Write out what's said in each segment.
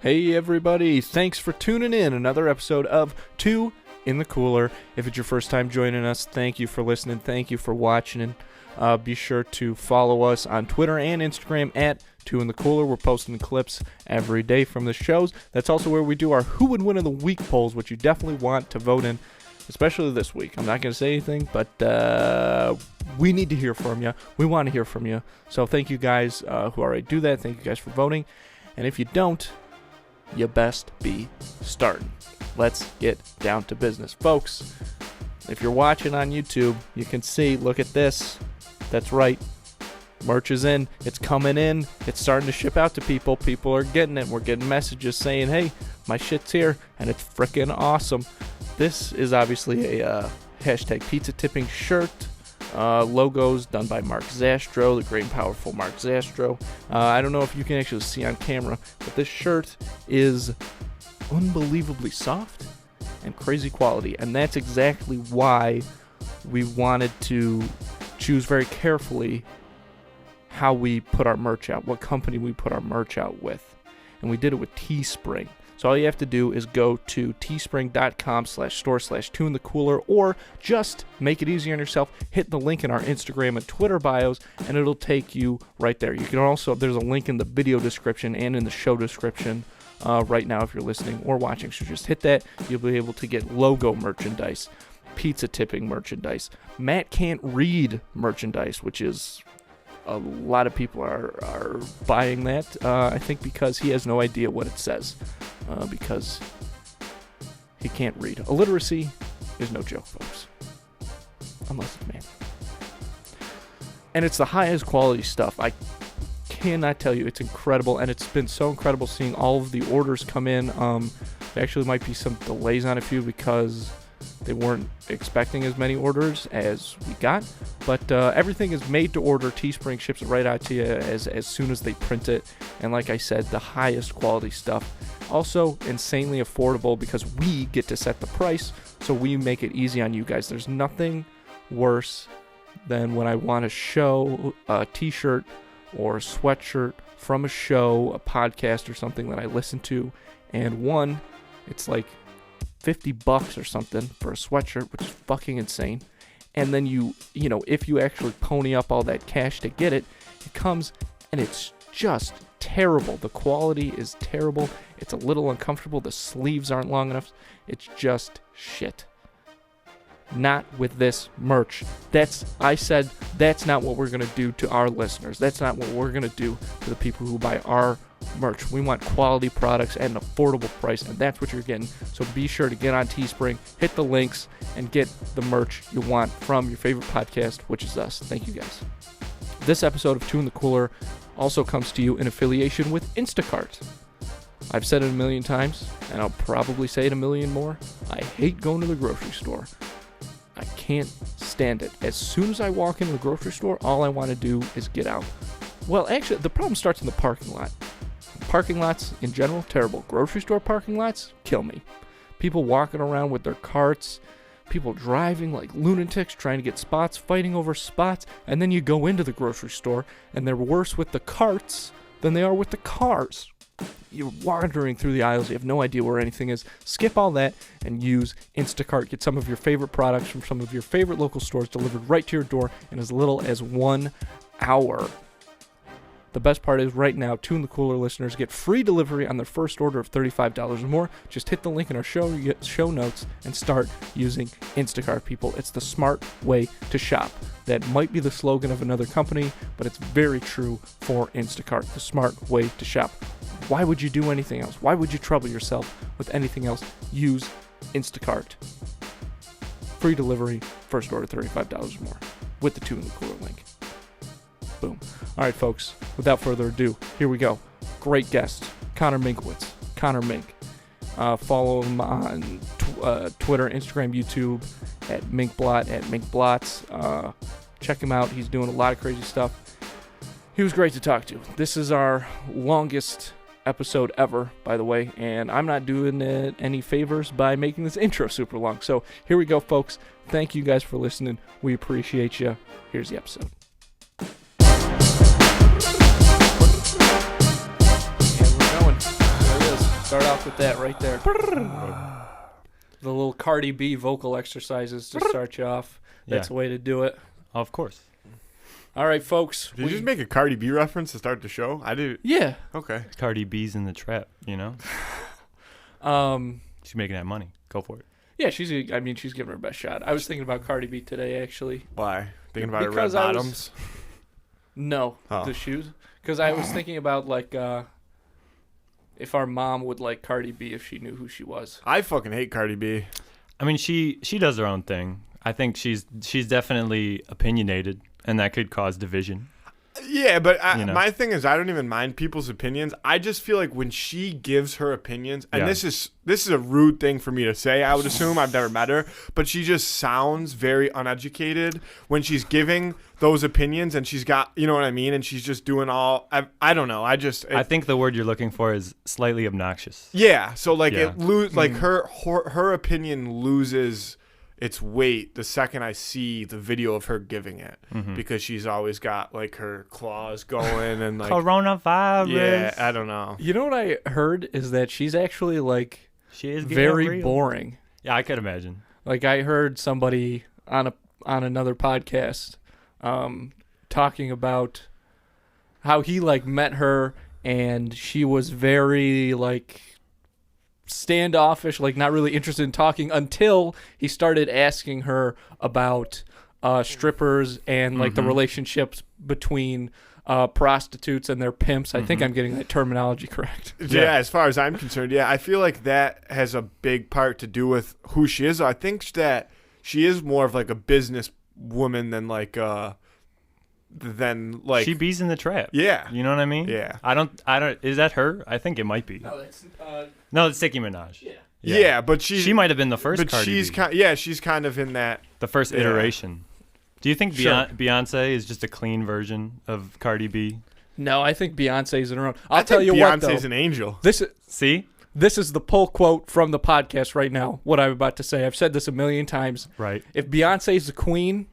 Hey everybody, thanks for tuning in. Another episode of Two in the Cooler. If it's your first time joining us, thank you for listening. Thank you for watching. And be sure to follow us on Twitter and Instagram at Two in the Cooler. We're posting clips every day from the shows. That's also where we do our Who Would Win of the Week polls, which you definitely want to vote in, especially this week. I'm not going to say anything, but we need to hear from you. We want to hear from you. So thank you guys who already do that. Thank you guys for voting. And if you don't, you best be starting. Let's get down to business. Folks, if you're watching on YouTube, you can see, look at this. That's right. Merch is in. It's coming in. It's starting to ship out to people. People are getting it. We're getting messages saying, hey, my shit's here, and it's freaking awesome. This is obviously a hashtag pizza tipping shirt. Logos done by Mark Zastro, the great and powerful Mark Zastro. I don't know if you can actually see on camera, but this shirt is unbelievably soft and crazy quality, and that's exactly why we wanted to choose very carefully how we put our merch out, what company we put our merch out with, and we did it with Teespring. So all you have to do is go to teespring.com/store/2inthecooler, or just make it easy on yourself. Hit the link in our Instagram and Twitter bios, and it'll take you right there. You can also, there's a link in the video description and in the show description right now if you're listening or watching. So just hit that. You'll be able to get logo merchandise, pizza tipping merchandise, Matt Can't Read merchandise, which is a lot of people are buying that, I think because he has no idea what it says, because he can't read. Illiteracy is no joke, folks, unless it's man. And it's the highest quality stuff. I cannot tell you, it's incredible, and it's been so incredible seeing all of the orders come in. There actually might be some delays on a few because they weren't expecting as many orders as we got, but everything is made to order. Teespring ships it right out to you as soon as they print it, and like I said, the highest quality stuff. Also insanely affordable because we get to set the price, so we make it easy on you guys. There's nothing worse than when I want to show a t-shirt or a sweatshirt from a show, a podcast, or something that I listen to, and one, it's like $50 or something for a sweatshirt, which is fucking insane. And then you know, if you actually pony up all that cash to get it, it comes and it's just terrible. The quality is terrible. It's a little uncomfortable. The sleeves aren't long enough. It's just shit. Not with this merch. I said that's not what we're going to do to our listeners. That's not what we're going to do to the people who buy our merch. We want quality products at an affordable price, and that's what you're getting. So be sure to get on Teespring, hit the links, and get the merch you want from your favorite podcast, which is us. Thank you guys. This episode of Two in the Cooler also comes to you in affiliation with Instacart. I've said it a million times, and I'll probably say it a million more. I hate going to the grocery store. I can't stand it. As soon as I walk into the grocery store, all I want to do is get out. Well, actually, the problem starts in the parking lot. Parking lots, in general, terrible. Grocery store parking lots, kill me. People walking around with their carts, people driving like lunatics, trying to get spots, fighting over spots, and then you go into the grocery store, and they're worse with the carts than they are with the cars. You're wandering through the aisles, you have no idea where anything is. Skip all that and use Instacart. Get some of your favorite products from some of your favorite local stores delivered right to your door in as little as 1 hour. The best part is right now, Two in the Cooler listeners get free delivery on their first order of $35 or more. Just hit the link in our show notes and start using Instacart, people. It's the smart way to shop. That might be the slogan of another company, but it's very true for Instacart, the smart way to shop. Why would you do anything else? Why would you trouble yourself with anything else? Use Instacart. Free delivery, first order $35 or more with the Two in the Cooler link. Boom. All right, folks, without further ado, here we go. Great guest, Connor Minkwitz. Connor Mink. Follow him on Twitter, Instagram, YouTube at Minkblot, at Minkblots. Check him out. He's doing a lot of crazy stuff. He was great to talk to. This is our longest episode ever, by the way, and I'm not doing it any favors by making this intro super long. So here we go, folks. Thank you guys for listening. We appreciate you. Here's the episode. And we're going. There it is. Start off with that right there. The little Cardi B vocal exercises to start you off. That's the way to do it. Of course. All right, folks. Did you just make a Cardi B reference to start the show? I did. Yeah. Okay. Cardi B's in the trap, you know? She's making that money. Go for it. Yeah, she's giving her best shot. I was thinking about Cardi B today, actually. Why? Thinking about her red Because bottoms? No, the shoes. Because I was thinking about, like, if our mom would like Cardi B if she knew who she was. I fucking hate Cardi B. I mean, she does her own thing. I think she's definitely opinionated, and that could cause division. Yeah, but my thing is I don't even mind people's opinions. I just feel like when she gives her opinions, and this is a rude thing for me to say, I would assume, I've never met her, but she just sounds very uneducated when she's giving those opinions, and she's got, you know what I mean, and she's just doing all, I don't know, I think the word you're looking for is slightly obnoxious. Yeah, so like like her opinion loses its weight the second I see the video of her giving it, because she's always got like her claws going and like coronavirus. Yeah, I don't know. You know what I heard is that she's actually like she is very boring. Yeah, I could imagine. Like I heard somebody on another podcast talking about how he like met her and she was very like standoffish, like not really interested in talking until he started asking her about strippers and like the relationships between prostitutes and their pimps. I think I'm getting that terminology correct. Yeah, as far as I'm concerned, I feel like that has a big part to do with who she is. I think that she is more of like a business woman than like she bees in the trap. Yeah, you know what I mean. Yeah, I don't. Is that her? I think it might be. No, it's Nicki Minaj. Yeah, but she might have been the first. But Cardi she's B. She's kind of in that the first iteration. Do you think Beyonce is just a clean version of Cardi B? No, I think Beyonce's in her own. I'll tell you what, though. Beyonce's an angel. This is the pull quote from the podcast right now. What I'm about to say. I've said this a million times. Right. If Beyonce's a queen,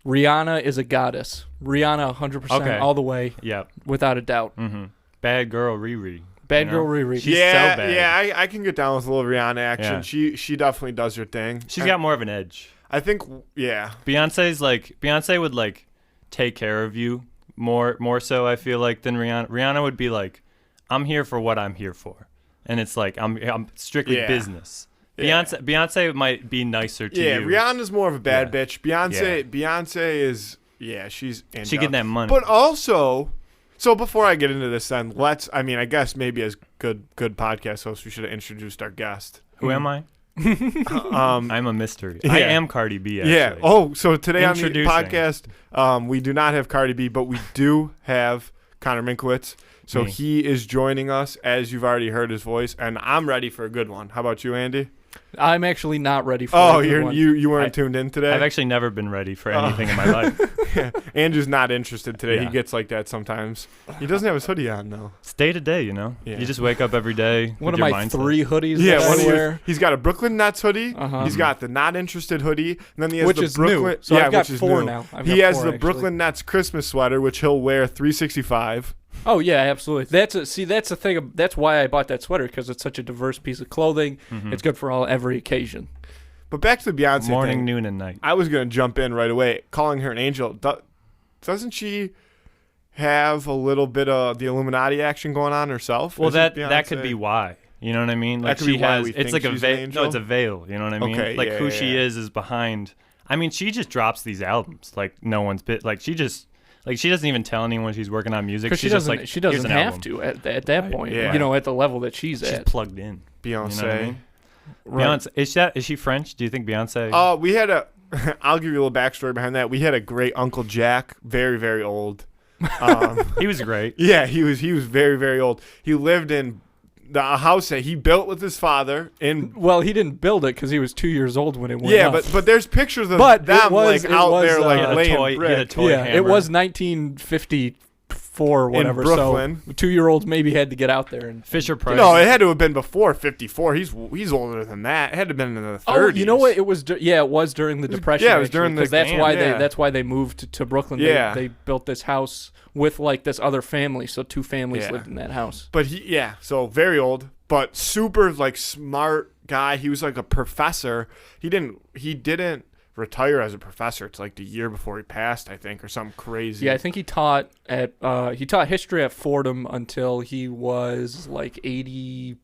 Rihanna is a goddess. Rihanna 100% all the way. Yeah. Without a doubt. Mm-hmm. Bad girl Riri. Bad girl Riri. She's so bad. Yeah, I can get down with a little Rihanna action. Yeah. She definitely does her thing. She's got more of an edge. I think, yeah. Beyonce would like take care of you more so, I feel like, than Rihanna. Rihanna would be like, I'm here for what I'm here for. And it's like, I'm strictly business. Yeah. Beyonce might be nicer to you. Yeah, Rihanna's more of a bad bitch. Beyonce is, she's angelic. She getting that money. But also, so before I get into this then, I guess maybe as good podcast hosts, we should have introduced our guest. Who am I? I'm a mystery. I am Cardi B, actually. Yeah. Oh, so today on the podcast, we do not have Cardi B, but we do have Connor Mink. So he is joining us, as you've already heard his voice, and I'm ready for a good one. How about you, Andy? I'm actually not ready for a good one. You weren't tuned in today? I've actually never been ready for anything in my life. Yeah. Andrew's not interested today. Yeah. He gets like that sometimes. He doesn't have his hoodie on, though. It's day to day, you know? Yeah. You just wake up every day One of your my mindset. 3 hoodies that I wear. He's got a Brooklyn Nets hoodie. He's got the not interested hoodie. And then he has which the is Brooklyn, new. So I've got 4 now. He has the Brooklyn Nets Christmas sweater, which he'll wear 365. Oh yeah, absolutely. That's the thing. That's why I bought that sweater, because it's such a diverse piece of clothing. It's good for every occasion. But back to the Beyonce morning, thing. noon, and night. I was going to jump in right away, calling her an angel. Doesn't she have a little bit of the Illuminati action going on herself? Well, that could be why. You know what I mean? Like, she has. It's like a veil. No, it's a veil. You know what I mean? Okay, like who she is behind. I mean, she just drops these albums like no one's bit. Like she doesn't even tell anyone she's working on music. She doesn't have to at that point. Yeah. You know, at the level that she's at. She's plugged in. Beyonce. You know what I mean? Right. Beyonce, is she French? Do you think Beyonce? We had I'll give you a little backstory behind that. We had a great Uncle Jack, very, very old. He was great. Yeah, he was very, very old. He lived in the house that he built with his father. Well, he didn't build it because he was 2 years old when it went up. but there's pictures of them out there like laying brick. Yeah, it was 1954 or whatever. In Brooklyn. So 2-year-olds maybe had to get out there. And Fisher Price. No, it had to have been before 54. He's older than that. It had to have been in the 30s. Oh, you know what? It was. It was during the Depression. Yeah, it was during the. That's why they moved to Brooklyn. Yeah. They built this house with like this other family, so 2 families lived in that house. But so very old. but super like smart guy. He was like a professor. He didn't retire as a professor. It's like the year before he passed, I think, or something crazy. Yeah, I think he taught history at Fordham until he was like 84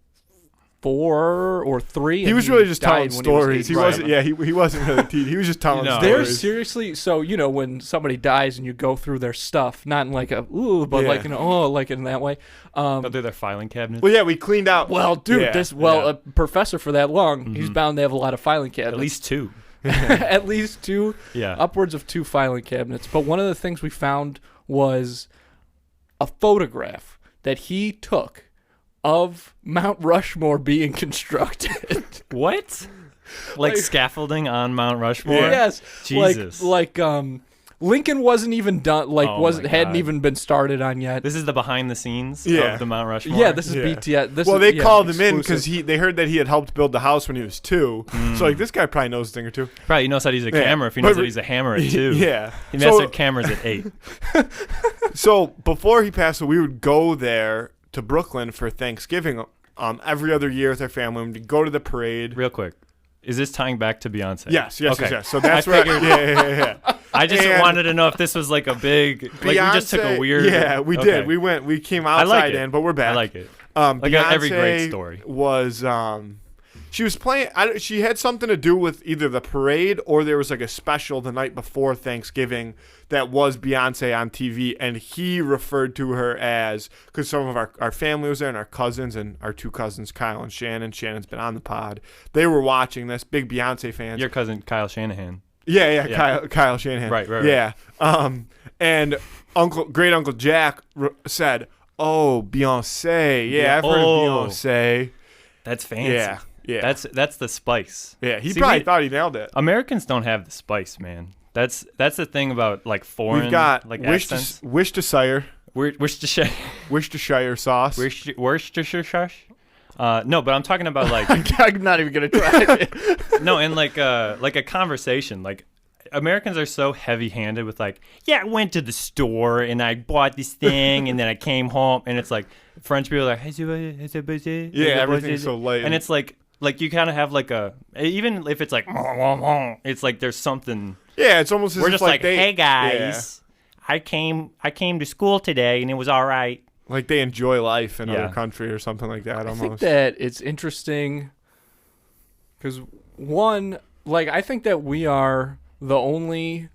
or 3. He was really just telling stories. He wasn't. Yeah, he wasn't really teaching. He was just telling stories. They're seriously. So when somebody dies and you go through their stuff, not in like a but like like in that way. They'll do their filing cabinets. Well, yeah, we cleaned out. Well, dude, a professor for that long, he's bound to have a lot of filing cabinets. At least 2. At least 2. Yeah. Upwards of 2 filing cabinets. But one of the things we found was a photograph that he took of Mount Rushmore being constructed. What? Like scaffolding on Mount Rushmore? Yes. Jesus. Like Lincoln wasn't even done. Hadn't even been started on yet. This is the behind the scenes of the Mount Rushmore. Yeah, this is BTS. They called him in because they heard that he had helped build the house when he was 2. So like this guy probably knows a thing or two. Probably knows how to use a camera if he knows how to use a hammer at 2. Yeah, he mastered cameras at 8. So before he passed, we would go there to Brooklyn for Thanksgiving every other year with our family. We'd go to the parade. Real quick, is this tying back to Beyonce? Yes. So that's where. Yeah. I just wanted to know if this was like a big. Beyonce, like we just took a weird. Yeah, we did. We came outside in, but we're back. I like it. Like Beyonce every great story was. She was playing. She had something to do with either the parade or there was like a special the night before Thanksgiving that was Beyonce on TV, and he referred to her as, because some of our family was there and our cousins and our 2 cousins, Kyle and Shannon. Shannon's been on the pod. They were watching this, big Beyonce fans. Your cousin Kyle Shanahan. Yeah. Kyle Shanahan. Right. Yeah. And great Uncle Jack said, "Oh, Beyonce. Yeah, I've heard of Beyonce. That's fancy. Yeah. That's the spice. Yeah, he probably thought he nailed it. Americans don't have the spice, man. That's the thing about like foreign. We've got like Worcestershire sauce. Worcestershire sauce. No, but I'm talking about like I'm not even gonna try it. No, and like a conversation. Like Americans are so heavy-handed with like, yeah, I went to the store and I bought this thing and then I came home, and it's like French people are like, everything's so light, and it's like you kind of have like a, even if it's like it's like there's something. Yeah, it's almost as we're if just like hey guys, I came to school today and it was all right. Like they enjoy life in other country or something like that. Almost. I think that it's interesting because I think that we are the only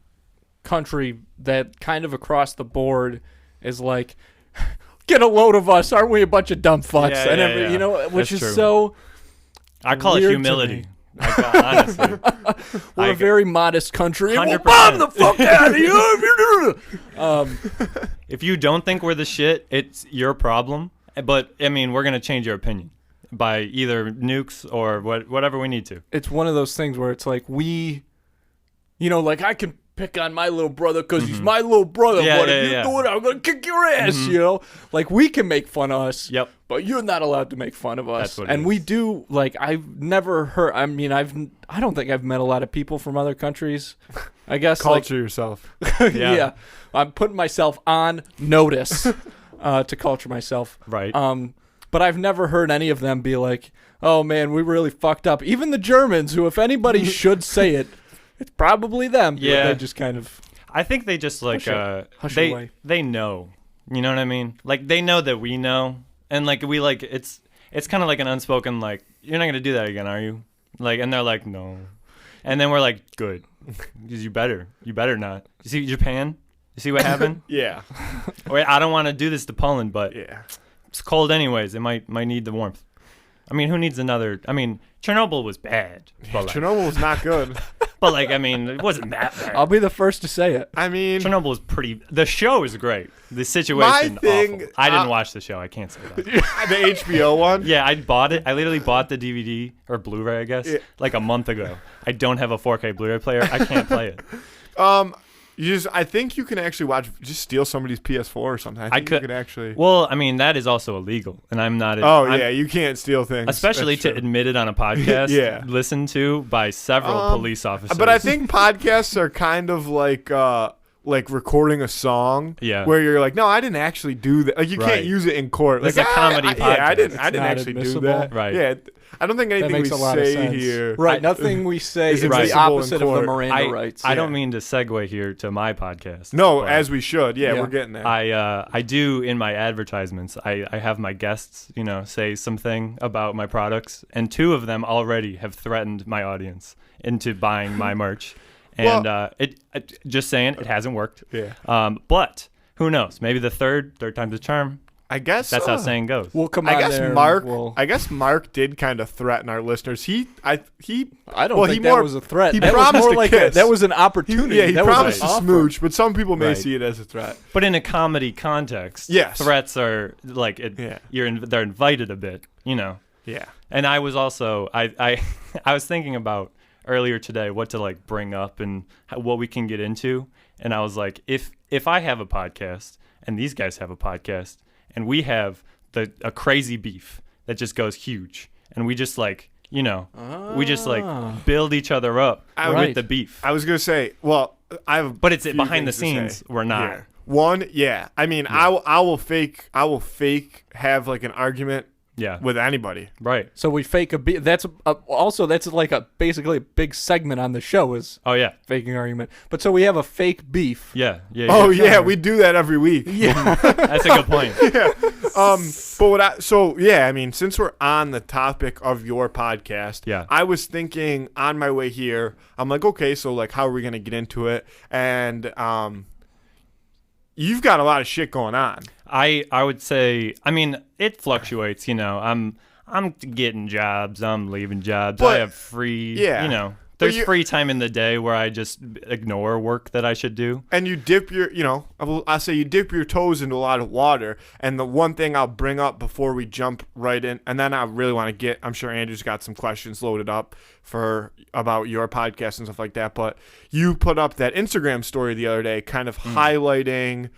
country that kind of across the board is like, get a load of us, aren't we a bunch of dumb fucks? Which is true. So. I call it humility. Honestly, we're a very modest country. 100%. We'll bomb the fuck out of you. If you don't think we're the shit, it's your problem. But I mean, we're gonna change your opinion by either nukes or whatever we need to. It's one of those things where it's like like I can pick on my little brother because he's my little brother. What if you do it? I'm gonna kick your ass. Like we can make fun of us. Yep. But you're not allowed to make fun of us. That's what and we do. Like I've never heard. I mean, I don't think I've met a lot of people from other countries. I guess culture yourself. Yeah. I'm putting myself on notice to culture myself. Right. But I've never heard any of them be like, "Oh man, we really fucked up." Even the Germans, who if anybody should say it, it's probably them. Yeah. They just kind of. I think they just like hush away. They know. You know what I mean? Like they know that we know. And like we like it's kind of like an unspoken like, you're not gonna do that again, are you? Like, and they're like, no. And then we're like, good, because you better not. You see Japan? You see what happened? Yeah. Wait, I don't want to do this to Poland, but yeah, it's cold anyways. It might need the warmth. I mean, who needs another? I mean, Chernobyl was bad. But like, Chernobyl was not good. But like, I mean, it wasn't that bad. I'll be the first to say it. I mean, Chernobyl was pretty. The show is great. The situation, awful. I didn't watch the show. I can't say that. The HBO one. Yeah, I bought it. I literally bought the DVD or Blu-ray, I guess, like a month ago. I don't have a 4K Blu-ray player. I can't play it. I think you can actually just steal somebody's PS4 or something. I think you could actually. Well, I mean, that is also illegal, and I'm not. You can't steal things. Especially to admit it on a podcast. Yeah. Listened to by several police officers. But I think podcasts are kind of like like recording a song Yeah. where you're like, no, I didn't actually do that. Like you Right. can't use it in court. It's like a comedy podcast. Yeah, I didn't not actually admissible. do that. Right. Yeah. I don't think anything makes we a lot of say sense. here. Right. Nothing we say is Right. the opposite of the court. Miranda rights. I don't mean to segue here to my podcast. No, but as we should. Yeah, Yeah. we're getting there. I do in my advertisements. I have my guests, say something about my products, and 2 of them already have threatened my audience into buying my merch. And just saying, it hasn't worked. Yeah. But who knows? Maybe the third time's a charm. I guess That's how saying goes. We'll come I on guess there. Mark. We'll, I guess Mark did kind of threaten our listeners. I don't well, think he that more- was a threat. he That was promised more a like kiss. that was an opportunity. Yeah, he that promised was to an offer. smooch, but some people may Right. see it as a threat. But in a comedy context, Yes. threats are like they're invited a bit, Yeah. And I was also I was thinking about earlier today what to like bring up and what we can get into, and I was like, if I have a podcast and these guys have a podcast and we have a crazy beef that just goes huge, and we just like we just like build each other up with the beef. I was gonna say, well, I have, But it's few behind the things to scenes. say We're not. here. One, yeah. I mean, I will fake have like an argument Yeah. with anybody. Right. So we fake a beef. That's like basically a big segment on the show is Oh yeah. faking argument. But so we have a fake beef. Yeah. Yeah. Oh yeah. yeah, we do that every week. Yeah. That's a good point. But I mean, since we're on the topic of your podcast, Yeah. I was thinking on my way here, I'm like, okay, so like, how are we gonna get into it? And you've got a lot of shit going on. I would say, I mean, it fluctuates, I'm getting jobs, I'm leaving jobs. But- I have free, yeah. there's you- free time in the day where I just ignore work that I should do. And you dip your, I'll say you dip your toes into a lot of water. And the one thing I'll bring up before we jump right in, and then I really want to I'm sure Andrew's got some questions loaded up about your podcast and stuff like that. But you put up that Instagram story the other day, kind of highlighting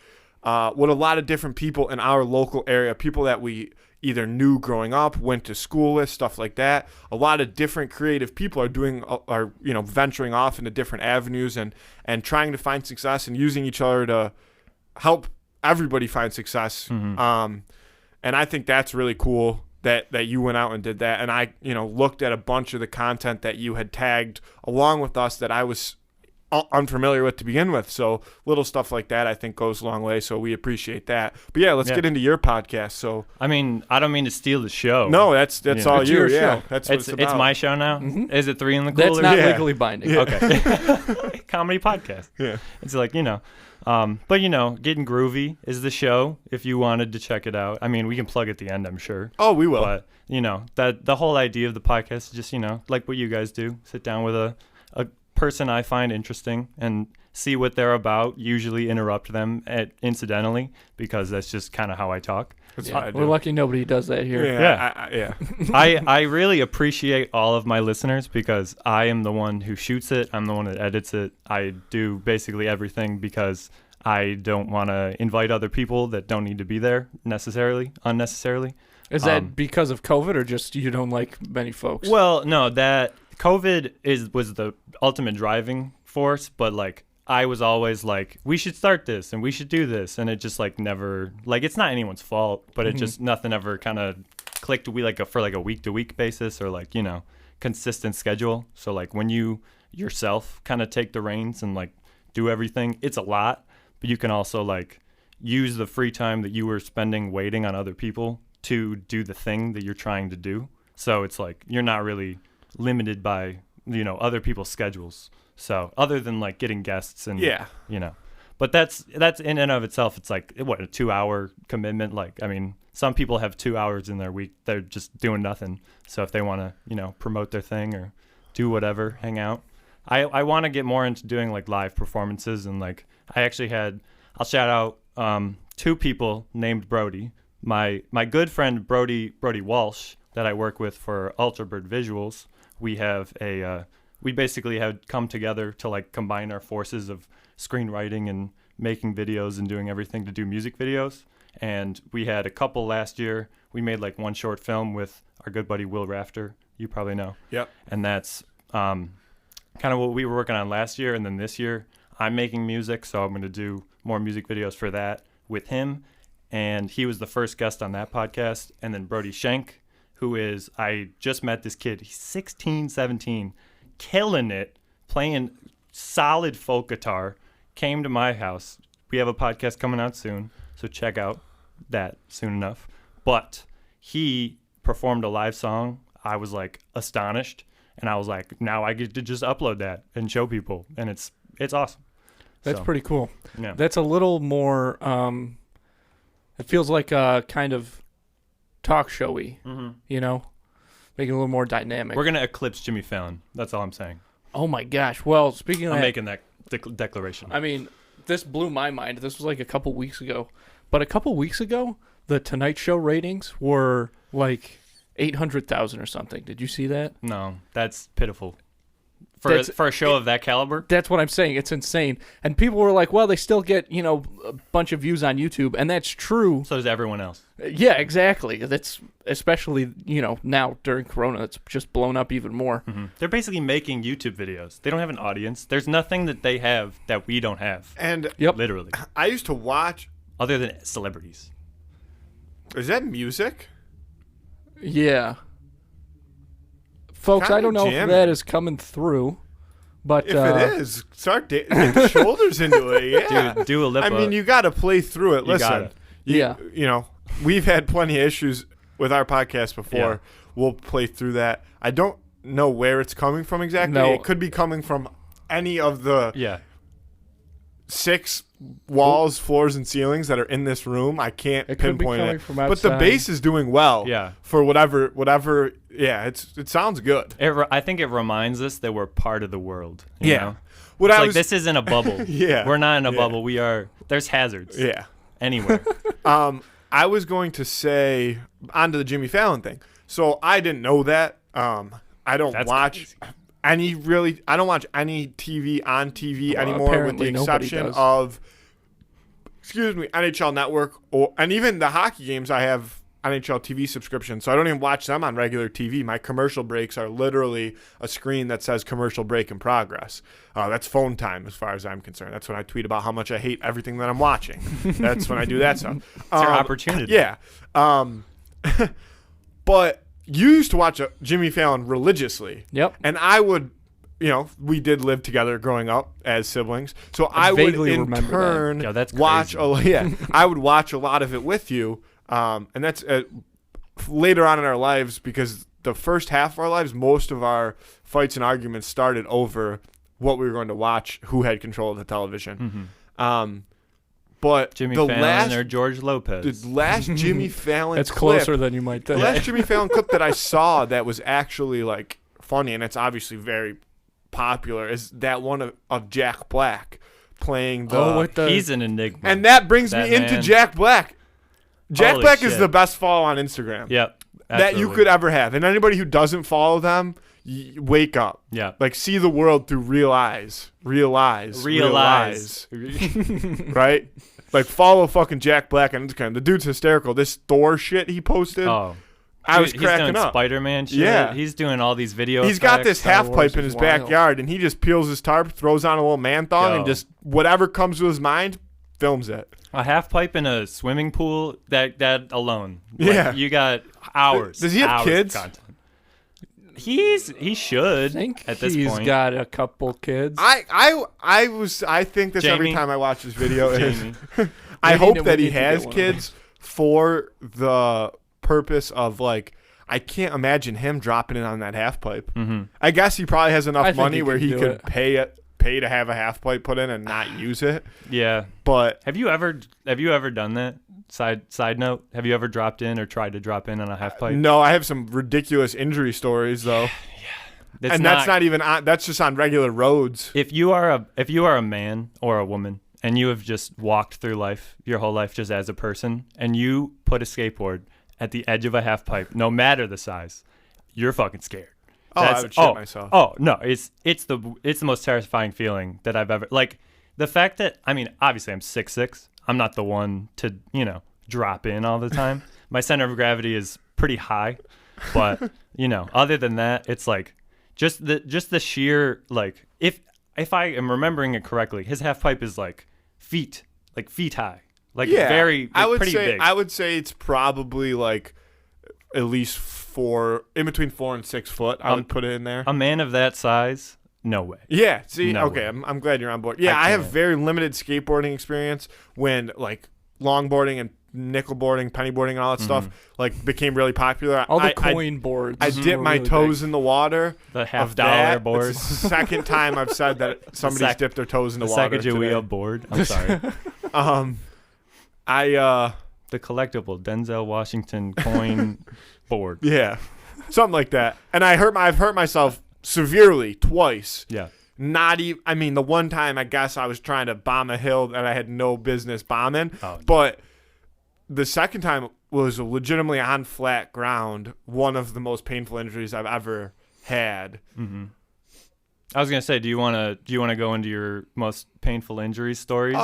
what a lot of different people in our local area, people that we either knew growing up, went to school with, stuff like that. A lot of different creative people are venturing off into different avenues and trying to find success and using each other to help everybody find success. Mm-hmm. And I think that's really cool that you went out and did that. And I, looked at a bunch of the content that you had tagged along with us that I was unfamiliar with to begin with. So little stuff like that I think goes a long way, so we appreciate that. But yeah, let's get into your podcast. So I mean, I don't mean to steal the show. no, that's all It's you. your Yeah, show. that's what it's about. It's my show now. Mhm. Is it 3 in the That's cooler? not Yeah. legally binding. Yeah. Okay. Comedy podcast. Yeah. It's like, but Getting Groovy is the show if you wanted to check it out. I mean, we can plug at the end, I'm sure. Oh, we will. But, that the whole idea of the podcast is just, like what you guys do, sit down with a person I find interesting and see what they're about, usually interrupt them incidentally, because that's just kind of how I talk. That's what I do. We're lucky nobody does that here. Yeah. I really appreciate all of my listeners because I am the one who shoots it. I'm the one that edits it. I do basically everything because I don't want to invite other people that don't need to be there unnecessarily. Is that because of COVID or just you don't like many folks? Well, no, that COVID was the ultimate driving force, but like I was always like, we should start this and we should do this, and it just like never, like, it's not anyone's fault, but it just nothing ever kind of clicked. We for a week to week basis or like consistent schedule. So like when you yourself kind of take the reins and like do everything, it's a lot, but you can also like use the free time that you were spending waiting on other people to do the thing that you're trying to do. So it's like you're not really limited by other people's schedules. So other than like getting guests and but that's in and of itself, it's like a 2-hour commitment. Like, I mean, some people have 2 hours in their week, they're just doing nothing. So if they want to promote their thing or do whatever, hang out, I want to get more into doing like live performances. And like I'll shout out 2 people named Brody, my good friend Brody Walsh that I work with for Ultra Bird Visuals. We basically had come together to like combine our forces of screenwriting and making videos and doing everything to do music videos. And we had a couple last year. We made like one short film with our good buddy Will Rafter. You probably know. Yep. And that's kind of what we were working on last year. And then this year I'm making music, so I'm going to do more music videos for that with him. And he was the first guest on that podcast. And then Brody Schenk, who is, I just met this kid. He's 16, 17, killing it, playing solid folk guitar, came to my house. We have a podcast coming out soon, so check out that soon enough. But he performed a live song. I was like astonished, and I was like, now I get to just upload that and show people, and it's awesome. That's pretty cool. Yeah. That's a little more it feels like a kind of talk showy, you know, making it a little more dynamic. We're gonna eclipse Jimmy Fallon. That's all I'm saying. Oh my gosh. Well, speaking of I'm that, making that declaration. I mean, this blew my mind. This was like a couple weeks ago. But a couple weeks ago, the Tonight Show ratings were like 800,000 or something. Did you see that? No, that's pitiful. For a show of that caliber? That's what I'm saying. It's insane. And people were like, well, they still get, you know, a bunch of views on YouTube. And that's true. So does everyone else. Yeah, exactly. That's especially, you know, now during Corona, it's just blown up even more. Mm-hmm. They're basically making YouTube videos. They don't have an audience. There's nothing that they have that we don't have. And literally. I used to watch. Other than celebrities. Is that music? Yeah. Folks, I don't know if that is coming through, but if it is, start get the shoulders into it. Yeah, dude, do a lip. I mean, you got to play through it. Listen, you know, we've had plenty of issues with our podcast before. Yeah. We'll play through that. I don't know where it's coming from exactly. No. It could be coming from any of the 6 walls, floors, and ceilings that are in this room. I can't pinpoint it. But the bass is doing well. Yeah. For whatever. Yeah, it sounds good. I think it reminds us that we're part of the world. You know? This isn't a bubble. Yeah. We're not in a bubble. We are. There's hazards. Yeah. Anywhere. I was going to say onto the Jimmy Fallon thing. So I didn't know that. I don't watch any TV on TV anymore, with the exception of, NHL Network and even the hockey games. I have NHL TV subscription, so I don't even watch them on regular TV. My commercial breaks are literally a screen that says commercial break in progress. That's phone time as far as I'm concerned. That's when I tweet about how much I hate everything that I'm watching. That's when I do that stuff. It's your opportunity. Yeah. But you used to watch Jimmy Fallon religiously. Yep. And I would, we did live together growing up as siblings. So I would in turn watch I would watch a lot of it with you. And that's later on in our lives, because the first half of our lives, most of our fights and arguments started over what we were going to watch, who had control of the television. Mm-hmm. But Jimmy Fallon or George Lopez. The last Jimmy Fallon That's clip, closer than you might think. The last Jimmy Fallon clip that I saw that was actually like funny, and it's obviously very popular, is that one of Jack Black playing he's an enigma. And that brings me into Jack Black. Jack Holy Black shit. is the best follow on Instagram. Yep. That you could ever have. And anybody who doesn't follow them, wake up. Yeah. Like, see the world through real eyes. Realize. Right? Like, follow fucking Jack Black on Instagram. The dude's hysterical. This Thor shit he posted. Oh. I was cracking he's doing up. Spider-Man shit. Yeah. He's doing all these videos. He's got this half pipe in his backyard, and he just peels his tarp, throws on a little man thong, and just whatever comes to his mind, films it. A half pipe in a swimming pool, that alone. Like, you got hours. Does he have kids? He should. I think at this point. He's got a couple kids. I think this Jamie. every time I watch this video. I hope that he has kids for the purpose of, like, I can't imagine him dropping in on that half pipe. Mm-hmm. I guess he probably has enough money where he could pay to have a half pipe put in and not use it. Yeah. But have you ever done that? Side note, have you ever dropped in or tried to drop in on a half pipe? No, I have some ridiculous injury stories though. Yeah. That's not even on, that's just on regular roads. If you are a man or a woman and you have just walked through life your whole life just as a person, and you put a skateboard at the edge of a half pipe, no matter the size, you're fucking scared. I would shit myself. Oh no, it's the most terrifying feeling that I've ever, like, the fact that, I mean, obviously I'm 6'6". I'm not the one to, drop in all the time. My center of gravity is pretty high, but other than that, it's like just the sheer, like, if if I am remembering it correctly, his half pipe is like feet high, very pretty big. I would say it's probably like at least in between 4 and 6 foot. I would put it in there. A man of that size, no way. Yeah. See, no okay, way. I'm glad you're on board. Yeah, I have very limited skateboarding experience when like longboarding and nickel boarding, penny boarding, and all that stuff like became really popular. All the coin boards. I dipped my toes in the water. The $50 board. It's the second time I've said that somebody's dipped their toes in the water. Sacagawea board. I'm sorry. The collectible Denzel Washington coin board. Yeah, something like that. And I've hurt myself severely twice. Yeah. Not even. I mean, the one time I guess I was trying to bomb a hill that I had no business bombing. Oh, but the second time was legitimately on flat ground. One of the most painful injuries I've ever had. Mm-hmm. I was gonna say, do you wanna go into your most painful injury stories?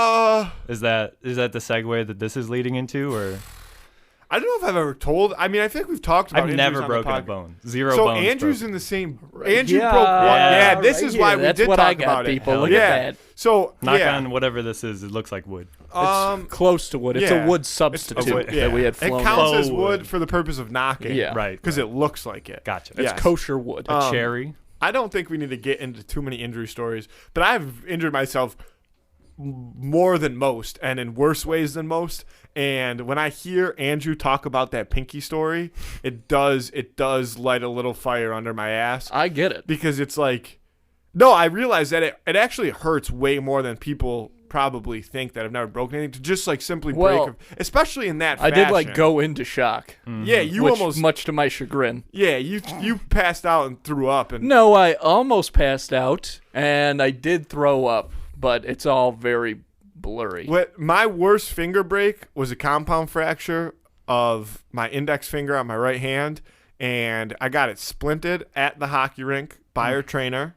Is that the segue that this is leading into, or? I don't know if I've ever told. I mean, I think we've talked about. I've never broken a bone. Zero so bones. So Andrew's broken. in the same. Andrew broke one. Yeah, this is why we That's did what talk I got, about people. it. Look at that. So knock on whatever this is. It looks like wood. It's close to wood. It's a wood substitute that we had flown. It counts as wood for the purpose of knocking. Yeah, right. Because it looks like it. Gotcha. It's kosher wood. A cherry. I don't think we need to get into too many injury stories, but I've injured myself more than most and in worse ways than most. And when I hear Andrew talk about that pinky story, it does light a little fire under my ass. I get it. Because it's like, no, I realize that it actually hurts way more than people probably think that have never broken anything to just like simply break, especially in that fashion. I did like go into shock. Mm-hmm. Yeah, you almost, much to my chagrin. Yeah, you passed out and threw up. And no, I almost passed out and I did throw up, but it's all very blurry. My worst finger break was a compound fracture of my index finger on my right hand, and I got it splinted at the hockey rink by our trainer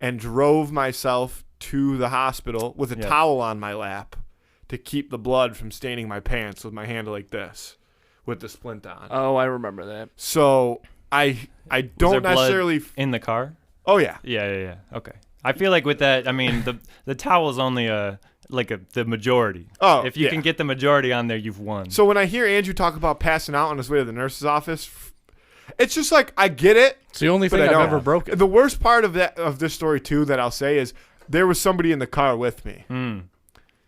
and drove myself to the hospital with a towel on my lap to keep the blood from staining my pants with my hand like this with the splint on. Oh, I remember that. So I don't necessarily in the car. Oh yeah. Yeah. Okay. I feel like with that, I mean the towel is only the majority. Oh, if you can get the majority on there, you've won. So when I hear Andrew talk about passing out on his way to the nurse's office, it's just like I get it. It's the only thing I've ever broken. The worst part of this story too that I'll say is there was somebody in the car with me.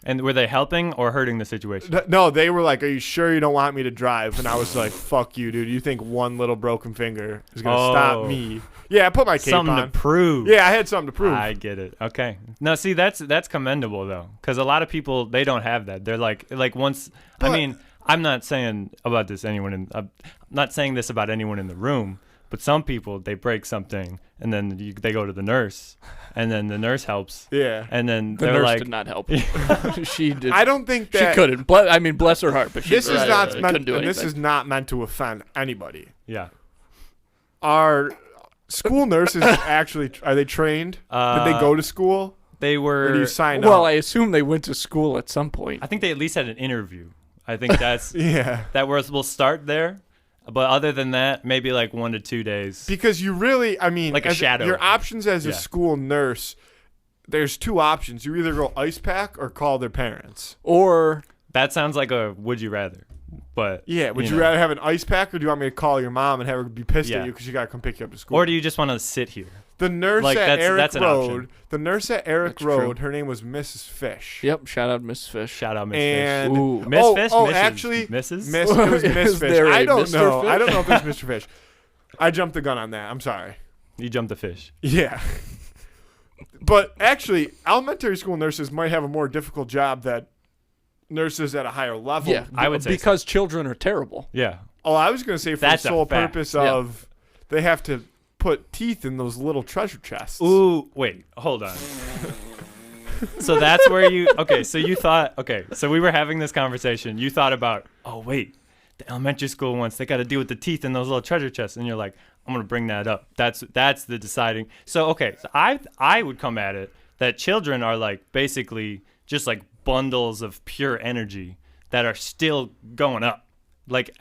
And were they helping or hurting the situation? No, they were like, "Are you sure you don't want me to drive?" And I was like, "Fuck you, dude. You think one little broken finger is gonna stop me?" Yeah, I put my cape on. Something to prove. Yeah, I had something to prove. I get it. Okay. No, see, that's commendable though, because a lot of people they don't have that. They're like once. But, I mean, I'm not saying about this I'm not saying this about anyone in the room. But some people, they break something, and then they go to the nurse, and then the nurse helps. Yeah. And then the nurse did not help. She did. I don't think that she couldn't. I mean, bless her heart, but this is not meant to offend anybody. Yeah. Our school nurses actually are they trained? Did they go to school? They were. Or do you sign up? Well, I assume they went to school at some point. I think they at least had an interview. I think that's that we'll start there. But other than that, maybe like 1 to 2 days. Because you really, I mean, like a shadow. Your options as a school nurse, there's 2 options. You either go ice pack or call their parents. Or that sounds like a would you rather. But yeah, would you rather have an ice pack or do you want me to call your mom and have her be pissed at you because you got to come pick you up to school? Or do you just want to sit here? The nurse at Eric Road. The nurse at Eric Road. Her name was Mrs. Fish. Yep. Shout out Mrs. Fish. Shout out Miss Fish. Ooh. Miss Fish. Actually, Mrs. It was Miss Fish. I don't know. Fish? I don't know if it's Mr. Fish. I jumped the gun on that. I'm sorry. You jumped the fish. Yeah. But actually, elementary school nurses might have a more difficult job than nurses at a higher level. Yeah, I would say because children are terrible. Yeah. Oh, I was going to say for the sole purpose of they have to put teeth in those little treasure chests. Ooh, wait, hold on. So that's where so you thought, so we were having this conversation. You thought about, oh, wait, the elementary school ones, they got to deal with the teeth in those little treasure chests. And you're like, I'm going to bring that up. That's the deciding. So, so I would come at it that children are like basically just like bundles of pure energy that are still going up. Like,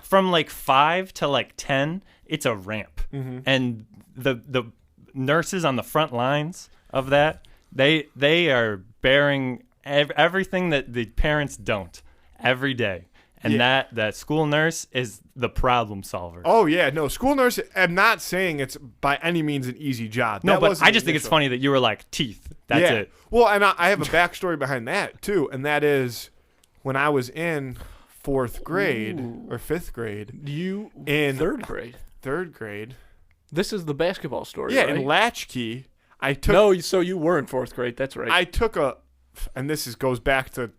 from like 5 to like 10, it's a ramp. Mm-hmm. And the nurses on the front lines of that, they are bearing everything that the parents don't every day. And that school nurse is the problem solver. Oh, yeah. No, school nurse, I'm not saying it's by any means an easy job. No, but I just think it's funny that you were like, teeth. That's it. Well, and I have a backstory behind that, too. And that is when I was in 4th grade or 5th grade. In 3rd grade. 3rd grade. This is the basketball story, yeah, right? in Latchkey, I took... No, so you were in 4th grade. That's right. I took and this goes back to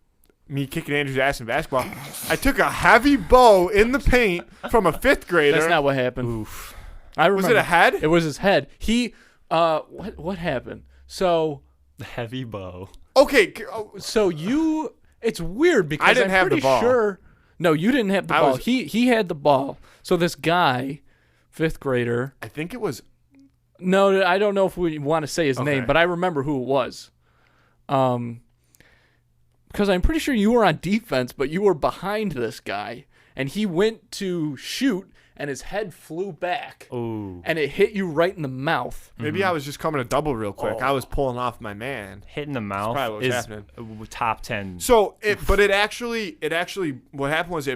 me kicking Andrew's ass in basketball. I took a heavy bow in the paint from a 5th grader. That's not what happened. Oof. I remember. Was it a head? It was his head. He, what happened? So... The heavy bow. Okay. So it's weird because I didn't have the ball. Sure, no, you didn't have the ball. He had the ball. So this guy, 5th grader. I think it was... No, I don't know if we want to say his name, but I remember who it was. Because I'm pretty sure you were on defense, but you were behind this guy, and he went to shoot, and his head flew back. Ooh. And it hit you right in the mouth. Maybe I was just coming to double real quick. I was pulling off my man. Hit in the mouth is top 10. So it actually what happened was he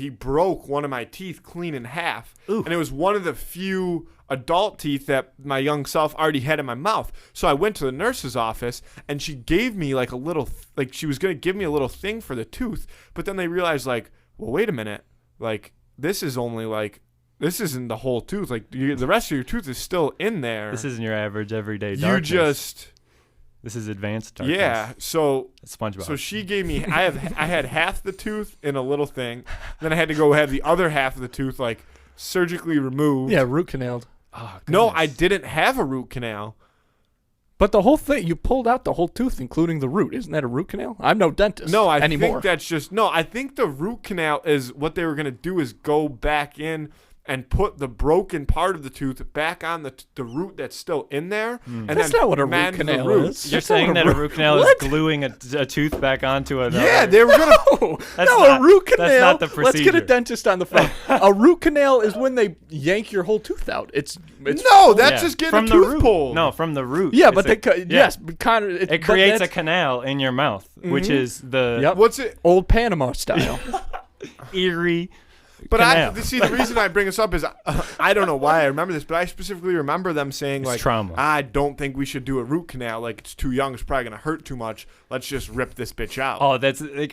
broke one of my teeth clean in half. Ooh. And it was one of the few adult teeth that my young self already had in my mouth. So I went to the nurse's office, and she gave me like a little, like she was going to give me a little thing for the tooth. But then they realized, like, well, wait a minute. Like, this isn't the whole tooth. Like, the rest of your tooth is still in there. This isn't your average everyday darkness. This is advanced darkness. Yeah, so SpongeBob. So she gave me I had half the tooth in a little thing. Then I had to go have the other half of the tooth like surgically removed. Yeah, root canaled. Oh, no, I didn't have a root canal. But the whole thing, you pulled out the whole tooth, including the root. Isn't that a root canal? I'm no dentist. No, I anymore. think that's just I think the root canal is what they were gonna do is go back in and put the broken part of the tooth back on the root that's still in there. And that's then not what a root mend the canal roots. is. You're saying that a root canal is gluing a tooth back onto another? Yeah, they were gonna. A root canal. That's not the procedure. Let's get a dentist on the phone. A root canal is when they yank your whole tooth out. It's just getting from a the tooth root. pulled. No, from the root. Yeah, but yes, Connor. It creates a canal in your mouth, which is the What's it? Old Panama style. eerie. But the reason I bring this up is I don't know why I remember this, but I specifically remember them saying it's trauma. I don't think we should do a root canal. Like, it's too young. It's probably gonna hurt too much. Let's just rip this bitch out. Oh, that's my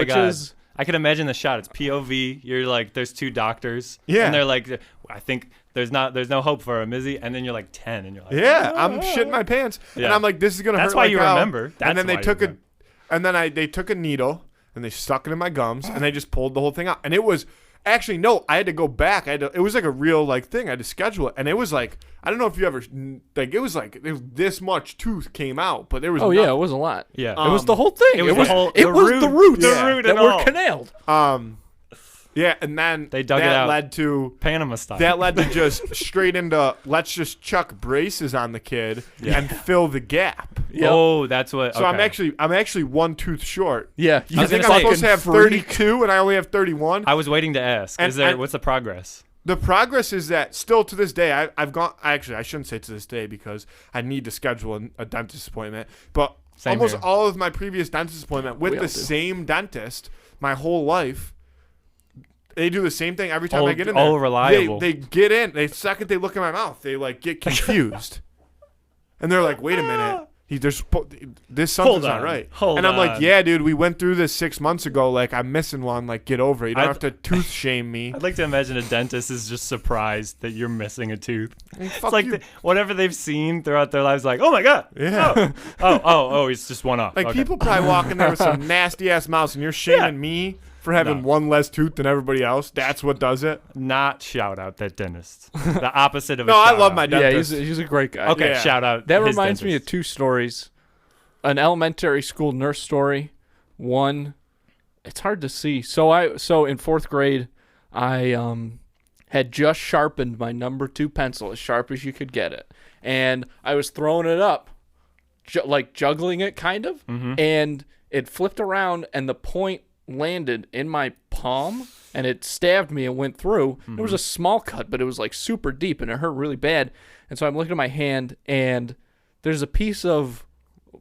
god. I can imagine the shot. It's POV. You're like, there's 2 doctors. Yeah. And they're like, I think there's no hope for him, is he? And then you're like 10, and you're like, yeah, I'm shitting my pants, and I'm like, this is gonna hurt. That's why you remember. And then they took they took a needle and they stuck it in my gums and they just pulled the whole thing out. And it was. Actually, no, I had to go back. It was like a real thing. I had to schedule it. And it was like, I don't know if you ever, it was this much tooth came out, but there was it was a lot. Yeah. It was the whole thing. It was the roots that were canaled. Yeah, and then they dug it out. Led to Panama style. That led to just straight into let's just chuck braces on the kid and fill the gap. Yep. Oh, that's what. So okay. I'm actually 1 tooth short. Yeah, I think I'm supposed to have 32, and I only have 31. I was waiting to ask. What's the progress? The progress is that still to this day, I've gone. Actually, I shouldn't say to this day because I need to schedule a dentist appointment. But almost all of my previous dentist appointment with the same dentist my whole life. They do the same thing every time I get in there. Oh, reliable. They get in. The second they look in my mouth, they get confused, and they're like, "Wait a minute, something's not right." And I'm like, "Yeah, dude, we went through this 6 months ago. Like, I'm missing one. Like, get over it. You don't have to tooth shame me." I'd like to imagine a dentist is just surprised that you're missing a tooth. It's like whatever they've seen throughout their lives, like, "Oh my god, yeah, oh, it's just one off." Like people probably walk in there with some nasty ass mouths, and you're shaming me for having one less tooth than everybody else. That's what does it. Not shout out that dentist. The opposite of no, I love my dentist. Yeah, he's a great guy. Okay, shout out. That reminds me of 2 stories. An elementary school nurse story. One, it's hard to see. So in 4th grade, I had just sharpened my number 2 pencil as sharp as you could get it, and I was throwing it up, like juggling it, kind of, and it flipped around, and the point landed in my palm and it stabbed me and went through. It was a small cut, but it was like super deep and it hurt really bad. And so I'm looking at my hand and there's a piece of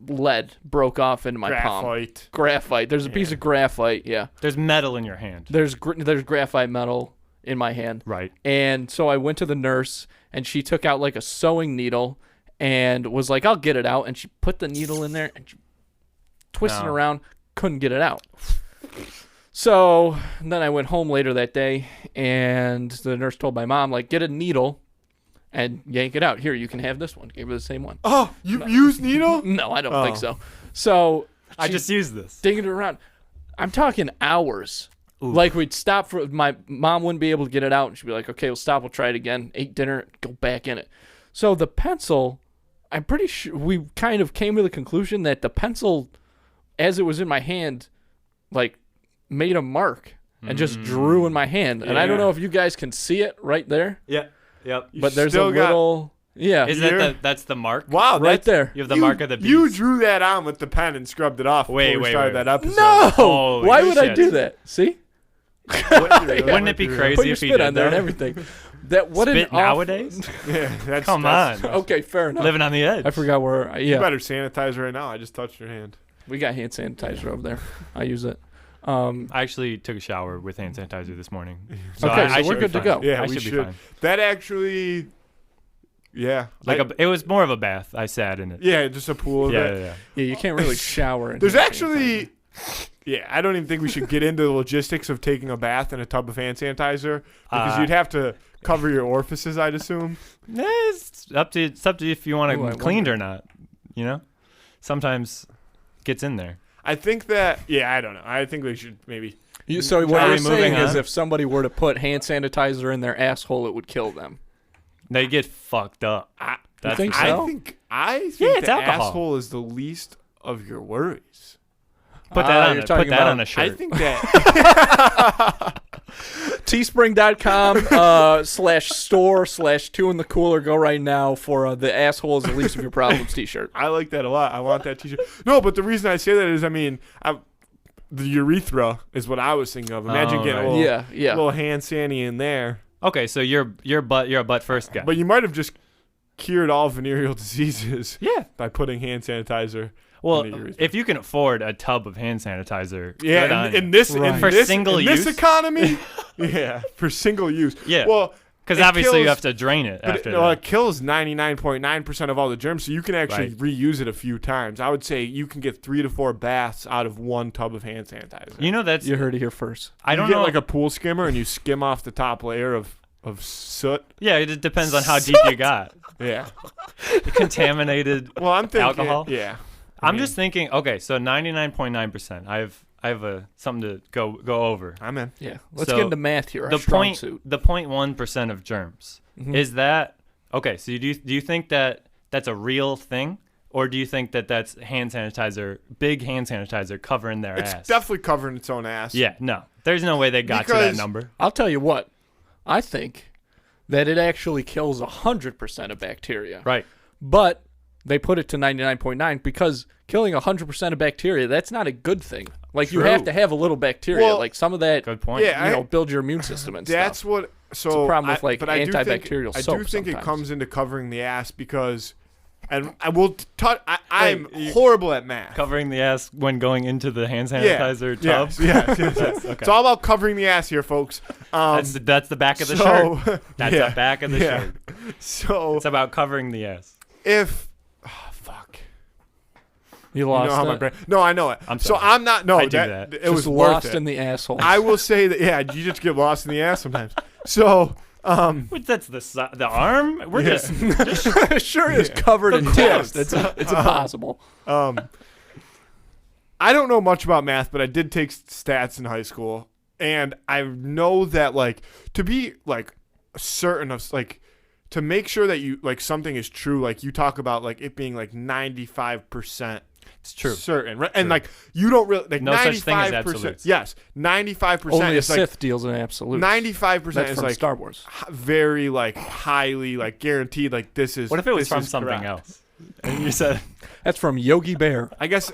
lead broke off into my palm. Graphite. There's a piece of graphite. Yeah. There's metal in your hand. There's graphite metal in my hand. Right. And so I went to the nurse, and she took out like a sewing needle and was like, I'll get it out. And she put the needle in there and she twisted it around, couldn't get it out. So then I went home later that day, and the nurse told my mom, like, get a needle and yank it out. Here, you can have this one. Gave her the same one. Oh, you use needle? No, I don't think so. So I just used this. Digging it around. I'm talking hours. Oof. Like, we'd stop for, my mom wouldn't be able to get it out, and she'd be like, okay, we'll stop, we'll try it again. Ate dinner, go back in it. So the pencil, I'm pretty sure we kind of came to the conclusion that the pencil, as it was in my hand, like, made a mark and just drew in my hand. And I don't know if you guys can see it right there. Yeah. Yep. But there's a little... Yeah. Is that's the mark? Wow, right there. You have the mark of the beast. You drew that on with the pen and scrubbed it off wait, before we started that episode. No! Holy Why would shit. I do that? See? Wouldn't it be crazy Put your if he spit did on there that? and everything. That what Spit an awful- nowadays? Yeah, that's Come on. Okay, fair enough. Living on the edge. I forgot where... You Yeah. better sanitize right now. I just touched your hand. We got hand sanitizer over there. I use it. I actually took a shower with hand sanitizer this morning. So Okay, I so we're should good be to fine. go. Yeah, I we should should. be fine. That actually... Yeah. It was more of a bath. I sat in it. Yeah, just a pool of it. Yeah. Yeah, you can't really shower. In There's hand actually... Yeah, I don't even think we should get into the logistics of taking a bath in a tub of hand sanitizer because you'd have to cover your orifices, I'd assume. It's up to you if you want Ooh, I it cleaned wonder. or not. You know? Sometimes it gets in there. I think that... Yeah, I don't know. I think we should maybe... So what Are you're we moving saying is on? if somebody were to put hand sanitizer in their asshole, it would kill them. They get fucked up. You think so? I think Yeah, it's the alcohol. asshole is the least of your worries. Put that on. you're Put talking that about- on a shirt. I think that... Teespring.com /store/2 in the cooler. Go right now for the asshole is the least of your problems t-shirt. I like that a lot. I want that t-shirt. No, but the reason I say that is, I mean, the urethra is what I was thinking of. Imagine getting a little, little hand sandy in there. Okay, so you're a butt first guy. But you might have just cured all venereal diseases yeah. by putting hand sanitizer Well, in the urethra. if you can afford a tub of hand sanitizer, good Yeah, on you. in this Right. in For this, single in use? this economy, yeah, for single use. Yeah. Well, because it obviously you kills- have to drain it but after it that. kills 99.9% of all the germs, so you can actually Right. reuse it a few times. I would say you can get 3 to 4 baths out of one tub of hand sanitizer. You know that's You heard it here first. I don't you get know. like a pool skimmer and you skim off the top layer of soot. Yeah, it depends on how deep you got. Yeah. Contaminated. Well, I'm thinking Alcohol? Yeah. I'm just thinking. Okay, so 99.9%. I have something to go over. I'm in. Yeah. Let's So, get into math here. Our The strong point, suit. the 0.1% of germs. Mhm. Is that okay? So do you think that that's a real thing, or do you think that that's hand sanitizer, big hand sanitizer covering their It's ass? definitely covering its own ass. Yeah, no. There's no way they got to that Because- number. I'll tell you what. I think that it actually kills 100% of bacteria. Right. But they put it to 99.9 because killing 100% of bacteria, that's not a good thing. Like, you True. have to have a little bacteria. Well, like, some of that, Good point. Yeah, build your immune system and That's stuff. what. So It's a problem with, like, but I do think- antibacterial I soap do think it sometimes. comes into covering the ass because, and I will touch. I'm you- horrible at math. Covering the ass when going into the hand Yeah. sanitizer tub. Yes. Okay. It's all about covering the ass here, folks. That's the back of the shirt. That's yeah, the back of the yeah. shirt. So It's about covering the ass. if fuck. You You lost know how my it. brain. No, I know it. I'm so sorry. I'm not. No, I do that. It Just was lost worth it. in the asshole. I will say that. Yeah, you just get lost in the ass sometimes. So, Wait, that's the arm. We're Yeah. just It sure is covered in tips. dust. It's impossible. I don't know much about math, but I did take stats in high school, and I know that like to be like certain of like to make sure that you like something is true. Like you talk about like it being like 95%. It's true. Certain, right? And like you don't really like No such thing as 95%. absolutes. Yes, 95% Only a is like Sith deals in absolute. 95% That's is from like Star Wars. very like highly like guaranteed. Like this is. What if it was this from is something correct. else? And you said That's from Yogi Bear. I guess.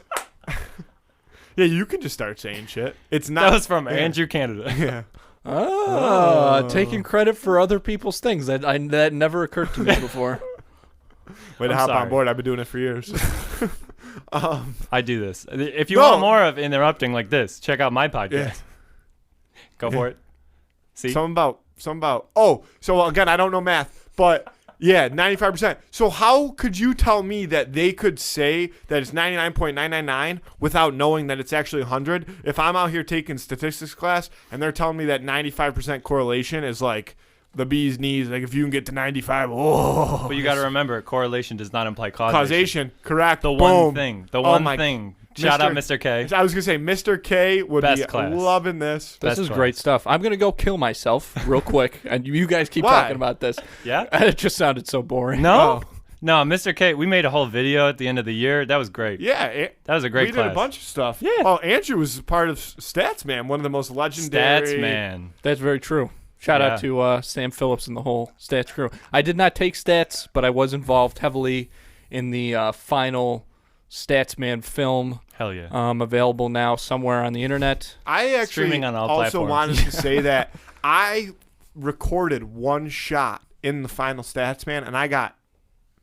Yeah, you can just start saying shit. It's not. that was from yeah. Andrew Canada. Yeah. Taking credit for other people's things that never occurred to me before. Way to hop on board. I've been doing it for years. I do this. If you want more of interrupting like this, check out my podcast. Yeah. Go for it. See? Something about. Oh, so again, I don't know math, but yeah, 95%. So how could you tell me that they could say that it's 99.999 without knowing that it's actually 100? If I'm out here taking statistics class and they're telling me that 95% correlation is like the bee's knees, like if you can get to 95, oh. But you got to remember, correlation does not imply causation. Correct. The one thing. Shout out Mr. K. I was going to say Mr. K would Best be class. loving this. This is great stuff. I'm going to go kill myself real quick. And you guys keep talking about this. Yeah? It just sounded so boring. No. No, Mr. K, we made a whole video at the end of the year. That was great. Yeah. That was a great class. We did a bunch of stuff. Yeah. Oh, Andrew was part of Stats Man, one of the most legendary. Stats Man. That's very true. Shout out to Sam Phillips and the whole stats crew. I did not take stats, but I was involved heavily in the final Statsman film. Hell yeah. Available now somewhere on the internet. I actually also wanted to say that I recorded one shot in the final Statsman, and I got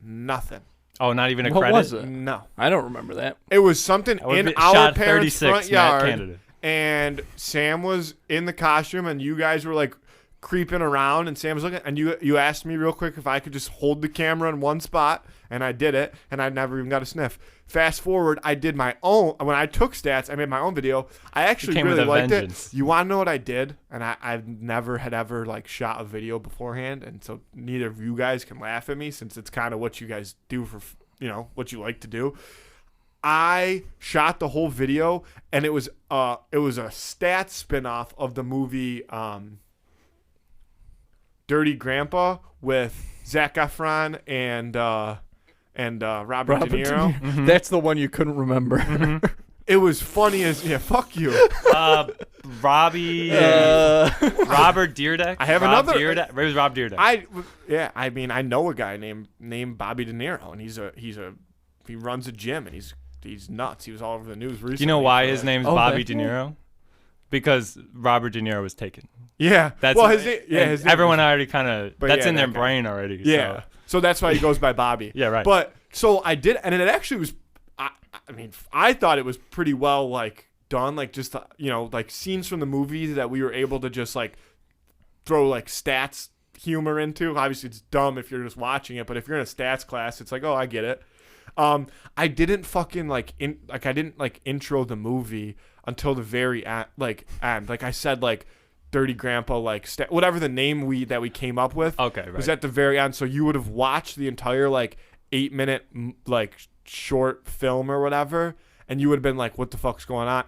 nothing. Oh, not even a what credit? What was it? No. I don't remember that. It was something in our parents' front yard, candidate. And Sam was in the costume, and you guys were like creeping around, and Sam was looking, and you asked me real quick if I could just hold the camera in one spot, and I did it, and I never even got a sniff. Fast forward, I did my own. When I took stats, I made my own video. I actually really liked it. You want to know what I did? And I've never had ever like shot a video beforehand, and so neither of you guys can laugh at me since it's kind of what you guys do for, what you like to do. I shot the whole video, and it was a stats spinoff of the movie Dirty Grandpa with Zac Efron and Robert De Niro. Mm-hmm. That's the one you couldn't remember. Mm-hmm. It was funny as fuck you. Robbie, Robert Dyrdek. I have another. It was Rob Dyrdek. I mean, I know a guy named Bobby De Niro, and he runs a gym, and he's nuts. He was all over the news recently. Do you know why his name's Bobby De Niro? Because Robert De Niro was taken. Yeah. His name, everyone already kind of that's in their brain already. Yeah. So that's why he goes by Bobby. Yeah, right. But so I did, and it actually was. I thought it was pretty well like done, like just like scenes from the movies that we were able to just like throw like stats humor into. Obviously, it's dumb if you're just watching it, but if you're in a stats class, it's like, oh, I get it. I didn't fucking I didn't intro the movie until the very end. Like I said, like Dirty Grandpa, like whatever the name that we came up with. Okay, right. Was at the very end. So you would have watched the entire 8-minute short film or whatever, and you would have been like, "What the fuck's going on?"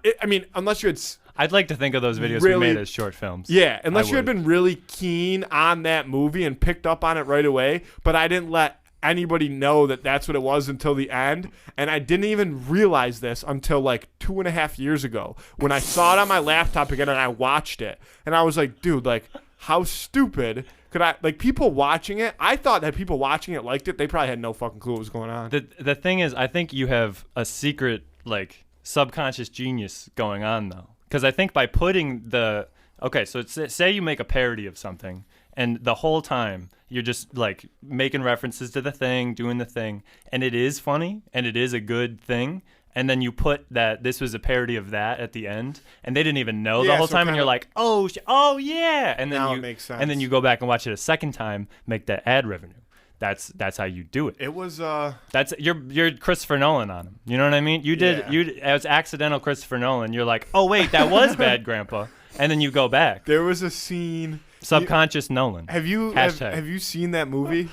Unless you had. I'd like to think of those videos really, we made as short films. Yeah, unless you had been really keen on that movie and picked up on it right away. But I didn't let anybody know that that's what it was until the end, and I didn't even realize this until 2.5 years ago when I saw it on my laptop again and I watched it, and I was like, dude, how stupid could I, people watching it, I thought that people watching it liked it. They probably had no fucking clue what was going on. The thing is, I think you have a secret subconscious genius going on though, because I think by putting so say you make a parody of something, and the whole time you're just making references to the thing, doing the thing, and it is funny and it is a good thing. And then you put that this was a parody of that at the end, and they didn't even know the whole time, and you're like, oh yeah, and then it makes sense. And then you go back and watch it a second time, make that ad revenue. That's how you do it. It was that's you're Christopher Nolan on him. You know what I mean? It was accidental Christopher Nolan. You're like, oh wait, that was Bad Grandpa, and then you go back. There was a scene. Subconscious Nolan. Have you seen that movie?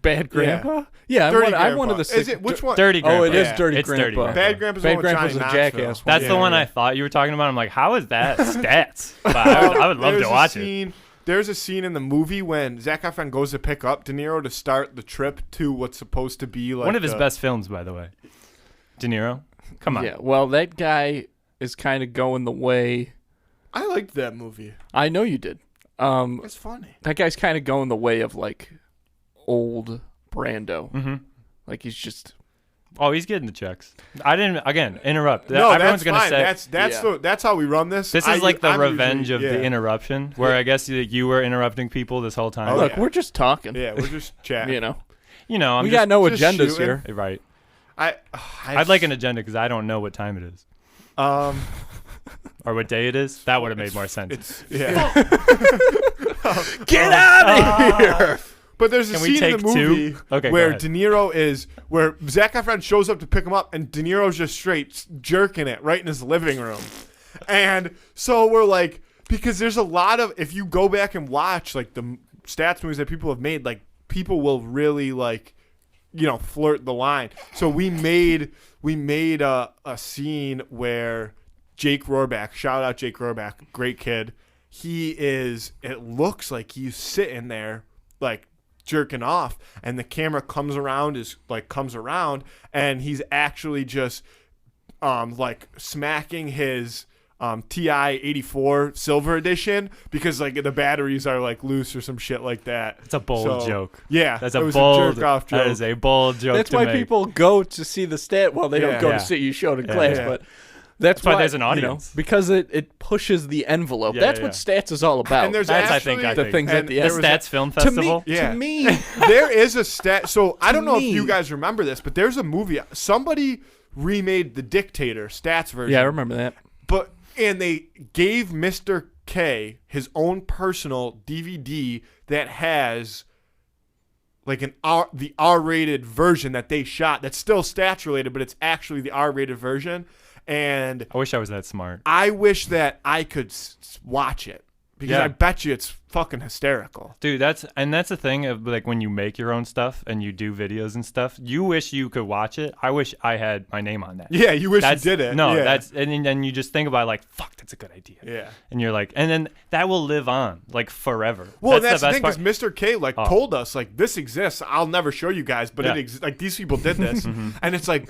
Bad Grandpa? Yeah, I wanted to say. Is it which one? Dirty Grandpa. Oh, it is Dirty Grandpa. Dirty Grandpa. Bad Grandpa's a jackass one. That's the one I thought you were talking about. I'm like, how is that stats? But I would love to watch it. There's a scene in the movie when Zac Efron goes to pick up De Niro to start the trip to what's supposed to be one of his best films, by the way. De Niro? Come on. Yeah, well, that guy is kind of going the way. I liked that movie. I know you did. It's funny. That guy's kind of going the way of old Brando. Mm-hmm. He's just. Oh, he's getting the checks. I didn't interrupt. No, everyone's that's gonna fine. say that's how we run this. This is the revenge of the interruption, where I guess you were interrupting people this whole time. Look, we're just talking. Yeah, we're just chatting. You know, we got no agendas shooting. here. Right. I'd like an agenda because I don't know what time it is. Or what day it is. That would have made more sense. Get out of here! But there's a scene in the movie where De Niro where Zac Efron shows up to pick him up, and De Niro's just straight jerking it right in his living room. And so we're like, because there's a lot of, if you go back and watch like the stats movies that people have made, like people will really like, you know, flirt the line. So we made a scene where Jake Rohrback, shout out Jake Rohrback, great kid. It looks like he's sitting there like jerking off, and the camera comes around and he's actually just like smacking his TI 84 Silver Edition because like the batteries are like loose or some shit like that. It's a bold joke. Yeah, that's a bold jerk-off joke. That is a bold joke. That's why people go to see the stat. Well, they don't go to see you show in class, but that's why there's an audience, because it pushes the envelope. That's what stats is all about. And there's I think the things at the end. The Stats Film Festival. To me, there is a stat. So I don't know if you guys remember this, but there's a movie. Somebody remade The Dictator Stats version. Yeah, I remember that. And they gave Mr. K his own personal DVD that has like the R-rated version that they shot. That's still stats related, but it's actually the R-rated version. And I wish I was that smart. I wish that I could watch it because I bet you it's fucking hysterical. Dude, that's the thing of like when you make your own stuff and you do videos and stuff, you wish you could watch it. I wish I had my name on that. Yeah, you wish you did it. No, and then you just think about it like, fuck, that's a good idea. Yeah. And you're like, and then that will live on like forever. Well, that's the thing because Mr. K told us like this exists. I'll never show you guys, but it exists. Like these people did this, and it's like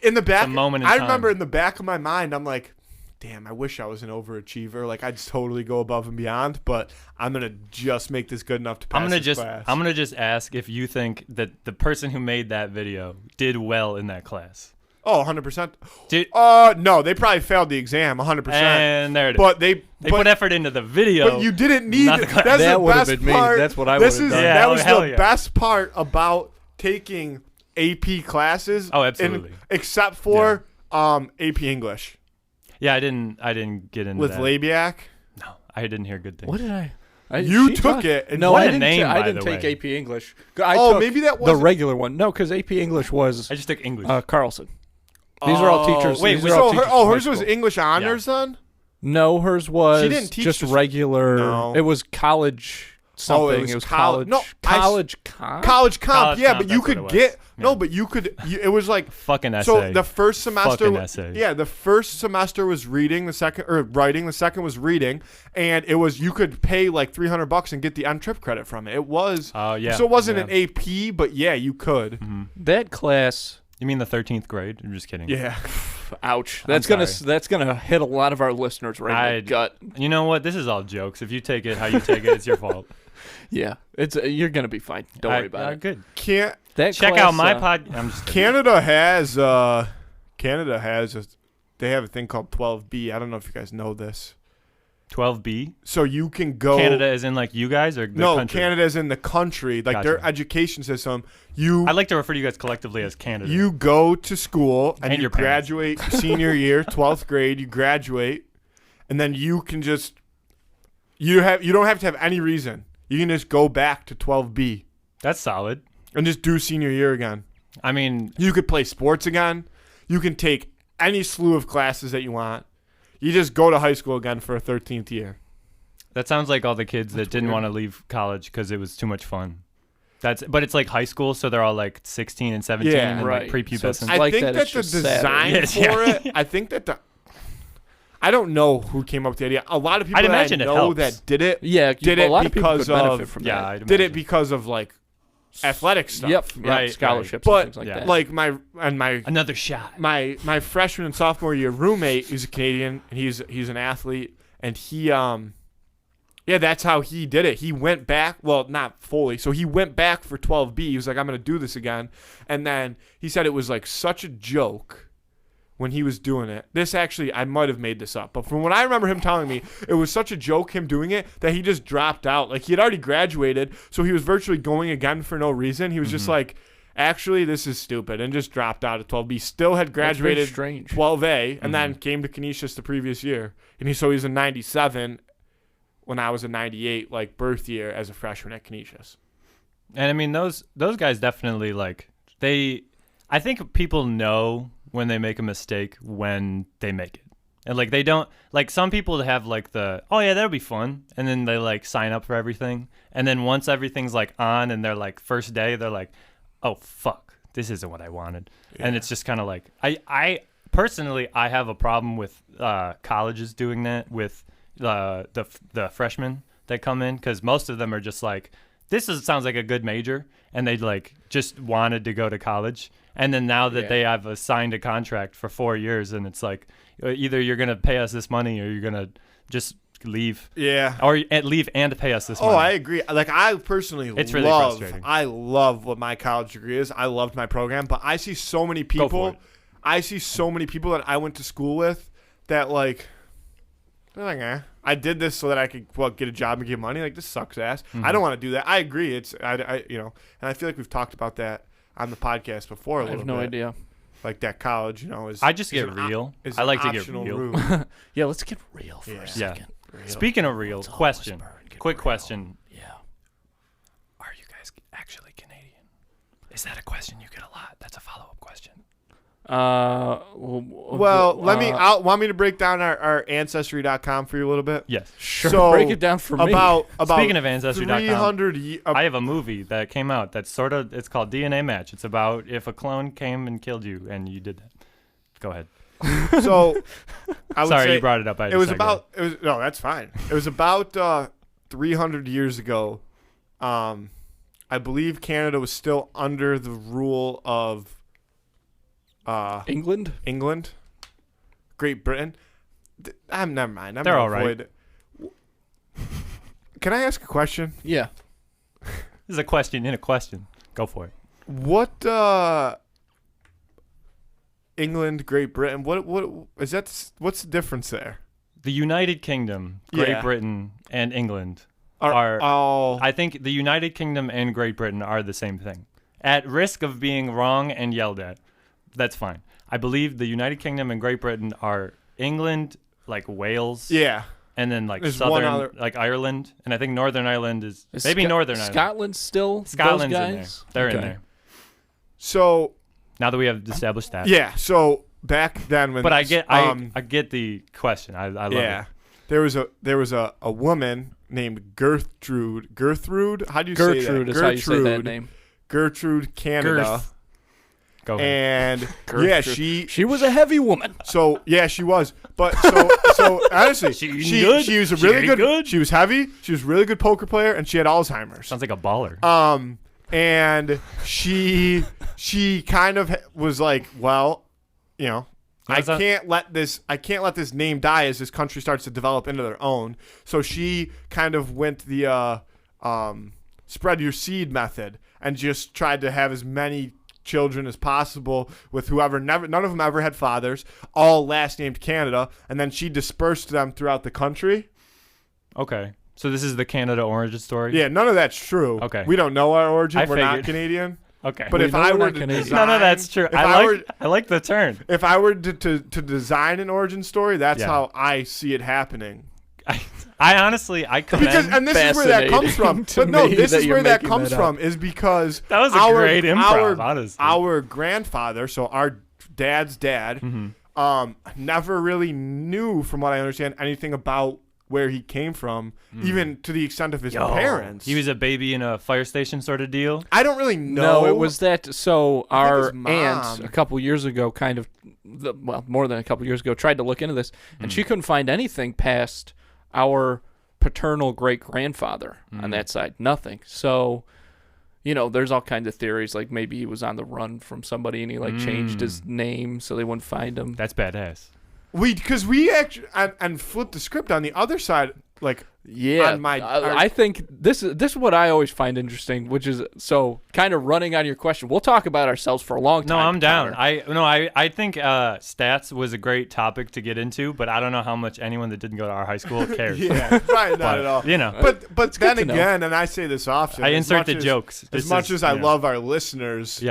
in the back. I remember in the back of my mind, I'm like, damn, I wish I was an overachiever. Like I'd totally go above and beyond, but I'm gonna just make this good enough to pass class. I'm gonna just ask if you think that the person who made that video did well in that class. Oh, 100%. No, they probably failed the exam 100%. And there it is. But they put effort into the video. But you didn't need not the class. That's that the would have best been part. Me. That's what I would have done. That was the best part about taking AP classes. Oh, absolutely. Except for AP English. Yeah, I didn't get into with that. Labiak. No, I didn't hear good things. What did I? You took it. And no, I didn't. I didn't take AP English. Maybe that was the regular one. No, because AP English was. I just took English. Carlson. These are all teachers. Wait, hers was English honors then? No, hers was she didn't teach just regular. No. It was college. Something. It was college. No, college comp. College comp. Yeah, but you could get no, but you could. It was like fucking essay. So the first semester, essay. The first semester was reading. The second writing. The second was reading, and it was you could pay like $300 and get the on-trip credit from it. It was. Oh yeah. So it wasn't an AP, but yeah, you could. Mm-hmm. That class. You mean the 13th grade? I'm just kidding. Yeah. Ouch. That's gonna hit a lot of our listeners right in the gut. You know what? This is all jokes. If you take it how you take it, it's your fault. Yeah, you're gonna be fine. Don't worry about it. Good. Check out my pod. I'm just kidding. Canada has they have a thing called 12B. I don't know if you guys know this. 12B. So you can go. Canada is in like you guys or the country? Canada is in the country. Like their education system. I like to refer to you guys collectively as Canada. You go to school and you graduate senior year, 12th grade. You graduate, and then you can just you don't have to have any reason. You can just go back to 12B. That's solid. And just do senior year again. I mean, you could play sports again. You can take any slew of classes that you want. You just go to high school again for a 13th year. That sounds like all the kids that didn't want to leave college because it was too much fun. But it's like high school, so they're all like 16 and 17 and like prepubescent. I think that the design for it, I think that I don't know who came up with the idea. A lot of people that I know that did it, did it because of did it because of like athletic stuff. Yep, scholarships, but and things like that. Like my another shot. My freshman and sophomore year roommate is a Canadian, and he's an athlete, and he that's how he did it. He went back, well, not fully. So he went back for 12B. He was like, I'm going to do this again. And then he said it was like such a joke when he was doing it. This actually, I might have made this up, but from what I remember him telling me, it was such a joke him doing it that he just dropped out. Like, he had already graduated, so he was virtually going again for no reason. He was just like, actually, this is stupid, and just dropped out at 12B. Still had graduated 12A, and then came to Canisius the previous year. And so he's in 97 when I was in 98, like, birth year as a freshman at Canisius. And I mean, those guys definitely, like, I think people know when they make a mistake when they make it. And, like, they don't, like, some people have, like, oh, yeah, that'll be fun. And then they, like, sign up for everything. And then once everything's, like, on and they're, like, first day, they're like, oh, fuck, this isn't what I wanted. Yeah. And it's just kind of like, I personally, I have a problem with colleges doing that with the freshmen that come in, because most of them are just like, sounds like a good major, and they like just wanted to go to college. And then now that they have signed a contract for 4 years, and it's like, either you're going to pay us this money or you're going to just leave. Yeah. Or leave and pay us this money. Oh, I agree. Like, I personally it's really frustrating. I love what my college degree is. I loved my program, but I see so many people. I see so many people that I went to school with that, like, they're like, I did this so that I could get a job and get money. Like, this sucks ass. I don't want to do that. I agree. It's I and I feel like we've talked about that on the podcast before a little bit. I have no idea. Like, that college, is. I just get real. I like to get real. Yeah, let's get real for a second. Real. Speaking of real, question. Quick question. Yeah. Are you guys actually Canadian? Is that a question you get a lot? That's a follow-up question. Want me to break down our Ancestry.com for you a little bit? Yes. Sure. So break it down for me. About Speaking of Ancestry.com, I have a movie that came out that's it's called DNA Match. It's about if a clone came and killed you and you did that. Go ahead. So, I would say you brought it up. No, that's fine. It was about 300 years ago. I believe Canada was still under the rule of England, Great Britain. Never mind. They're all right. Can I ask a question? Yeah. This is a question in a question. Go for it. What? England, Great Britain. What is that? What's the difference there? The United Kingdom, Great Britain, and England are. I think the United Kingdom and Great Britain are the same thing. At risk of being wrong and yelled at, that's fine. I believe the United Kingdom and Great Britain are England, like Wales. Yeah. And then like there's southern, like Ireland, and I think Northern Ireland is maybe Northern Ireland. Scotland's still. Scotland's those in there. They're in there. So. Now that we have established that. Yeah. So back then when. But I get the question. I love it. Yeah. There was a woman named Gertrude. How do you say that? Gertrude is how you say that name. Gertrude Canada. Go ahead. And Gertrude. She was a heavy woman. So she was. But so honestly, she was a really good. She was heavy. She was a really good poker player, and she had Alzheimer's. Sounds like a baller. And she kind of was like, well, I can't let this name die as this country starts to develop into their own. So she kind of went the spread your seed method and just tried to have as many children as possible with whoever none of them ever had fathers, all last named Canada, and then she dispersed them throughout the country. Okay. So this is the Canada origin story? Yeah, none of that's true. Okay. We don't know our origin. We're not Canadian. Okay. But if I were to design... None of that's true. I like the turn. If I were to design an origin story, that's how I see it happening. I honestly, I commend... And this is where that comes from. But no, this is where that comes from is because... That was a great improv, honestly. Our grandfather, so our dad's dad, never really knew, from what I understand, anything about where he came from, even to the extent of his parents. He was a baby in a fire station sort of deal? I don't really know. No, it was that. So our aunt a couple years ago more than a couple years ago tried to look into this, and she couldn't find anything past our paternal great-grandfather on that side. Nothing. So, there's all kinds of theories, like maybe he was on the run from somebody and he changed his name so they wouldn't find him. That's badass. Because we actually and flipped the script on the other side. like Yeah, on my I think this is what I always find interesting, which is so kind of running on your question. We'll talk about ourselves for a long time. No, I'm down. Connor. I think stats was a great topic to get into, but I don't know how much anyone that didn't go to our high school cares. Yeah, right, not at all. You know, but then again, and I say this often, I insert the jokes. As much as I love our listeners,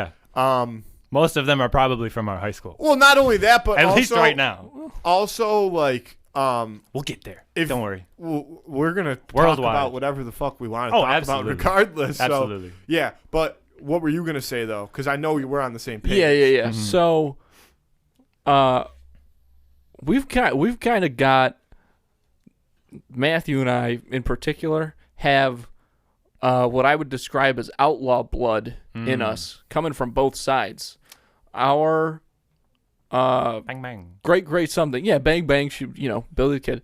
most of them are probably from our high school. Well, not only that, but at also, least right now. Also, like. We'll get there. Don't worry. We're gonna Worldwide. talk about whatever the fuck we want to talk about, regardless. Absolutely. So, yeah, but what were you gonna say though? Because I know we were on the same page. Yeah. Mm-hmm. So, we've kind of got Matthew and I in particular have what I would describe as outlaw blood in us, coming from both sides. Our bang bang. Great something. Yeah, bang bang. Billy the Kid.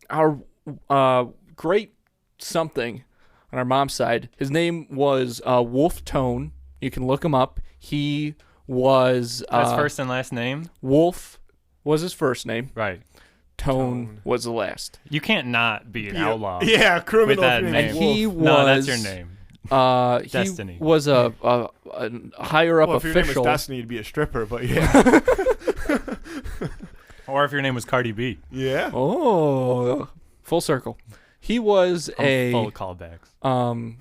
Our great something on our mom's side. His name was Wolf Tone. You can look him up. He was That's first and last name. Wolf was his first name. Right. Tone was the last. You can't not be an outlaw. Yeah, criminal with that name. name. And he was. No, that's your name. Destiny. He was a higher up Well, if your official. name was Destiny, you'd be a stripper, but yeah. Or if your name was Cardi B. Yeah. Oh, full circle. He was full of callbacks.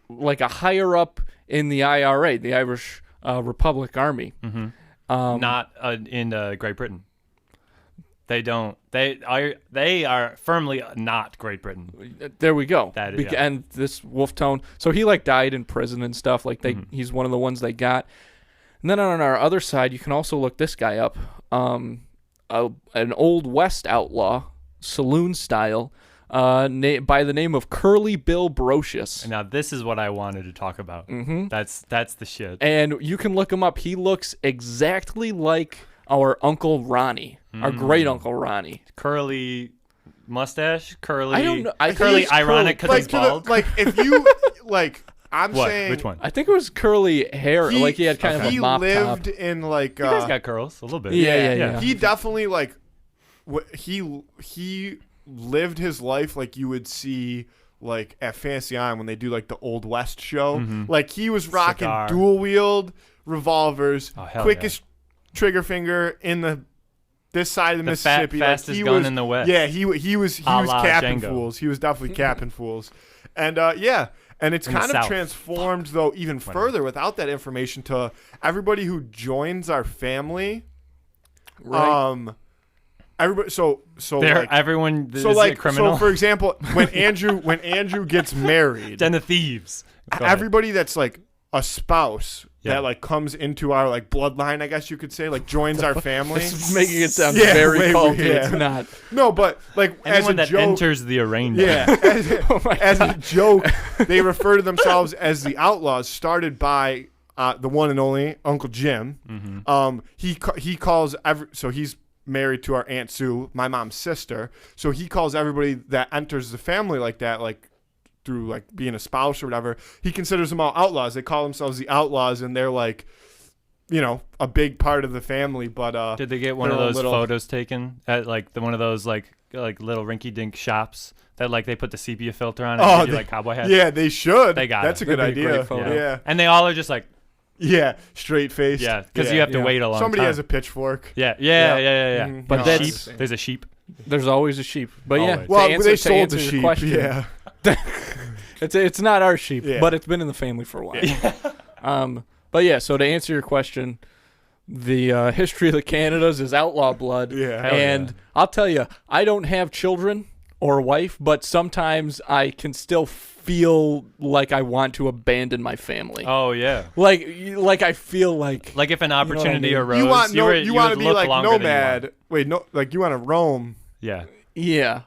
Like a higher up in the IRA, the Irish Republic Army. Mm-hmm. Not in Great Britain. They don't. They are firmly not Great Britain. There we go. That is, And this Wolf Tone. So he died in prison and stuff. Like he's one of the ones they got. And then on our other side, you can also look this guy up. An old West outlaw, saloon style, by the name of Curly Bill Brocious. And now this is what I wanted to talk about. Mm-hmm. That's the shit. And you can look him up. He looks exactly like our Uncle Ronnie, our great Uncle Ronnie. Curly mustache, curly. I don't know. Curly ironic because he's bald. If you I'm what? saying Which one? I think it was curly hair. He had kind of a mop top. He lived in like. You guys got curls a little bit. Yeah. He definitely he lived his life like you would see like at Fantasy Island when they do like the Old West show. Mm-hmm. Like he was rocking dual wield revolvers, quickest trigger finger in this side of the Mississippi. Fastest gun in the West. Yeah, he was capping Django. fools. He was definitely capping fools. And and it's kind of transformed though even further without that information to everybody who joins our family. Right. Everybody, everyone is a criminal. So for example, when Andrew gets married, then the thieves. Everybody that's like a spouse that like comes into our like bloodline, I guess you could say, like joins our family. This is making it sound very culty. Yeah. It's not. No, but like anyone as a that joke, enters the arrangement. Yeah, as a joke, they refer to themselves as the Outlaws, started by the one and only Uncle Jim. Mm-hmm. He calls so he's married to our Aunt Sue, my mom's sister. So he calls everybody that enters the family like that, like through like being a spouse or whatever, he considers them all outlaws. They call themselves the Outlaws, and they're like, a big part of the family. But did they get one of those photos taken at like one of those like little rinky-dink shops that like they put the sepia filter on and do like cowboy hats? Yeah, they should. They got That's it. a good idea. Yeah, and they all are just like. Yeah, straight faced. Yeah, because you have to wait a long time. Somebody has a pitchfork. Yeah. Mm-hmm. But there's a sheep. There's always a sheep. But always. They sold the sheep. Question, yeah, it's not our sheep, yeah. but it's been in the family for a while. But yeah, so to answer your question, the history of the Canadas is outlaw blood. Yeah, and I'll tell you, I don't have children or a wife, but sometimes I can still feel like I want to abandon my family. Oh yeah. Like I feel like if an opportunity arose, you want to be like nomad. Wait, no, like you want to roam. Yeah. Yeah.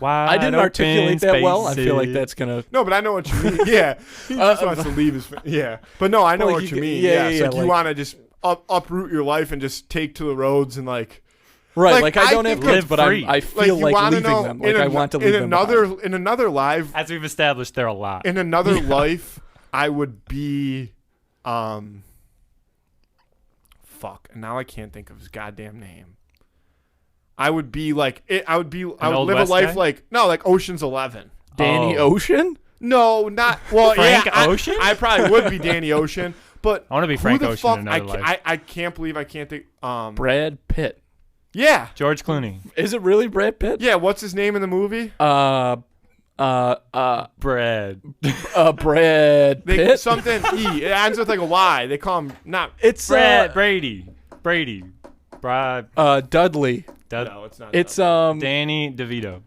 Wide I didn't articulate that well. I feel like spaces. that's gonna. No, but I know what you mean. Yeah, he just wants to leave his. Yeah, but no, I know what you mean. Yeah, it's like you want to just uproot your life and just take to the roads and like. Right, like I don't have kids, but I feel like leaving them. Like I want to leave them behind. In another life, as we've established, there are a lot. In another life, I would be, fuck. And now I can't think of his goddamn name. I would be like I would live West a life guy? like Ocean's 11. Danny Ocean? No, not well. Frank yeah, Ocean? I probably would be Danny Ocean, but I want to be Frank who the Ocean fuck? in another life. I can't believe I can't think. Brad Pitt. Yeah, George Clooney. Is it really Brad Pitt? yeah. What's his name in the movie? Brad. Brad Pitt. Something E. It ends with like a Y. They call him not. It's Brady. Brad. Dudley. No, it's not. It's Danny DeVito.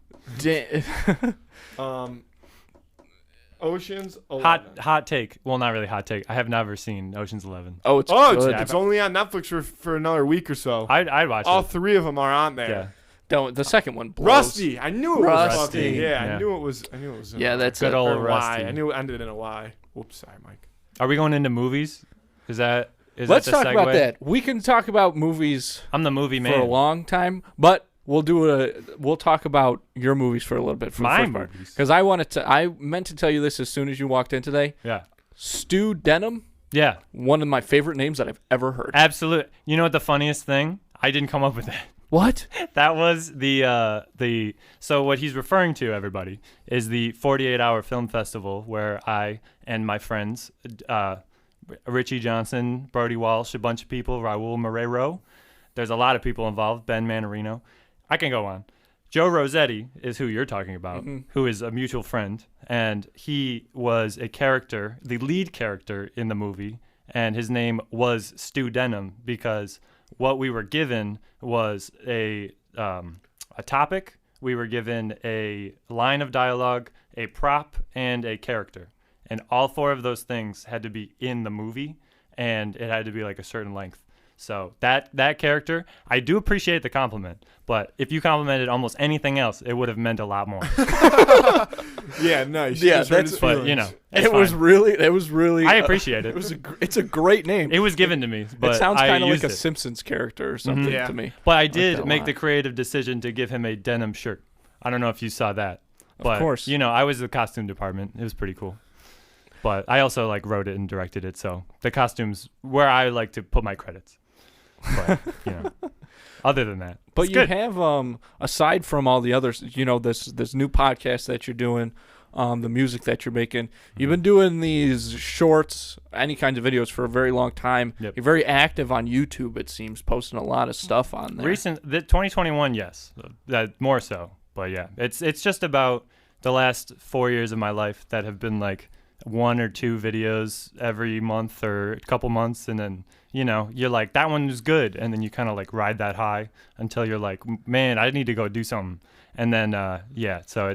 Ocean's 11. Hot take. Well, not really hot take. I have never seen Ocean's 11. Oh, it's good. It's only on Netflix for another week or so. I'd watch All it. 3 of them are on there. Yeah. Don't. The second one blows. Rusty. I knew it was Rusty. fucking. Yeah, Yeah. I knew it was. Yeah, that's Good it. old or Rusty. Y. I knew it ended in a Y. Whoops, sorry, Mike. Are we going into movies? Let's Let's talk about that. We can talk about movies I'm the movie man. for a long time, but we'll talk about your movies for a little bit. For My the first part. movies. Because I meant to tell you this as soon as you walked in today. Yeah. Stu Denham, Yeah. one of my favorite names that I've ever heard. Absolute. You know what the funniest thing? I didn't come up with that. What? That was the so what he's referring to, everybody, is the 48-hour film festival where I and my friends, Richie Johnson, Brody Walsh, a bunch of people, Raul Moreiro. There's a lot of people involved. Ben Manarino. I can go on. Joe Rossetti is who you're talking about, who is a mutual friend, and he was a character, the lead character in the movie, and his name was Stu Denham because what we were given was a topic. We were given a line of dialogue, a prop, and a character. And all 4 of those things had to be in the movie, and it had to be like a certain length. So that character, I do appreciate the compliment, but if you complimented almost anything else, it would have meant a lot more. Yeah, nice. Yeah, that's. But you know, It was really. I appreciate it. It's a great name. It was given to me, but it sounds kind of like a Simpsons character or something Yeah. to me. But I like did that a make lot. the creative decision to give him a denim shirt. I don't know if you saw that. But, Of course. You know, I was the costume department. It was pretty cool. But I also wrote it and directed it, so the costumes where I like to put my credits. But you know, other than that, But it's you good. have aside from all the others, this new podcast that you're doing, the music that you're making, you've been doing these shorts, any kinds of videos for a very long time. Yep. You're very active on YouTube, it seems, posting a lot of stuff on there. The 2021, yes, that more so. But yeah, it's just about the last 4 years of my life that have been 1 or 2 videos every month or a couple months, and then you're like, that one was good, and then you kind of ride that high until you're like, man, I need to go do something, and then so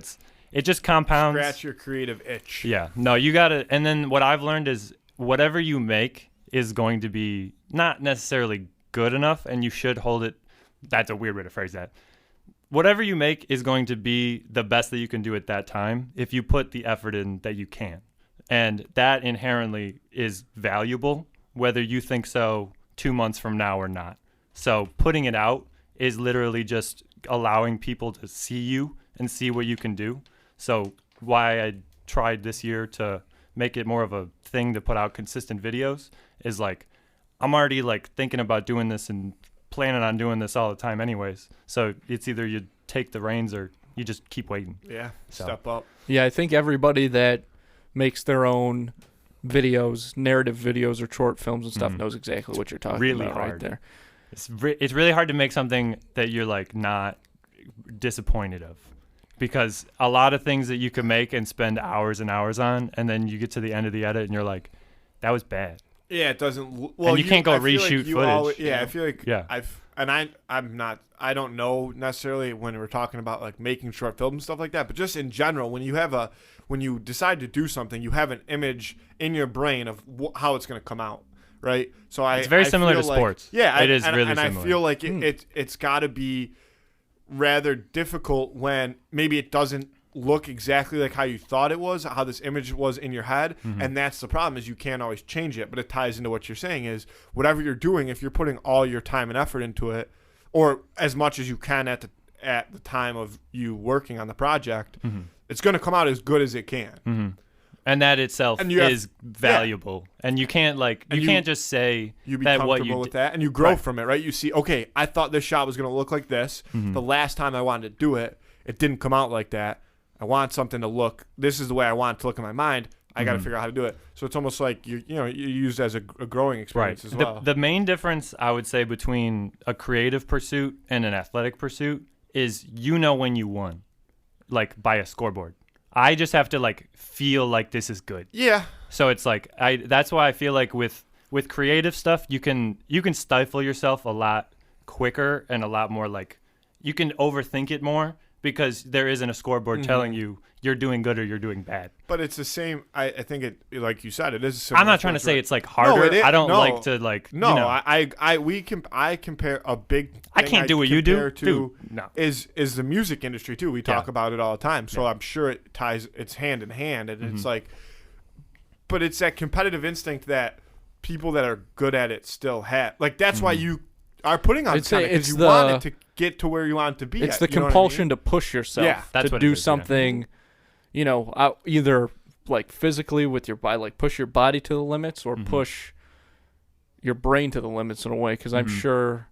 it just compounds. Scratch your creative itch. Yeah, no, you gotta. And then what I've learned is whatever you make is going to be not necessarily good enough, and you should hold it. That's a weird way to phrase that. Whatever you make is going to be the best that you can do at that time if you put the effort in that you can. And that inherently is valuable, whether you think so 2 months from now or not. So putting it out is literally just allowing people to see you and see what you can do. So why I tried this year to make it more of a thing to put out consistent videos is I'm already thinking about doing this and planning on doing this all the time anyways. So it's either you take the reins or you just keep waiting. Yeah, So. step up. Yeah, I think everybody that makes their own videos, narrative videos or short films and stuff knows exactly what you're talking Really about right hard. there. It's really hard to make something that you're not disappointed of, because a lot of things that you can make and spend hours and hours on, and then you get to the end of the edit and you're like, that was bad. Yeah, it doesn't. Well, And you can't go I feel reshoot you footage. I feel like Yeah. I'm not. I don't know necessarily when we're talking about making short films and stuff like that, but just in general, when you decide to do something, you have an image in your brain of how it's going to come out, right? So It's very similar feel to like- sports. Yeah, It is really and similar. I feel like it's got to be rather difficult when maybe it doesn't look exactly like how you thought it was, how this image was in your head, and that's the problem, is you can't always change it. But it ties into what you're saying is whatever you're doing, if you're putting all your time and effort into it, or as much as you can at the time of you working on the project, it's going to come out as good as it can. And that itself is valuable. And you can't can't just say you be that comfortable what you with that, and you grow from it, right? You see, okay, I thought this shot was going to look like this. The last time I wanted to do it, it didn't come out like that. I want something to look. This is the way I want it to look in my mind. I got to figure out how to do it. So it's almost like you use it as a growing experience as well. The main difference I would say between a creative pursuit and an athletic pursuit is when you won, like by a scoreboard. I just have to like feel like this is good. Yeah. So it's like that's why I feel like with creative stuff you can stifle yourself a lot quicker and a lot more like you can overthink it more because there isn't a scoreboard telling you you're doing good or you're doing bad. But it's the same. I think it, like you said, it is. A similar I'm not trying to say it's like harder. No, I don't like to like. No, I compare a big. Thing I can't do what you do. Is the music industry too? We talk about it all the time. So I'm sure it's hand in hand, and it's like, but it's that competitive instinct that people that are good at it still have. Like that's why you are putting on because you want it to get to where you want it to be. It's the compulsion to push yourself to do something. Either like physically with your body, like push your body to the limits, or push your brain to the limits in a way. Because I'm sure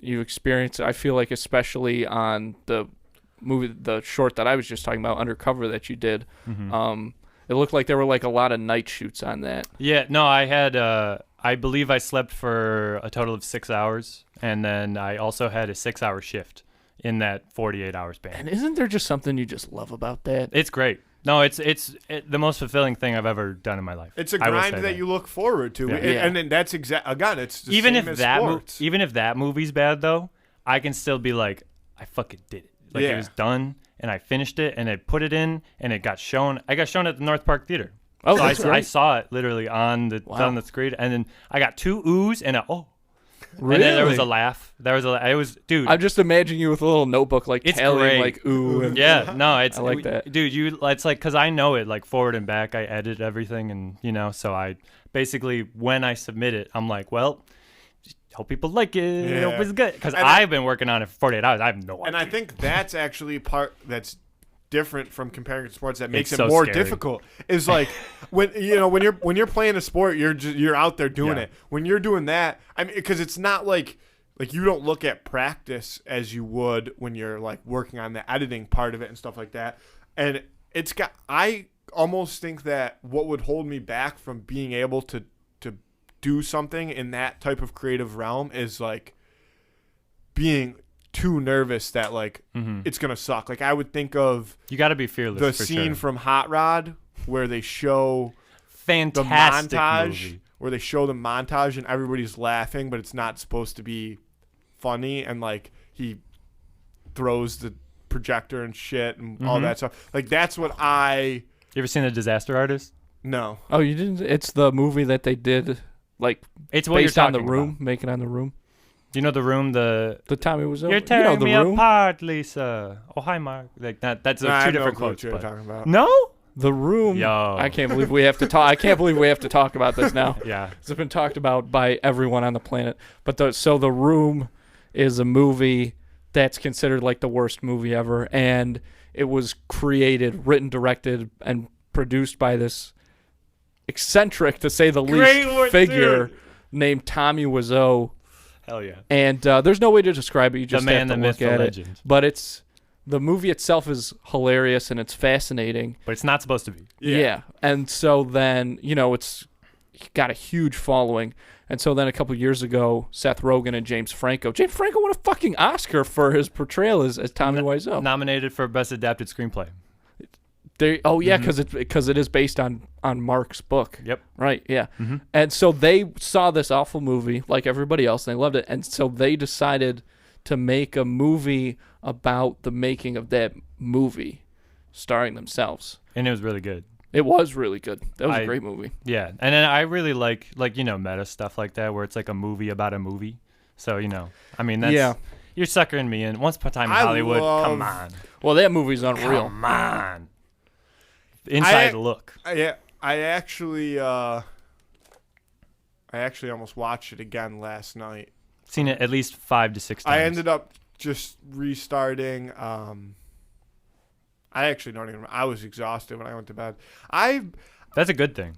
you experience. I feel like especially on the movie, the short that I was just talking about, Undercover, that you did. It looked like there were like a lot of night shoots on that. Yeah, no, I had. I believe I slept for a total of 6 hours, and then I also had a 6-hour shift in that 48-hour span. And isn't there just something you just love about that? It's great. No, it's the most fulfilling thing I've ever done in my life. It's a grind that you look forward to, and then that's again, it's the even same if as sports. Even if that movie's bad though, I can still be like, I fucking did it. Like it was done, and I finished it, and I put it in, and it got shown. I got shown at the North Park Theater. Oh, so I saw it literally on the screen, and then I got 2 oohs and Really? And then there was a laugh. It was, dude. I'm just imagining you with a little notebook, like tallying, like ooh. And no, it's I like that, dude. It's like because I know it like forward and back. I edit everything, and so I basically when I submit it, I'm like, well, hope people like it. Hope it's good because I've been working on it for 48 hours. I have no idea. And I think that's actually part that's different from comparing to sports that makes it more difficult is like when you're playing a sport, you're out there doing it. When you're doing that, I mean, because it's not like you don't look at practice as you would when you're like working on the editing part of it and stuff like that. And I almost think that what would hold me back from being able to do something in that type of creative realm is like being too nervous that like it's gonna suck. Like I would think of you got to be fearless. The scene from Hot Rod where they show fantastic the montage movie. Where they show the montage and everybody's laughing, but it's not supposed to be funny, and like he throws the projector and shit and all that stuff. Like that's what You ever seen The Disaster Artist? No. Oh, you didn't? It's the movie that they did, like it's what based you're on The Room, about. making on The Room. Do you know The Room? The Tommy Wiseau. You're tearing The me Room? apart, Lisa. Oh, hi, Mark. Like that. That's two different quotes. You're talking about. No. The Room. Yo. I can't believe we have to talk. I can't believe we have to talk about this now. Yeah. It's been talked about by everyone on the planet. But The Room is a movie that's considered like the worst movie ever, and it was created, written, directed, and produced by this eccentric, to say the least, figure named Tommy Wiseau. Hell yeah. And there's no way to describe it. You just the man, have to the look myth, at the it. legend. But the movie itself is hilarious and it's fascinating. But it's not supposed to be. Yeah. And so then, it's got a huge following. And so then a couple years ago, Seth Rogen and James Franco won a fucking Oscar for his portrayal as Tommy Wiseau. Nominated for Best Adapted Screenplay. Because it is based on Mark's book. Yep. Right, yeah. And so they saw this awful movie like everybody else, and they loved it. And so they decided to make a movie about the making of that movie, starring themselves. And it was really good. It was really good. That was a great movie. Yeah, and then I really like meta stuff like that, where it's like a movie about a movie. So I mean that's you're suckering me in. Once Upon a Time in Hollywood. Come on. Well, that movie's unreal. Come on. Inside look. I actually almost watched it again last night. Seen it at least 5 to 6 times. I ended up just restarting. I actually don't even. I was exhausted when I went to bed. I That's a good thing.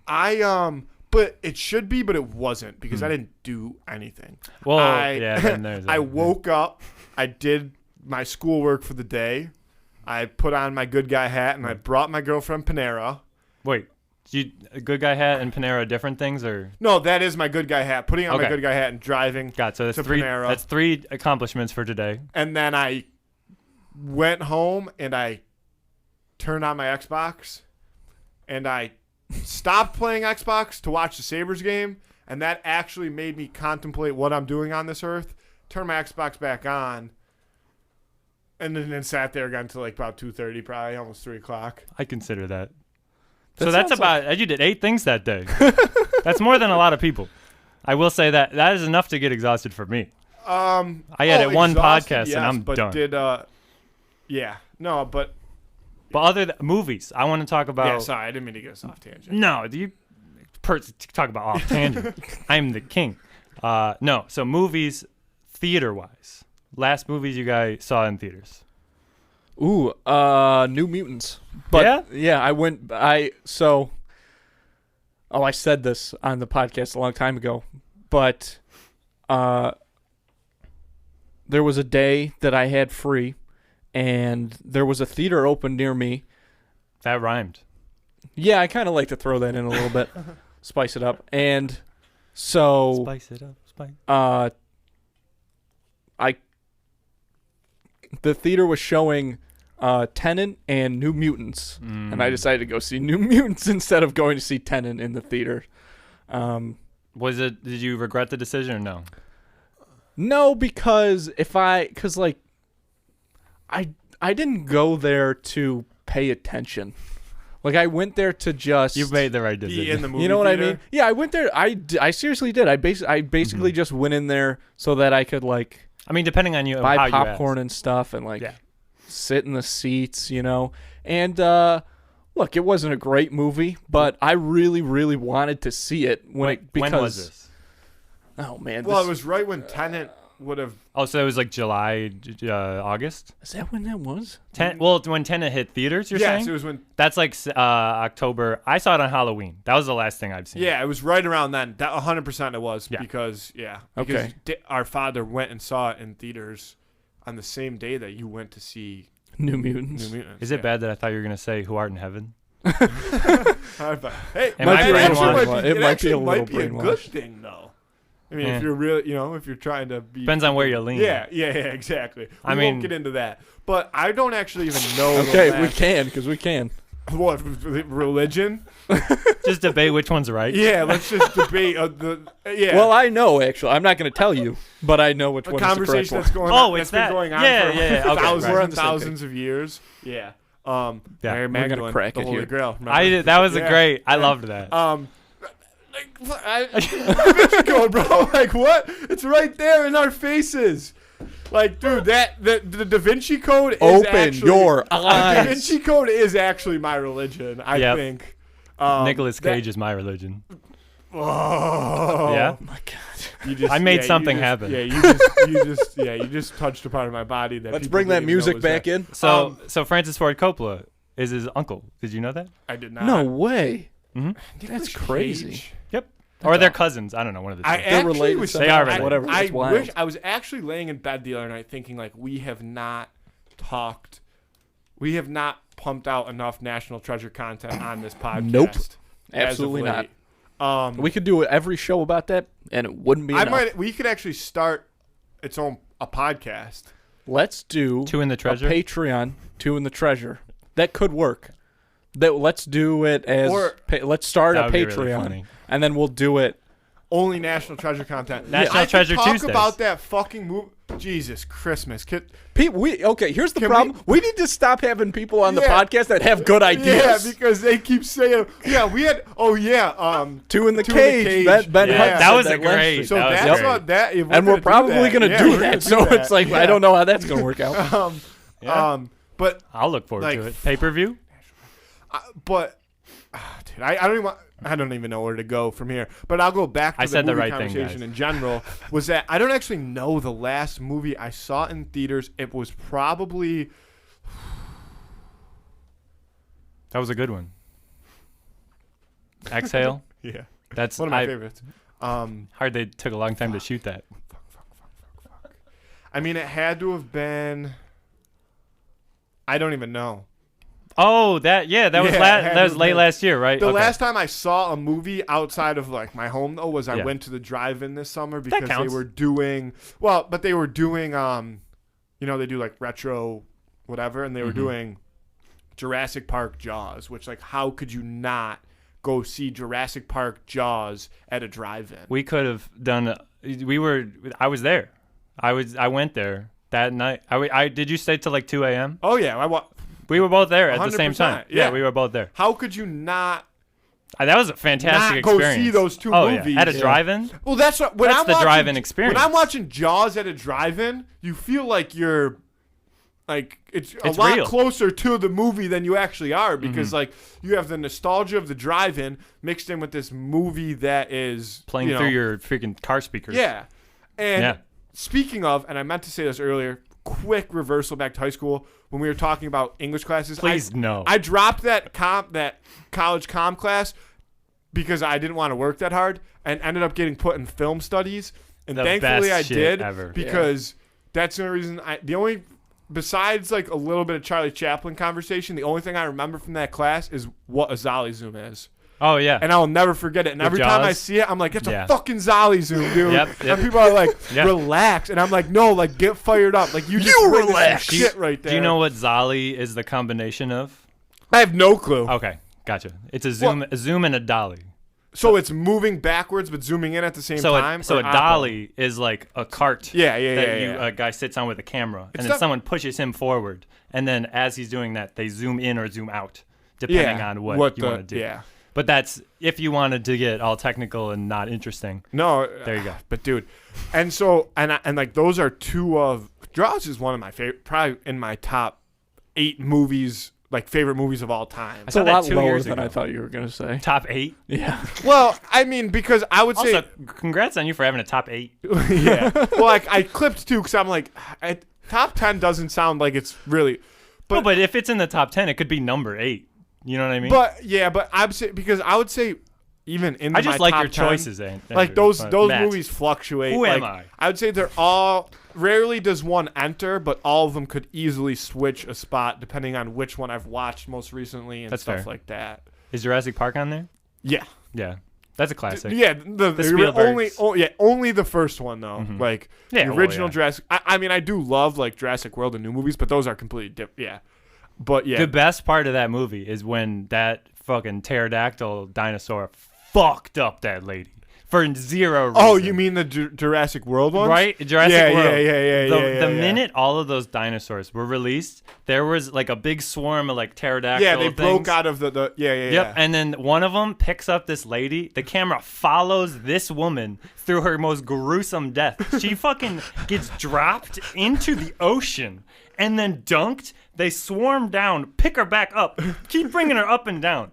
But it should be, but it wasn't because I didn't do anything. Well, then there's I woke up, I did my schoolwork for the day, I put on my good guy hat, and I brought my girlfriend Panera. Wait, a good guy hat and Panera different things, or? No, that is my good guy hat. Putting on my good guy hat and driving so that's to three, Panera. That's 3 accomplishments for today. And then I went home and I turned on my Xbox, and I stopped playing Xbox to watch the Sabres game, and that actually made me contemplate what I'm doing on this earth. Turned my Xbox back on, and then sat there again until like about 2:30, probably almost 3 o'clock. I consider that. So that's about you did 8 things that day. That's more than a lot of people. I will say that is enough to get exhausted for me. I edit one podcast and I'm done. But other than movies, I want to talk about. Yeah, sorry, I didn't mean to get us off tangent. No, you talk about off tangent. I'm the king. No, so movies, theater wise, last movies you guys saw in theaters. Ooh, New Mutants. But yeah, I said this on the podcast a long time ago, but there was a day that I had free, and there was a theater open near me. That rhymed. Yeah, I kind of like to throw that in a little bit, spice it up. And so spice it up, the theater was showing Tenet and New Mutants, and I decided to go see New Mutants instead of going to see Tenet in the theater. Did you regret the decision or no? No, because I didn't go there to pay attention. Like, I went there to just... You've made the right decision. In the movie you know what theater? I mean? Yeah, I went there. I seriously did. I basically just went in there so that I could, like... I mean, depending on you, buy how popcorn and stuff and, like, sit in the seats, you know? And, look, it wasn't a great movie, but I really, really wanted to see it. When was this? Oh, man. Well, it was right when Tenet would have... Oh, so it was like July, August? Is that when that was? When Tenet hit theaters, you're saying? Yes, it was when... That's like October. I saw it on Halloween. That was the last thing I'd seen. Yeah, it was right around then. That 100% it was because Okay. Our father went and saw it in theaters on the same day that you went to see New Mutants. Is it bad that I thought you were going to say Who Art in Heaven? Hey, it might be a little good thing though. I mean, if you're really, if you're trying to be... Depends on where you're leaning. Yeah, exactly. We won't get into that. But I don't actually even know... Okay, we can, because we can. What, religion? Just debate which one's right. Yeah, let's just debate Well, I know, actually. I'm not going to tell you, but I know which one is the correct conversation one. that's going on. It's been going on for thousands and thousands of years. Yeah. Mary Magdalene, we're gonna crack the it Holy here. Grail. That was great. I loved that. Where's going, bro? Like, what? It's right there in our faces. Like, dude, the Da Vinci Code is Open your eyes. Da Vinci Code is actually my religion, I think. Nicolas Cage is my religion. Oh. Yeah? Oh, my God. I made something happen. Yeah, you just touched a part of my body. Let's bring that music back in. So Francis Ford Coppola is his uncle. Did you know that? I did not. No way. Mm-hmm. That's crazy. Cage. Yep. Or they're cousins. I don't know. One of the two. They're related. They are related. Whatever. I That's wild. wish I was actually laying in bed the other night thinking, like, we have not pumped out enough National Treasure content on this podcast. Nope. Absolutely not. We could do every show about that, and it wouldn't be enough. We could actually start a podcast. Let's do Two in the Treasure? a Patreon, Two in the Treasure. That could work. Let's do it as let's start a That would be really Patreon, funny. and then we'll do it. Only National Treasure content. National Treasure talk Tuesdays. about that fucking movie. Jesus Christmas. Pete, here's the problem. We need to stop having people on the podcast that have good ideas. Yeah, because they keep saying, we had, Two in the Cage. Ben Hutt that was said great. So that that's was what that. If and we're probably going to do we're that. gonna So do it's like, I don't know how that's going to work out. But I'll look forward to it. Pay-per-view? Dude, I don't even know where to go from here. But I'll go back to the movie conversation in general. Was that I don't actually know the last movie I saw in theaters. It was probably... That was a good one. Exhale. Yeah, That's one of my favorites. Hard they took a long time to shoot that. Fuck. I mean, it had to have been. I don't even know. Oh, that was late last year, right? The last time I saw a movie outside of like my home though was I went to the drive-in this summer because they were doing they do like retro whatever, and they were doing Jurassic Park Jaws, which like how could you not go see Jurassic Park Jaws at a drive-in? We could have done. I was there. I went there that night. I did you stay till like 2 a.m.? Oh yeah, we were both there at the 100%, same time. Yeah, we were both there. How could you not? That was a fantastic experience. Go see those two movies at a drive-in. Well, that's the drive-in experience. When I'm watching Jaws at a drive-in, you feel like you're like it's a lot real. closer to the movie than you actually are because like you have the nostalgia of the drive-in mixed in with this movie that is playing through your freaking car speakers. Yeah, and speaking of, and I meant to say this earlier. Quick reversal back to high school when we were talking about English classes. Please no. I dropped that college comm class because I didn't want to work that hard and ended up getting put in film studies. And thankfully I did because that's the only reason besides like a little bit of Charlie Chaplin conversation, the only thing I remember from that class is what a Zolly zoom is. Oh, yeah. And I'll never forget it. And every time I see it, I'm like, it's a fucking Zolly zoom, dude. Yep. And people are like, relax. And I'm like, no, like, get fired up. Like, you relax. Shit right there. Do you know what Zolly is the combination of? I have no clue. Okay, gotcha. It's a zoom and a dolly. So it's moving backwards but zooming in at the same time? So a dolly is like a cart a guy sits on with a camera. And then someone pushes him forward. And then as he's doing that, they zoom in or zoom out, depending on what you want to do. Yeah. But that's if you wanted to get all technical and not interesting. No, there you go. But dude, and so and like those are two of Jaws is one of my favorite, probably in my top 8 movies, like favorite movies of all time. It's a lot lower than I thought you were gonna say. Top 8? Yeah. Well, I mean, because I would say. Also, congrats on you for having a top 8. Yeah. Well, like I clipped 2 because I'm like, top 10 doesn't sound like it's really. But if it's in the top 10, it could be number 8. You know what I mean? But I'm saying because I would say even in I just like top your 10, choices, Andrew, like those Matt. movies fluctuate. Who like, am I? I would say they're all. Rarely does one enter, but all of them could easily switch a spot depending on which one I've watched most recently and stuff like that. Is Jurassic Park on there? Yeah. Yeah. That's a classic. Yeah, only the first one though. Mm-hmm. Like the original Jurassic. I mean, I do love like Jurassic World and new movies, but those are completely different. Yeah. But yeah, the best part of that movie is when that fucking pterodactyl dinosaur fucked up that lady for zero reason. Oh, you mean the Jurassic World ones? Right? Jurassic World. Yeah. The minute all of those dinosaurs were released, there was like a big swarm of like pterodactyl Yeah, they things. broke out of the Yep, and then one of them picks up this lady. The camera follows this woman through her most gruesome death. She fucking gets dropped into the ocean and then dunked. They swarm down, pick her back up, keep bringing her up and down.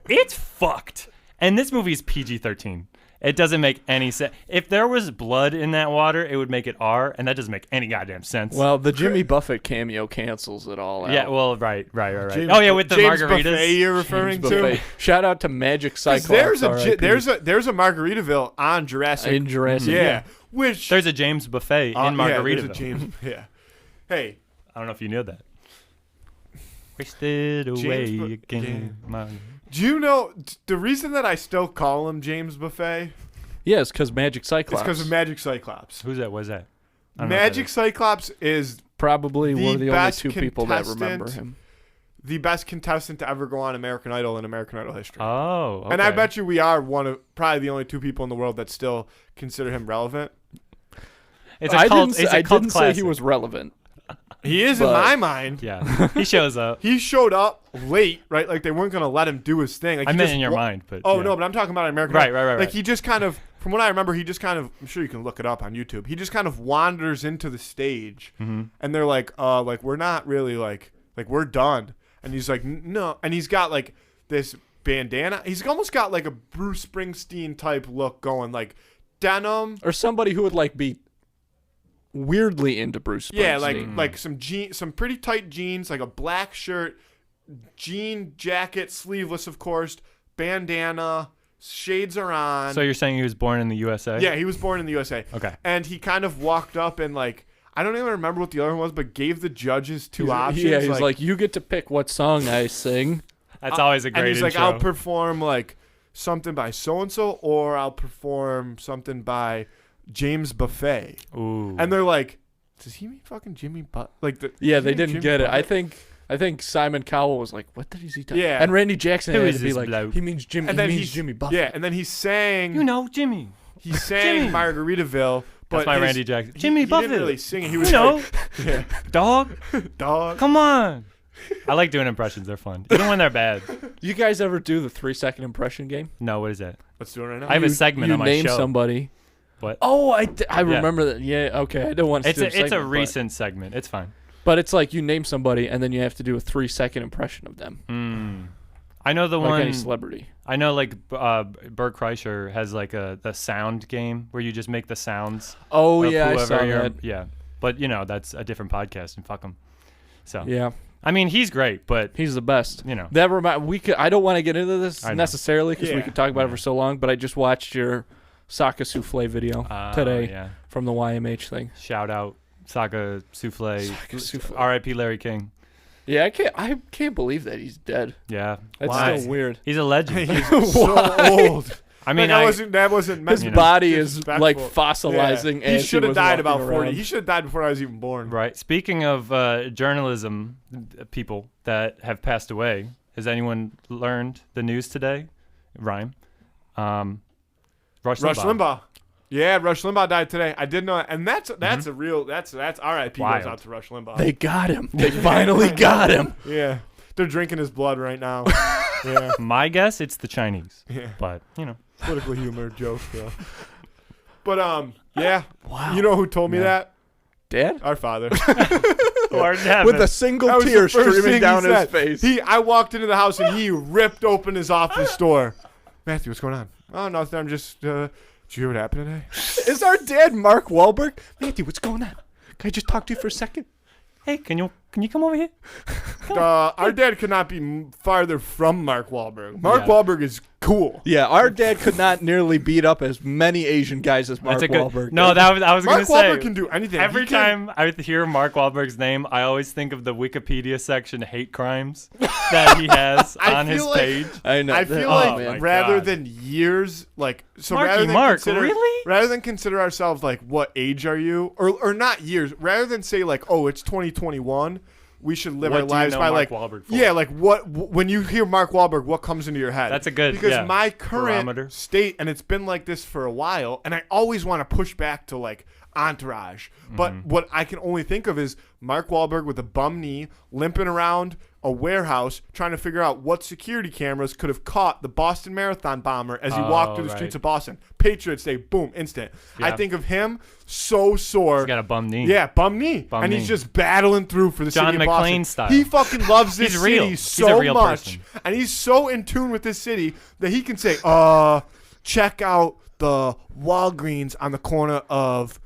It's fucked. And this movie is PG-13. It doesn't make any sense. If there was blood in that water, it would make it R, and that doesn't make any goddamn sense. Well, the Jimmy Buffett cameo cancels it all out. Yeah, well, right. James, with the James margaritas. Buffet you're referring to? Shout out to Magic Cyclops. There's a Margaritaville on Jurassic. In Jurassic. Yeah. Which there's a James Buffet in Margaritaville. Yeah, there's a James. Yeah. Hey. I don't know if you knew that. Wasted away again. Do you know the reason that I still call him James Buffet? Yes, because Magic Cyclops. It's because of Magic Cyclops. Who's that? What's that? Magic Cyclops is probably one of the only 2 people that remember him. The best contestant to ever go on American Idol in American Idol history. Oh, okay. And I bet you we are one of probably the only 2 people in the world that still consider him relevant. I didn't say he was relevant. He is in my mind. Yeah, he shows up. He showed up late, right? Like they weren't going to let him do his thing. Like, I meant in your mind, but no, but I'm talking about American Idol. Right. Like he just kind of, from what I remember, he just kind of. I'm sure you can look it up on YouTube. He just kind of wanders into the stage, and they're like we're not really like we're done, and he's like no, and he's got like this bandana. He's almost got like a Bruce Springsteen type look going, like denim or somebody who would like be weirdly into Bruce Springsteen. Yeah, like some pretty tight jeans, like a black shirt, jean jacket, sleeveless of course, bandana, Shades are on. So you're saying he was born in the USA? Yeah, he was born in the USA. Okay. And he kind of walked up and like, I don't even remember what the other one was, but gave the judges two options. Yeah, he's like, you get to pick what song I sing. That's always a great And he's intro. like, I'll perform like something by so-and-so, or I'll perform something by James Buffet. Ooh. And they're like, does he mean fucking Jimmy Butt? Like they didn't Jimmy get it. Buffett? I think Simon Cowell was like, what did he do? Yeah. And Randy Jackson Who had is to be this like, bloke? he means Jimmy. And He then means Jimmy Buffett. Yeah, and then he sang. You know, Jimmy. He sang Jimmy. Margaritaville. But That's my his- Randy Jackson. he- Jimmy he Buffett. didn't really sing it. He was You know, like, yeah, dog. dog. Come on. I like doing impressions. They're fun, even when they're bad. You guys ever do the 3-second impression game? No, what is that? Let's do it right now. I have a segment you on my name show. somebody. What? Oh, I remember that. Yeah, okay. I don't want to. It's a recent segment. It's fine. But it's like you name somebody and then you have to do a 3-second impression of them. I know the like one. any celebrity. I know like Bert Kreischer has like the sound game where you just make the sounds. Oh of yeah, I whoever saw you're- that. Yeah, but you know that's a different podcast and fuck him. So Yeah, I mean he's great, but he's the best. you know I don't want to get into this I know. necessarily because we Yeah. could talk about it for so long. But I just watched your Saka Souffle video today Yeah. from the YMH thing. Shout out Saka Souffle. Saka Souffle. R.I.P. Larry King. Yeah, I can't believe that he's dead. Yeah, That's Why? still weird. he's a legend. He's so old. I mean, that wasn't meant His to be body is disrespectful. like fossilizing. Yeah. As He should have was died walking about 40. around. He should have died before I was even born. right. Speaking of journalism, people that have passed away. Has anyone learned the news today? Rhyme. Rush Limbaugh. Yeah, Rush Limbaugh died today. I did know that. And that's a real that's R.I.P. Wild. goes out to Rush Limbaugh. They got him. They finally got him. Yeah. They're drinking his blood right now. Yeah. My guess, it's the Chinese. Yeah. But you know, Political humor joke, bro. But yeah. Wow. You know who told me that? Dad? Our father. Lord heaven. With a single That was tear the first streaming thing he down his said. face. I walked into the house and he ripped open his office door. Matthew, what's going on? Oh, nothing. I'm just. Did you hear what happened today? Is our dad Mark Wahlberg? Matthew, what's going on? Can I just talk to you for a second? Hey, can you come over here? Our dad could not be farther from Mark Wahlberg. Mark Yeah. Wahlberg is cool. Yeah, our dad could not nearly beat up as many Asian guys as Mark That's a good. Wahlberg. No, did. I was Mark gonna say. Wahlberg can do anything. Every He can- time I hear Mark Wahlberg's name, I always think of the Wikipedia section hate crimes that he has I on his feel like- page. I know. I feel Oh, like my rather God. than years, like so Marky rather than Mark, consider, really? rather than consider ourselves like what age are you, or not years, rather than say like oh it's 2021, we should live What our do you lives know by Mark like Wahlberg for? yeah, like what when you hear Mark Wahlberg, what comes into your head? That's a good- because yeah, my current barometer. state, and it's been like this for a while, and I always want to push back to like Entourage, but what I can only think of is Mark Wahlberg with a bum knee, limping around a warehouse trying to figure out what security cameras could have caught the Boston Marathon bomber as he walked through the streets right. of Boston. Patriots Day, boom, instant. I Yeah. think of him so sore. He's got a bum knee. Yeah, bum knee. Bum and knee. he's just battling through for the John city of Boston. McClane style. He fucking loves this He's real. city He's so a real much. person. And he's so in tune with this city that he can say, check out the Walgreens on the corner of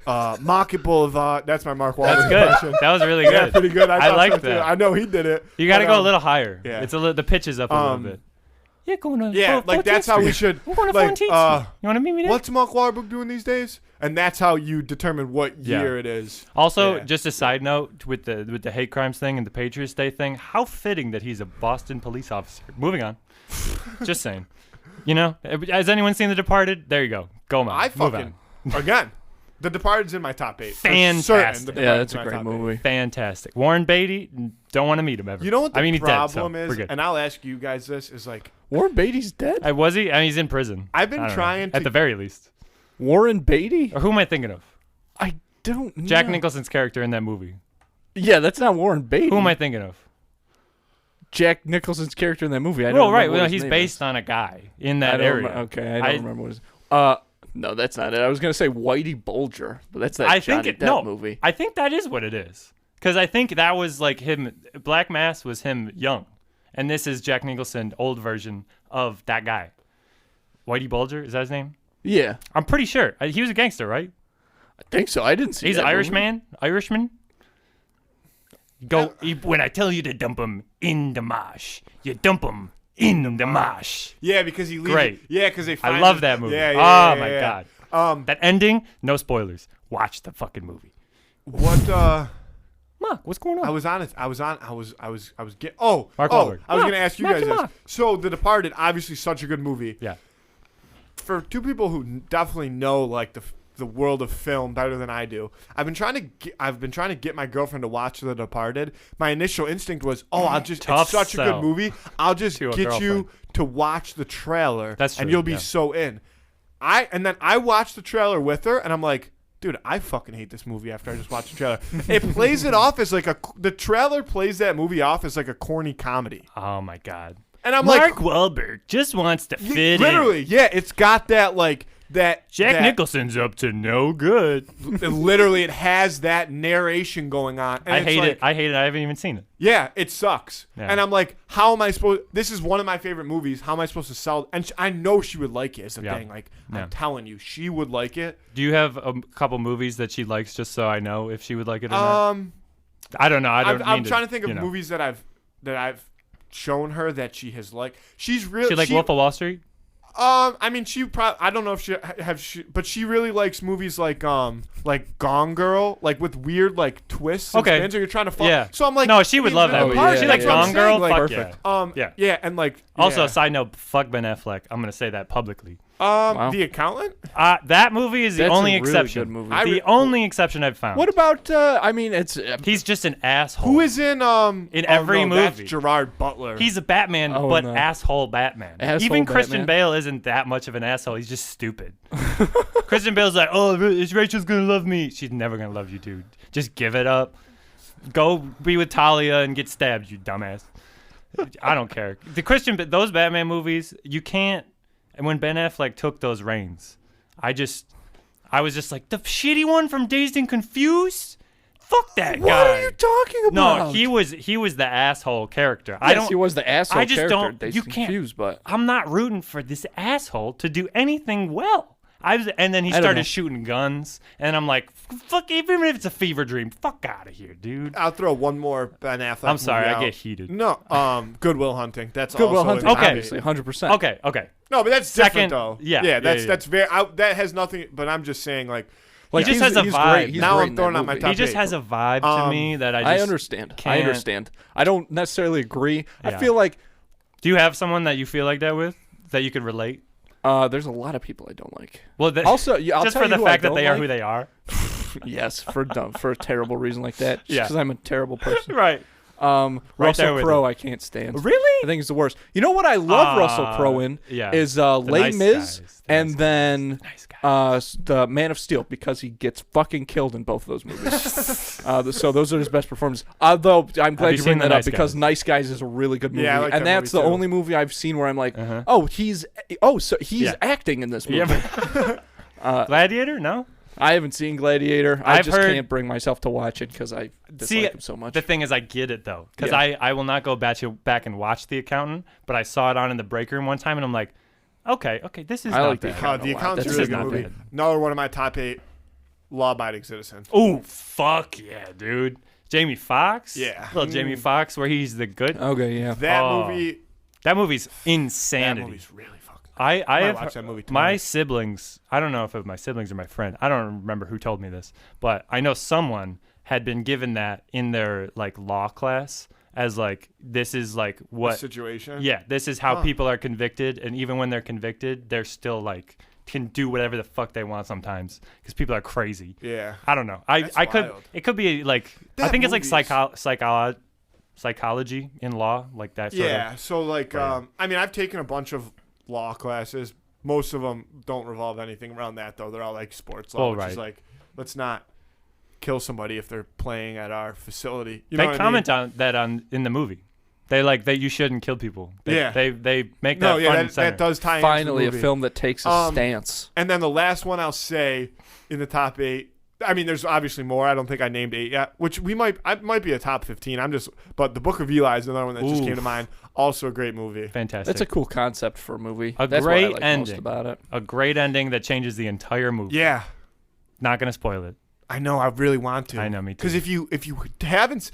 Market Boulevard. That's my Mark Wahlberg That's good. impression. That was really Yeah, good. pretty good. I thought like so, too. that. I know he did it. You got to but, go a little higher. yeah. It's the pitch is up a little bit. Yeah, going to Yeah, like that's how we should. I'm going to like, 14th Street. You want to meet me there? what's Mark Wahlberg doing these days? And that's how you determine what Yeah. year it is. Also, Yeah. just a side note with the hate crimes thing and the Patriots Day thing, how fitting that he's a Boston police officer. Moving on. Just saying. You know, has anyone seen The Departed? There you go. Go on. I Move fucking on. again. The Departed's in my top 8. For Fantastic. certain, The Yeah, Departed's that's a in my great top 8. movie. Fantastic. Warren Beatty, don't want to meet him ever. You know what the I mean, he's problem dead, so we're is, good. and I'll ask you guys this: is like Warren Beatty's dead? Was he? I mean, he's in prison. I've been I don't know. trying At to- the very least. Warren Beatty? Or who am I thinking of? I don't know. Jack Nicholson's character in that movie. Yeah, that's not Warren Beatty. Who am I thinking of? Jack Nicholson's character in that movie. I don't Well, right. remember Well, what his he's name based is. on a guy in I that don't area. Okay, I don't remember what his... No, that's not it. I was going to say Whitey Bulger, but that's that I Johnny think Depp movie. I think that is what it is. Because I think that was like him. Black Mass was him young, and this is Jack Nicholson, old version of that guy. Whitey Bulger, is that his name? Yeah, I'm pretty sure he was a gangster, right? I think so. I didn't see He's that an Irish movie. man. Irishman. Go when I tell you to dump him in the marsh, you dump him in the mosh. Yeah, because he leaves. Great. Yeah, because they. I love that movie. Yeah, my God. That ending. No spoilers. Watch the fucking movie. What? Mark, what's going on? I was getting. Oh, Mark Wahlberg. I was gonna ask you guys this. Mark. So, The Departed, obviously, such a good movie. Yeah. For two people who definitely know like the world of film better than I do, I've been trying to get my girlfriend to watch The Departed. My initial instinct was, it's such a good movie. I'll just get you to watch the trailer, and you'll be so in. And then I watched the trailer with her, and I'm like, dude, I fucking hate this movie after I just watched the trailer. It plays it off as like the trailer plays that movie off as like a corny comedy. Oh my God. And I'm Mark Wahlberg just wants to fit literally, yeah, it's got that like that Jack Nicholson's up to no good. Literally, it has that narration going on. And I hate it. I haven't even seen it. Yeah, it sucks. Yeah. And I'm like, how am I supposed? This is one of my favorite movies. How am I supposed to sell? And I know she would like it. Is the thing. Like I'm telling you, she would like it. Do you have a couple movies that she likes, just so I know if she would like it or not? I don't know. I'm trying to think of movies that I've shown her that she has liked. She like Wolf of Wall Street. I mean, she probably. I don't know if but she really likes movies like Gone Girl, like with weird like twists. And spins, or you're trying to follow. Yeah. So I'm like, no, she would love that movie. She likes Gone Girl. Like, fuck perfect. Yeah. Yeah, and like. Also, side note, fuck Ben Affleck. I'm gonna say that publicly. Wow. The Accountant. That movie is the only exception. Really good movie. The only exception I've found. What about? I mean, it's he's just an asshole. Who is in every movie? That's Gerard Butler. He's a Batman, asshole Batman. Even Christian Bale isn't that much of an asshole. He's just stupid. Christian Bale's like, oh, Rachel's gonna love me. She's never gonna love you, dude. Just give it up. Go be with Talia and get stabbed, you dumbass. I don't care. Those Batman movies, you can't. And when Ben Affleck took those reins, I was just like, the shitty one from Dazed and Confused? Fuck that guy. What are you talking about? No, he was the asshole character. Yes, he was the asshole character. Dazed and Confused, but I'm not rooting for this asshole to do anything well. And then he started shooting guns, and I'm like, fuck, even if it's a fever dream, fuck out of here, dude. I'll throw one more Ben Affleck. I'm sorry, movie I get heated. No, Good Will Hunting. That's Good Will Hunting. Okay, obviously, 100%. Okay. No, but that's different though. Yeah, that's very. that has nothing. But I'm just saying, like he just has a vibe. Now I'm throwing out my top. He just has a vibe to me that I understand. Can't. I understand. I don't necessarily agree. Yeah. I feel like. Do you have someone that you feel like that with, that you could relate? There's a lot of people I don't like. Well, also, I'll just tell for the you fact that they like. are who they are. Yes, for a terrible reason like that. Yeah, because I'm a terrible person. Right. Russell Crowe, I can't stand. Really? I think he's the worst. You know what I love Russell Crowe in is Les Mis and then the Man of Steel, because he gets fucking killed in both of those movies. So those are his best performances. Although I'm glad you bring that up because Nice Guys is a really good movie, I like and that that's the only movie I've seen where I'm like, he's acting in this movie. Gladiator? No. I haven't seen Gladiator. I just can't bring myself to watch it because I dislike him so much. The thing is, I get it, though. Because I will not go back and watch The Accountant, but I saw it on in the break room one time, and I'm like, okay, this is not bad. The Accountant's a really good movie. Bad. Another one of my top 8, Law-Abiding Citizen. Oh, fuck yeah, dude. Jamie Foxx? Yeah. Little Jamie Foxx, where he's the good. Okay, yeah. That movie's insanity. That movie's really fucking I watched that movie my siblings, I don't know if it was my siblings or my friend, I don't remember who told me this, but I know someone had been given that in their like law class as like, this is like what situation. Yeah, this is how people are convicted, and even when they're convicted, they're still like can do whatever the fuck they want sometimes because people are crazy. Yeah, I don't know. It could be like I think it's like psychology in law, like that. Yeah, so like I mean, I've taken a bunch of law classes. Most of them don't revolve anything around that, though. They're all like sports law, which is like, let's not kill somebody if they're playing at our facility. You know they comment on that in the movie. They like that you shouldn't kill people. They make that fun and center. That does tie finally into the movie. A film that takes a stance. And then the last one I'll say in the top 8. I mean, there's obviously more. I don't think I named 8 yet, which might be a top 15. But The Book of Eli is another one that just came to mind. Also a great movie. Fantastic. That's a cool concept for a movie. That's great what I like ending. Most about it. A great ending that changes the entire movie. Yeah. Not gonna spoil it. I know. I really want to. I know. Me too. Because if you haven't,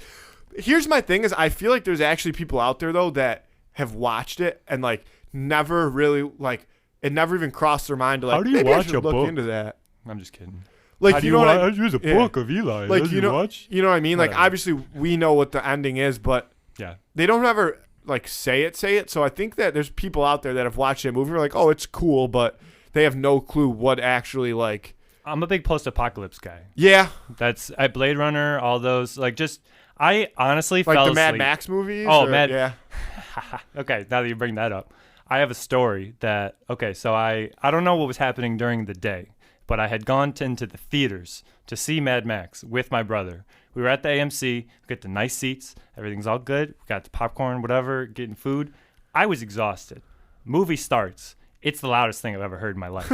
here's my thing: is I feel like there's actually people out there though that have watched it and like never really like it never even crossed their mind to like how do you maybe watch I should a look book? into that. I'm just kidding. Like how do you know what I use a book of Eli. Like you know what I mean? Like Whatever. obviously we know what the ending is, but Yeah. they don't ever like say it. So I think that there's people out there that have watched that movie and are like, oh, it's cool, but they have no clue what actually like. I'm a big post-apocalypse guy. Yeah, That's at Blade Runner, all those like just. I honestly like fell the Mad asleep. Max movies. Oh, yeah. Okay, now that you bring that up, I have a story that so I don't know what was happening during the day, but I had gone into the theaters to see Mad Max with my brother. We were at the AMC, we get the nice seats, everything's all good. We got the popcorn, whatever, getting food. I was exhausted. Movie starts. It's the loudest thing I've ever heard in my life.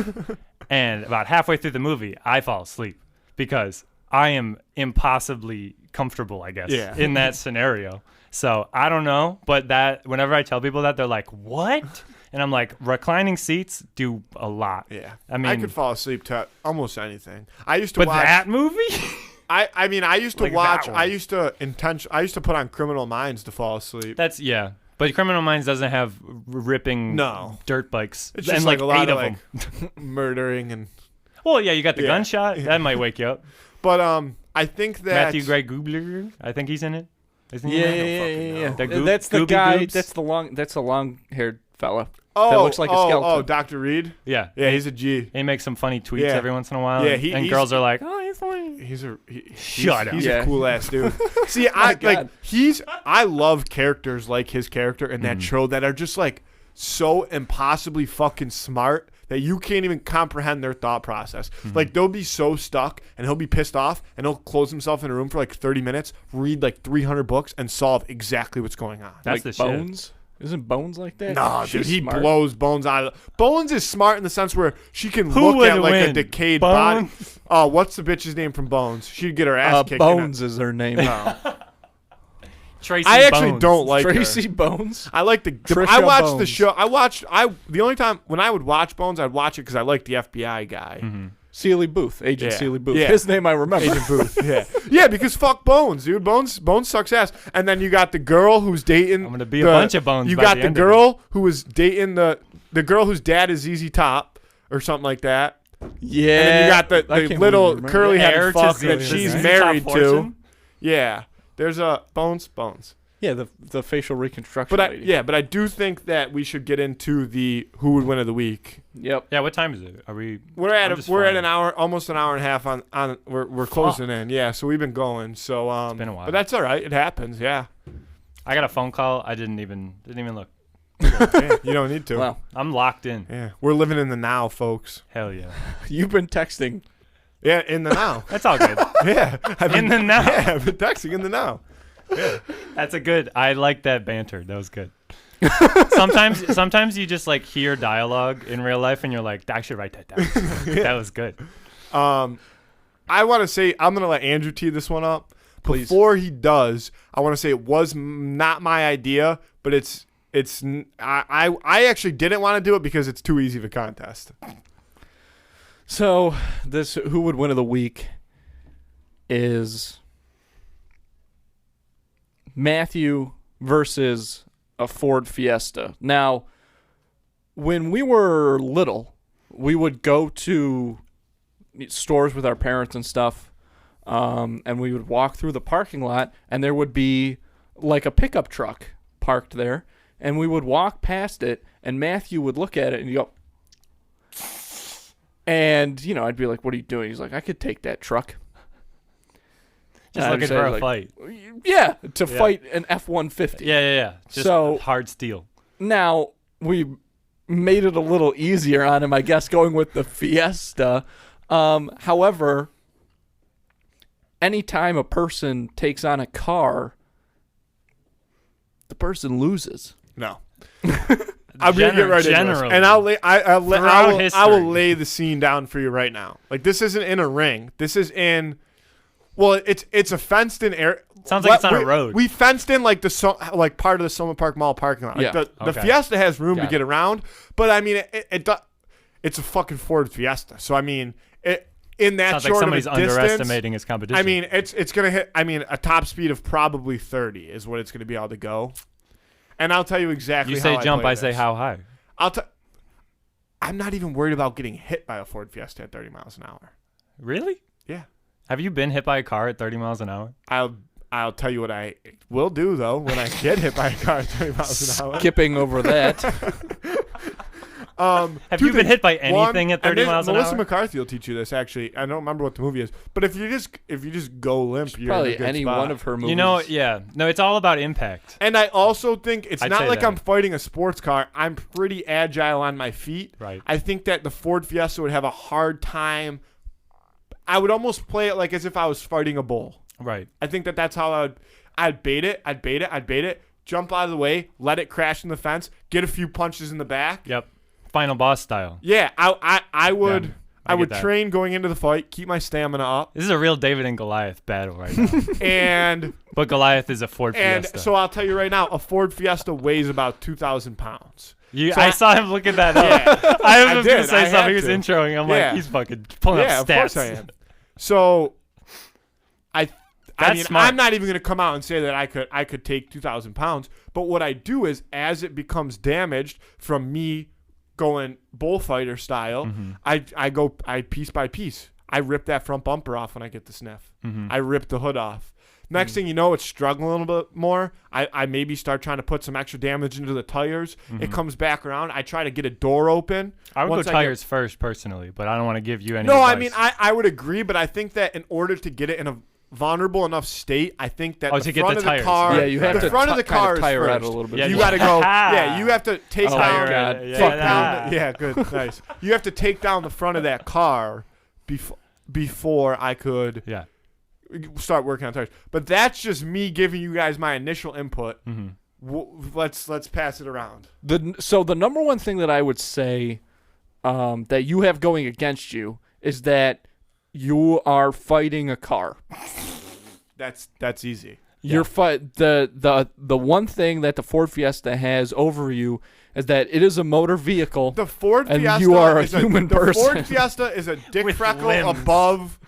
And about halfway through the movie, I fall asleep because I am impossibly comfortable, I guess, in that scenario. So I don't know, but that whenever I tell people that, they're like, what? And I'm like, reclining seats do a lot. Yeah. I mean, I could fall asleep to almost anything. I used to watch that movie? I mean, I used to Like watch. that one. I used to put on Criminal Minds to fall asleep. That's But Criminal Minds doesn't have ripping dirt bikes. It's and just like a lot 8 of like them. murdering and. Well, yeah, you got the Yeah. gunshot. That might wake you up. But I think that Matthew Gray Goobler, I think he's in it. Isn't he? Yeah. The Goop- That's the Gooby guy. Goobs? That's the long-haired fella. Oh, that looks like a skeleton. Oh, Dr. Reed. Yeah. Yeah, he's a G. He makes some funny tweets Yeah. every once in a while. Yeah, and he's- girls are like, oh, he's funny. He's Shut up. He's Yeah. a cool ass dude. See, I love characters like his character in that show that are just like so impossibly fucking smart that you can't even comprehend their thought process. Like they'll be so stuck and he'll be pissed off and he'll close himself in a room for like 30 minutes, read like 300 books and solve exactly what's going on. That's like the Bones. shit. Isn't Bones like that? No, dude, She's he smart. blows Bones out of Bones is smart in the sense where she can Who look at would like a win? decayed Bones? body. Oh, what's the bitch's name from Bones? She'd get her ass kicked. Bones is her name. No. Tracy I actually Bones. don't like Tracy her. Bones. I like the. Trisha I watched the Bones. show. The only time when I would watch Bones, I'd watch it because I liked the FBI guy, Sealy Booth. Agent Yeah. Sealy Booth. Yeah. His name I remember. Agent Booth. Yeah, because fuck Bones, dude. Bones sucks ass. And then you got the girl who's dating. I'm gonna be a bunch of Bones You by got the the end of girl who was dating the girl whose dad is ZZ Top or something like that. Yeah. And then you got I the can't little believe you remember curly Heir headed to fuck ZZ that Top she's Fortune? married to. Yeah, there's a Bones. Yeah, the facial reconstruction. But lady. I do think that we should get into the who would win of the week. Yep. Yeah, what time is it? Are we? We're at I'm just at flying. an hour, almost an hour and a half on. We're closing in. Yeah, so we've been going. So It's been a while. but that's all right. It happens. Yeah. I got a phone call. I didn't even look. Yeah, you don't need to. Wow. I'm locked in. Yeah, we're living in the now, folks. Hell yeah. You've been texting. Yeah, in the now. That's all good. Yeah, In the now. Yeah, I've been texting in the now. That's a good. I like that banter. That was good. Sometimes you just like hear dialogue in real life and you're like, I should write that down. That was good. I want to say I'm gonna let Andrew tee this one up. Please. Before he does, I want to say it was not my idea, but I actually didn't want to do it because it's too easy of a contest. So this who would win of the week is Matthew versus a Ford Fiesta. Now, when we were little, we would go to stores with our parents and stuff, and we would walk through the parking lot, and there would be like a pickup truck parked there, and we would walk past it, and Matthew would look at it and he'd go, and, you know, I'd be like, what are you doing? He's like, I could take that truck. Just And I'd looking say, for a like, fight. Yeah, to fight an F-150. Yeah. Just So- hard steel. Now, we made it a little easier on him, I guess, going with the Fiesta. However, anytime a person takes on a car, the person loses. No. I'm gonna get right into Generally. this, and I will history. lay the scene down for you right now. Like this isn't in a ring. This is in. Well, it's a fenced in area. Sounds like it's on a road. We fenced in like part of the Soma Park Mall parking lot. Like Yeah. the Okay. Fiesta has room to Got get around, but I mean it's a fucking Ford Fiesta. So I mean in that Sounds short like somebody's of a distance, underestimating his competition. I mean it's gonna hit. I mean a top speed of probably 30 is what it's gonna be able to go. And I'll tell you exactly. You say how jump, I this. say how high. I'm not even worried about getting hit by a Ford Fiesta at 30 miles an hour. Really? Yeah. Have you been hit by a car at 30 miles an hour? I'll tell you what I will do though when I get hit by a car at 30 miles an hour. Skipping over that. Have you been hit by anything at 30 miles an hour? Melissa McCarthy will teach you this. Actually, I don't remember what the movie is, but if you just go limp, you're probably in a good any spot. one of her movies. You know, yeah. No, it's all about impact. And I also think it's I'd not say like that. I'm fighting a sports car. I'm pretty agile on my feet. Right. I think that the Ford Fiesta would have a hard time. I would almost play it like as if I was fighting a bull. Right. I think that's how I'd bait it, jump out of the way, let it crash in the fence, get a few punches in the back. Yep. Final boss style. Yeah, I would. Yeah, I would get that. train going into the fight, keep my stamina up, This is a real David and Goliath battle right now. and But Goliath is a Ford Fiesta. so I'll tell you right now, a Ford Fiesta weighs about 2,000 pounds. I saw him looking that up. Yeah, I was going to did. say I something. had He was to. introing. I'm Yeah. like, he's fucking pulling Yeah, up of stats. course I am. So, I That's mean, smart. I'm not even going to come out and say that I could take 2,000 pounds. But what I do is, as it becomes damaged from me going bullfighter style, I go piece by piece. I rip that front bumper off when I get the sniff. I rip the hood off. Next thing you know, it's struggling a little bit more. I maybe start trying to put some extra damage into the tires. It comes back around. I try to get a door open. I would Once go tires first, personally, but I don't want to give you any No, advice. I mean, I would agree, but I think that in order to get it in a vulnerable enough state, I think that to the get front the of the tires. car, Yeah, you have the to front of the kind car of tire is out first. a little bit. Yeah, You yeah. got to go. Yeah, you have to take Oh, down. God. Yeah, Take down. Yeah, good, nice. You have to take down the front of that car before I could start working on tires. But that's just me giving you guys my initial input. Let's pass it around. So the number one thing that I would say that you have going against you is that you are fighting a car. That's easy. You're the one thing that the Ford Fiesta has over you is that it is a motor vehicle. The Ford and Fiesta you are a is human the person. Ford Fiesta is a dick With freckle limbs. above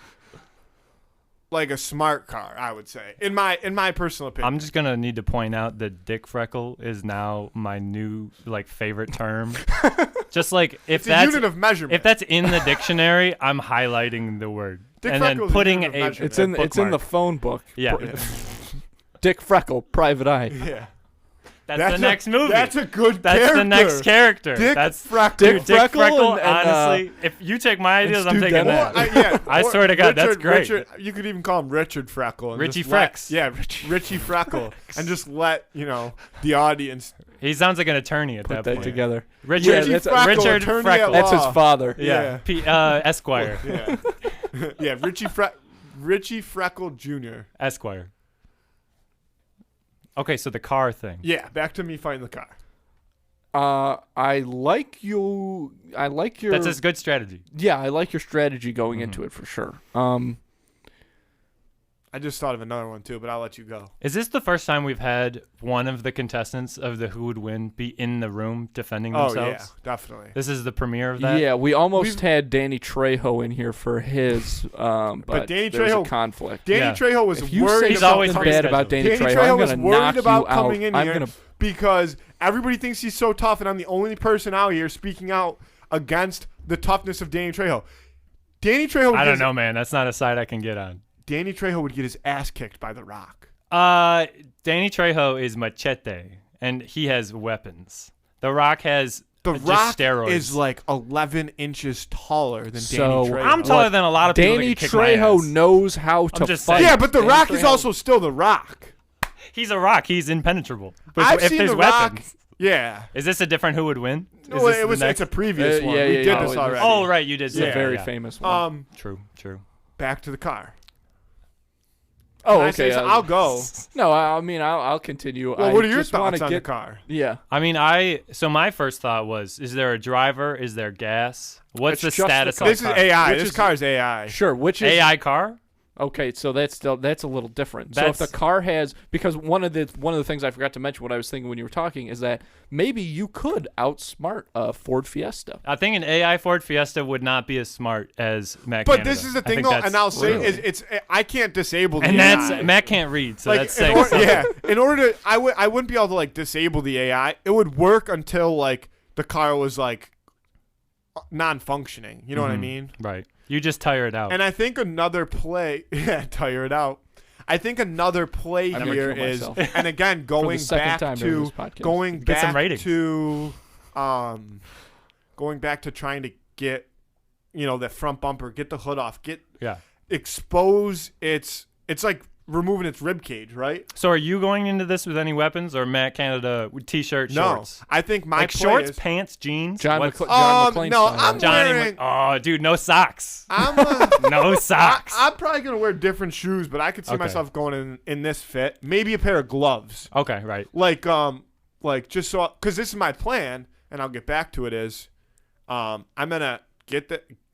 like a smart car, I would say. In my personal opinion. I'm just gonna need to point out that dick freckle is now my new favorite term. Just like if it's a that's unit of measurement. if that's in the dictionary, I'm highlighting the word Dick and then freckle is a putting unit of a measurement. It's in the bookmark. phone book. Yeah. Dick Freckle, private eye. Yeah. That's the next movie. That's a good That's character. the next character. Dick That's Freckle. Dick Dick Freckle Freckle. and, Honestly, if you take my ideas, I'm Stu taking Dennis. that. I or swear to God, that's great. Richard, you could even call him Richard Freckle. And Richie just let- Frex. Yeah, Richie Freckle. And just let, the audience. He sounds like an attorney at Put that that point. together. Richard Yeah, that's Richard attorney at Freckle. law. That's his father. Yeah. Esquire. Yeah. Yeah, Richie Freckle Jr. Esquire. Okay, so the car thing. Yeah, back to me fighting the car. I like your. That's a good strategy. Yeah, I like your strategy going into it for sure. I just thought of another one too, but I'll let you go. Is this the first time we've had one of the contestants of the Who Would Win be in the room defending themselves? Oh, yeah, definitely. This is the premiere of that? Yeah, we almost had Danny Trejo in here for his, but Danny there was a Trejo- conflict. Danny Yeah. Trejo was If you worried say He's about always something rescheduled. bad about Danny Danny Trejo, Trejo I'm was gonna worried knock about you out. coming in I'm here gonna. because everybody thinks he's so tough, and I'm the only person out here speaking out against the toughness of Danny Trejo. Danny Trejo. I don't know, man. That's not a side I can get on. Danny Trejo would get his ass kicked by The Rock. Danny Trejo is machete, and he has weapons. The Rock has The just Rock steroids. is like 11 inches taller than So, Danny Trejo. I'm taller than a lot of people. Danny that can kick my Trejo ass. knows how to just fight. saying. Yeah, but The Danny Rock is Trejo- also still The Rock. He's a Rock. He's impenetrable. But I've if seen there's The Rock. weapons, Yeah. is this a different Who Would Win? No, Is this it the was. next- It's a previous one. yeah, We yeah, did yeah. this already. Oh, right, you did. It's say a very yeah. famous one. True. Back to the car. Oh, Can I okay. say so? I'll go. No, I mean, I'll continue. Well, I what are your just wanna thoughts on get, the car? Yeah. I mean, so my first thought was, is there a driver? Is there gas? What's It's the just status the of This the is car? AI. Which This is- car is AI. Sure. Which is AI car? Okay, so that's a little different. So if the car has, because one of the things I forgot to mention, what I was thinking when you were talking, is that maybe you could outsmart a Ford Fiesta. I think an AI Ford Fiesta would not be as smart as Matt. But Canada. this is the thing, though, and I'll say it's I can't disable the and AI. Matt can't read, so like, that's saying something. Yeah, in order to, I wouldn't be able to like disable the AI. It would work until like the car was like non-functioning. You know what I mean? Right. You just tire it out. And I think another play, tire it out. I think another play here is, and again, going back to trying to get, that front bumper, get the hood off, expose it's like removing its rib cage, right? So are you going into this with any weapons, or Matt Canada with t-shirt, shorts? No, I think my like play shorts, is, pants, jeans. John McClane. No, I'm wearing. Oh, dude, no socks. I'm no socks. I'm probably gonna wear different shoes, but I could see myself going in this fit. Maybe a pair of gloves. Okay, right. Like just so, because this is my plan, and I'll get back to it. Is, I'm gonna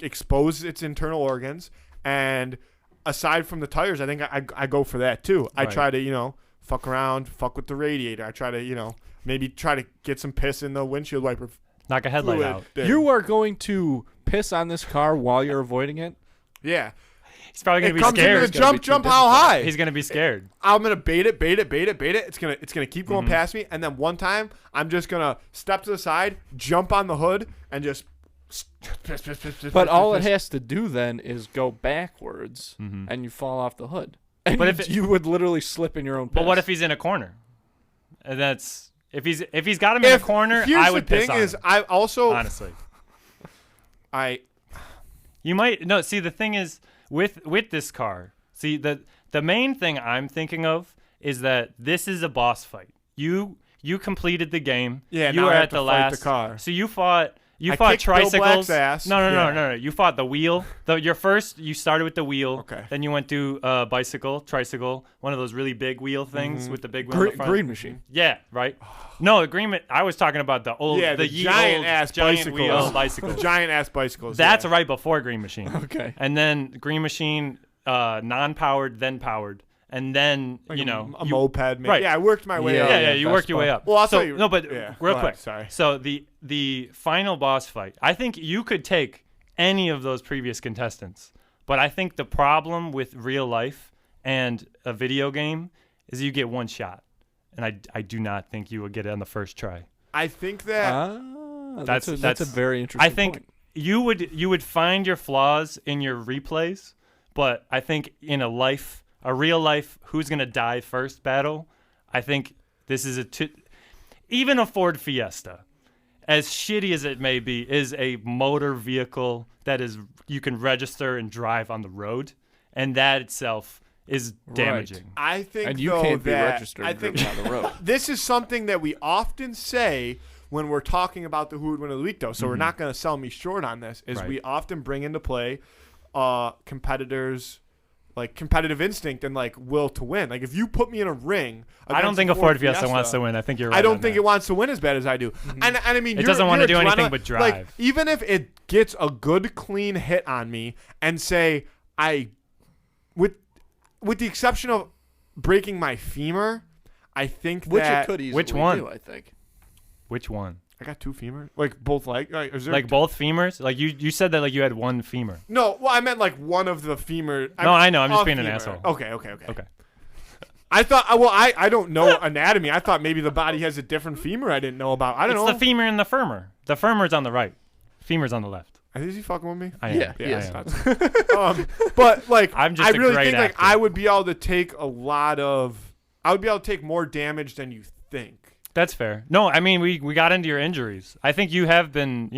expose its internal organs, and aside from the tires, I think I go for that too. I try to, fuck around, fuck with the radiator. I try to, maybe try to get some piss in the windshield wiper. Knock a headlight out. You are going to piss on this car while you're avoiding it? Yeah. He's probably going to be scared. Jump how high? He's going to be scared. I'm going to bait it. It's going to keep going past me. And then one time, I'm just going to step to the side, jump on the hood, and just piss. But all it has to do then is go backwards, and you fall off the hood. And but you would literally slip in your own piss. But what if he's in a corner? And that's if he's got him in a corner, I would piss on him. Here's the thing: I also honestly, you might no. See, the thing is with this car. See, the main thing I'm thinking of is that this is a boss fight. You completed the game. Yeah, you were at the last. The car. So you fought tricycles. Bill Black's ass. No. You fought the wheel. You started with the wheel. Okay. Then you went to tricycle, one of those really big wheel things with the big wheel in the front. Green machine. Yeah, right. No, agreement. I was talking about the old, the giant wheel bicycles. Giant ass bicycles. That's right before Green Machine. Okay. And then Green Machine, non-powered, then powered. And then, like a moped, maybe. Right. Yeah, I worked my way up. Yeah, you worked your way up. Well, I'll tell you. No, but real quick. Sorry. So the final boss fight, I think you could take any of those previous contestants. But I think the problem with real life and a video game is you get one shot. And I do not think you would get it on the first try. I think that... that's a very interesting point. You would find your flaws in your replays, but I think in a real life, who's going to die first battle, I think this is even a Ford Fiesta, as shitty as it may be, is a motor vehicle that you can register and drive on the road, and that itself is damaging. Right. I think, and you can't be registered on the road. This is something that we often say when we're talking about the Who Would Win of the Week, though, so we're not going to sell me short on this, is we often bring into play competitors' like competitive instinct and like will to win. Like if you put me in a ring, I don't think a Ford Fiesta wants to win. I think you're right. I don't think it wants to win as bad as I do. And I mean, it doesn't want to do anything but drive. Like even if it gets a good clean hit on me, and say with the exception of breaking my femur, I think which that it could easily which one? Do, I think. Which one? I got two femurs, like both legs. Like both femurs? Like you said that like you had one femur. No, well I meant like one of the femur. I know. I'm just being an asshole. Okay. I thought. Well, I don't know anatomy. I thought maybe the body has a different femur I didn't know about. I don't know. It's the femur and the femur. The femur's on the right. Femur's on the left. Is he fucking with me? I am. Yeah. I am. But like, I'm just I really think actor. like I would be able to take I would be able to take more damage than you think. That's fair. No, I mean we got into your injuries. I think you have been,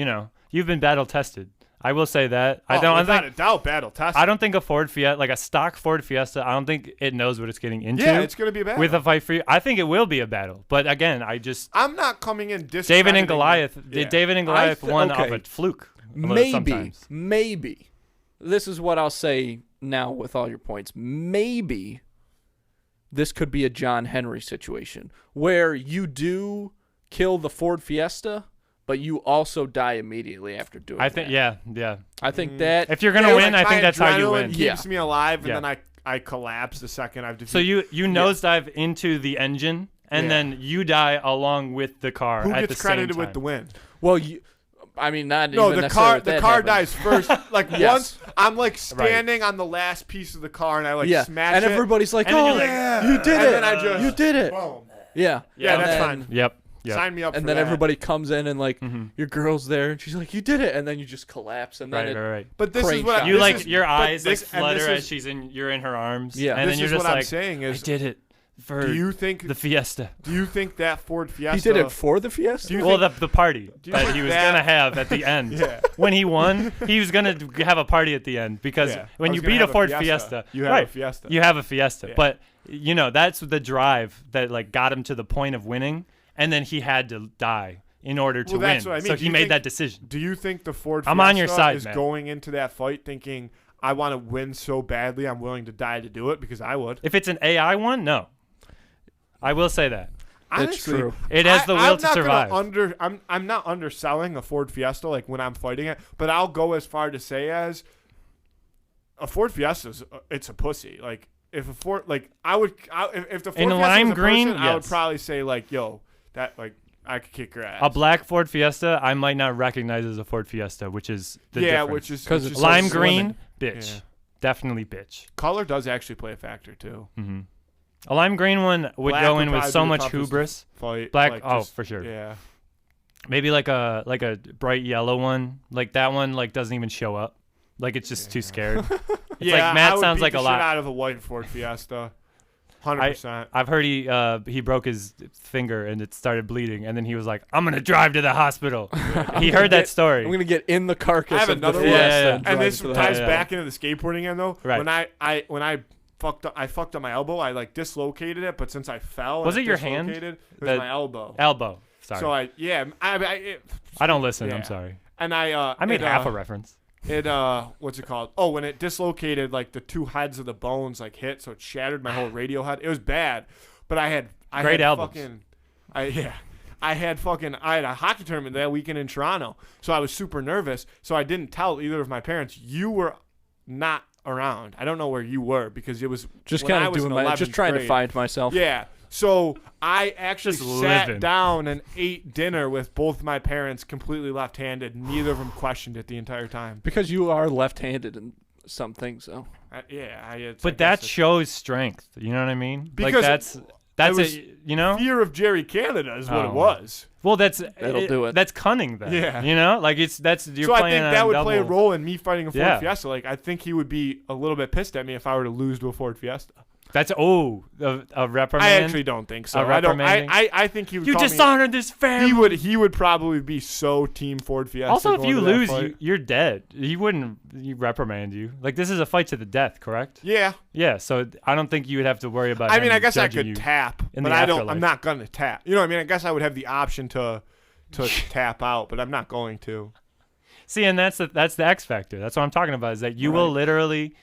you've been battle tested. I will say that. Without a doubt, battle tested. I don't think a Ford Fiesta, like a stock Ford Fiesta, I don't think it knows what it's getting into. Yeah, it's going to be a battle. With a fight for you. I think it will be a battle. But again, I'm not coming in discrediting. David and Goliath. Yeah. David and Goliath won off a fluke. Maybe. This is what I'll say now with all your points. Maybe this could be a John Henry situation where you do kill the Ford Fiesta, but you also die immediately after doing that. I think, yeah. I think that if you're gonna win, I think that's how you win. Keeps me alive, and then I collapse the second I've defeated. So you nosedive into the engine, and then you die along with the car. Who at gets the same credited time. with the win? Well, I mean, not no, even the car. The car happened. dies first. Like Yes. once I'm like standing on the last piece of the car, and I like smash and it. everybody's like, And then "Oh, you're like, yeah, you did and it! then I just, you did it!" Boom. Yeah, Yeah, and that's then, fine. Yep. Sign me up. And for then that. everybody comes in and like your girl's there, and she's like, "You did it!" And then you just collapse, and then Right. But this is crane what shot. You this like is- your but eyes like this- and flutter this as you're in her arms. Yeah. And This then you're is just what I'm like, saying is, I did it for do you think the Fiesta. Do you think that Ford Fiesta? he did it for the Fiesta. Do you Well, think- the party you that think he was that- gonna have at the end. Yeah. When he won, he was gonna have a party at the end because Yeah. I when was you gonna beat a have a Ford Fiesta. Fiesta, You have a Fiesta. You have a Fiesta, Yeah. but you know that's the drive that like got him to the point of winning, and then he had to die in order to Well, win. that's what I mean. So Do he you made think- that decision. Do you think the Ford Fiesta I'm on your side, is man. going into that fight thinking, I want to win so badly, I'm willing to die to do it? Because I would. If it's an AI one, no. I will say that. That's Honestly, true. It has the will I'm to not gonna survive. I'm not underselling a Ford Fiesta like when I'm fighting it, but I'll go as far to say as a Ford Fiesta it's a pussy. Like if a Ford if the Ford In Fiesta lime was a green, person, I would yes. probably say like, yo, that like I could kick your ass. A black Ford Fiesta, I might not recognize as a Ford Fiesta, which is the difference. which is 'Cause which it's is Lime so green, slimming. bitch. Yeah. Definitely bitch. Color does actually play a factor too. Mm-hmm. A lime green one would Black go would in with probably so be the much toughest to hubris. Fight Black, like, just- for sure. Yeah. Maybe like a bright yellow one. Like that one like doesn't even show up. Like it's just too scared. It's Yeah, like Matt I would sounds beat like the a shit lot. out of a white Ford Fiesta. 100%. I've heard he broke his finger and it started bleeding, and then he was like, "I'm gonna drive to the hospital." He heard that story. I'm gonna get in the carcass. I have of the another one. Fiesta Yeah. and And drive this to the ties Yeah. back into the skateboarding again though. Right. When I fucked up my elbow, I like dislocated it, but since I fell, Was and it your hand? dislocated, It was That- my elbow. Elbow. Sorry. So I don't listen. Yeah. I'm sorry. and I made half a reference. It what's it called? Oh, when it dislocated, like the two heads of the bones like hit, so it shattered my whole radio head. It was bad, but I had Great albums. I had a hockey tournament that weekend in Toronto, so I was super nervous. So I didn't tell either of my parents. You were not around. I don't know where you were because it was Just when kind I of was doing in my, just 11th trying to grade. find myself. Yeah. So I actually Just sat living. down and ate dinner with both my parents completely left-handed. Neither of them questioned it the entire time. Because you are left-handed in some things, though. But that shows strength. You know what I mean? Because like that's was it. You know. fear of Jerry Canada is what it Oh. was. Well, That'll do it. That's cunning, then. Yeah. You know, like you're So I playing think that on would play a double. role in me fighting a Ford Yeah. Fiesta. Like I think he would be a little bit pissed at me if I were to lose to a Ford Fiesta. That's a reprimand. I actually don't think so. A I don't. reprimanding? I think he would. You call me- dishonored this family. He would probably be so team Ford Fiesta. Also, if going you to that lose, fight. you're dead. He wouldn't reprimand you. Like this is a fight to the death, correct? Yeah. Yeah. So I don't think you would have to worry about. I mean, him I guess I judging could you. tap, in but the I don't. afterlife. I'm not gonna tap. You know what I mean? I guess I would have the option to tap out, but I'm not going to. See, and that's the X factor. That's what I'm talking about. Is that you will literally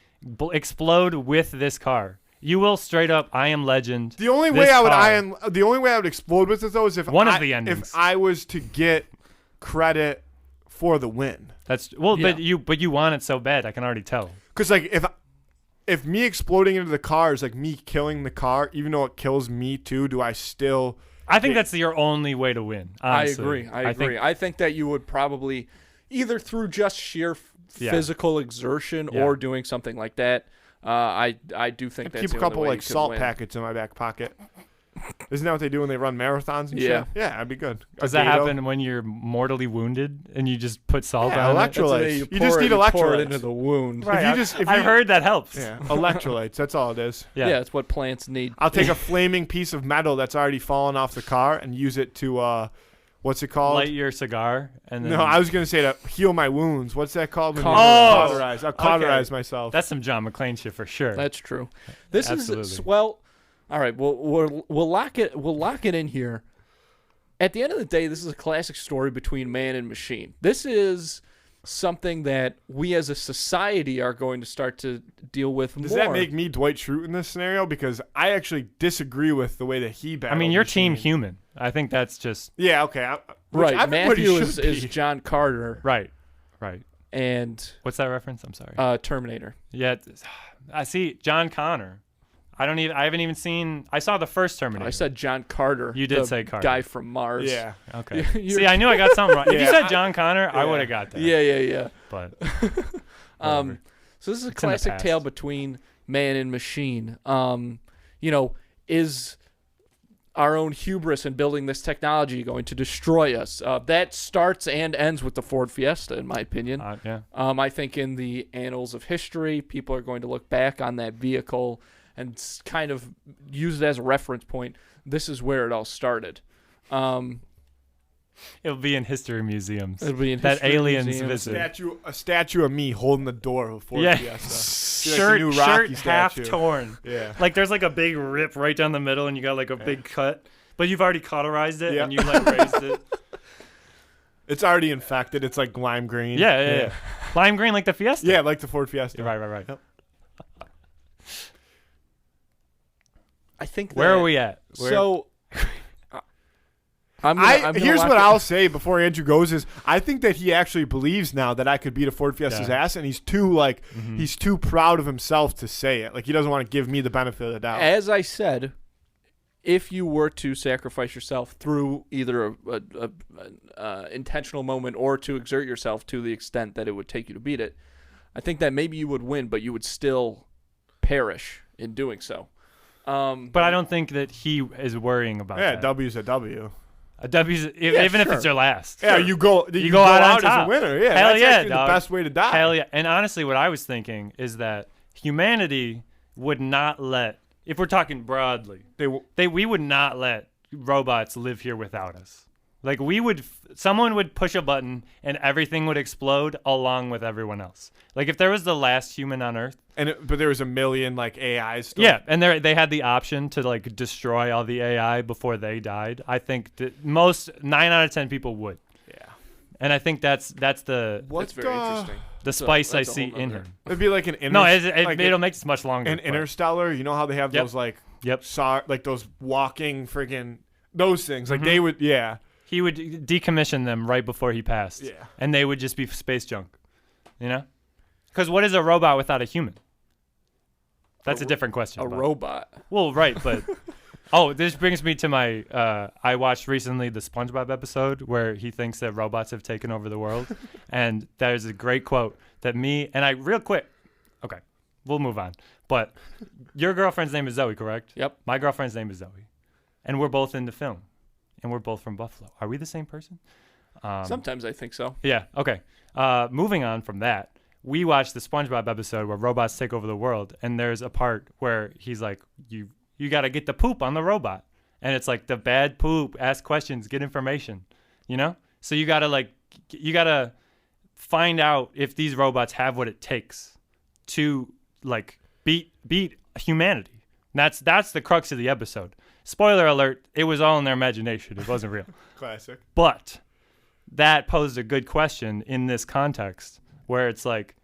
explode with this car. You will straight up. I am legend. The only this way I would explode with it though is if One of the endings. If I was to get credit for the win, That's Yeah. but you want it so bad. I can already tell. because like if me exploding into the car is like me killing the car, even though it kills me too, do I still? I think Yeah. that's your only way to win. Honestly. I agree. I think that you would probably either through just sheer Yeah. physical exertion Yeah. or doing something like that. I do think that's Keep the a couple only way like you could salt win. packets in my back pocket. Isn't that what they do when they run marathons and Yeah. shit? Yeah, that'd be good. Does A that Gato. happen when you're mortally wounded and you just put salt Yeah, on it? That's the electrolytes. way You pour just it, need you pour it electrolytes. into the wound. Right. if I've you- heard that helps. Yeah, electrolytes. That's all it is. Yeah, it's what plants need. I'll take a flaming piece of metal that's already fallen off the car and use it to what's it called? Light your cigar and then No, I was gonna say to heal my wounds. What's that called? When you Cauterize. cauterize. I'll cauterize Okay. myself. That's some John McClane shit for sure. That's true. This Absolutely. is well. All right, we'll lock it. We'll lock it in here. At the end of the day, this is a classic story between man and machine. This is something that we as a society are going to start to deal with Does more. that make me Dwight Schrute in this scenario? Because I actually disagree with the way that he I battled. mean, you're team Machine. human. I think that's just Yeah. Okay. right? Everybody Matthew should is be. John Carter. right. Right. And what's that reference? I'm sorry. Terminator. Yeah, I see John Connor. I haven't even seen. I saw the first Terminator. I said John Carter. You did say Carter. Guy from Mars. Yeah. Okay. See, I knew I got something wrong. If you said John Connor, I would have got that. Yeah. But so this is a classic tale between man and machine. Is our own hubris in building this technology going to destroy us? That starts and ends with the Ford Fiesta, in my opinion. I think in the annals of history, people are going to look back on that vehicle and kind of use it as a reference point. This is where it all started. It'll be in history museums. It'll be in that history aliens museums. visit. A statue of me holding the door of a Ford Fiesta. Shirt half torn. Yeah. Like there's like a big rip right down the middle, and you got like a big cut, but you've already cauterized it and you like raised it. It's already infected. It's like lime green. Yeah. Lime green like the Fiesta. Yeah, like the Ford Fiesta. Right. Yep. I think. Where are we at? So. Here's what I'll say before Andrew goes is I think that he actually believes now that I could beat a Ford Fiesta's ass, and he's too proud of himself to say it. Like he doesn't want to give me the benefit of the doubt. As I said, if you were to sacrifice yourself through either a intentional moment or to exert yourself to the extent that it would take you to beat it, I think that maybe you would win, but you would still perish in doing so. But I don't think that he is worrying about that. Yeah, W's a W. A W's, even if it's your last. Yeah, you go out as a winner. Yeah, Hell that's actually the best way to die. Hell yeah. And honestly, what I was thinking is that humanity would not let, if we're talking broadly, we would not let robots live here without us. Like someone would push a button and everything would explode along with everyone else. Like if there was the last human on Earth. But there was a million like AIs still. Yeah, and they had the option to like destroy all the AI before they died. I think that 9 out of 10 people would. Yeah. And I think that's very interesting. The spice I see in him. It'd be like an it'll make it much longer. An Interstellar, you know how they have those like like those walking friggin' those things. Like they would He would decommission them right before he passed. Yeah. And they would just be space junk. You know? Because what is a robot without a human? That's a different question. Robot. Well, right, but... this brings me to my... I watched recently the SpongeBob episode where he thinks that robots have taken over the world. And there's a great quote that real quick... Okay, we'll move on. But your girlfriend's name is Zoe, correct? Yep. My girlfriend's name is Zoe. And we're both into film. And we're both from Buffalo. Are we the same person? Sometimes I think so. Yeah, okay. Moving on from that, we watched the SpongeBob episode where robots take over the world, and there's a part where he's like, you got to get the poop on the robot. And it's like the bad poop, ask questions, get information, you know? So you got to find out if these robots have what it takes to like beat humanity. That's the crux of the episode. Spoiler alert, it was all in their imagination. It wasn't real. Classic. But that posed a good question in this context where it's like,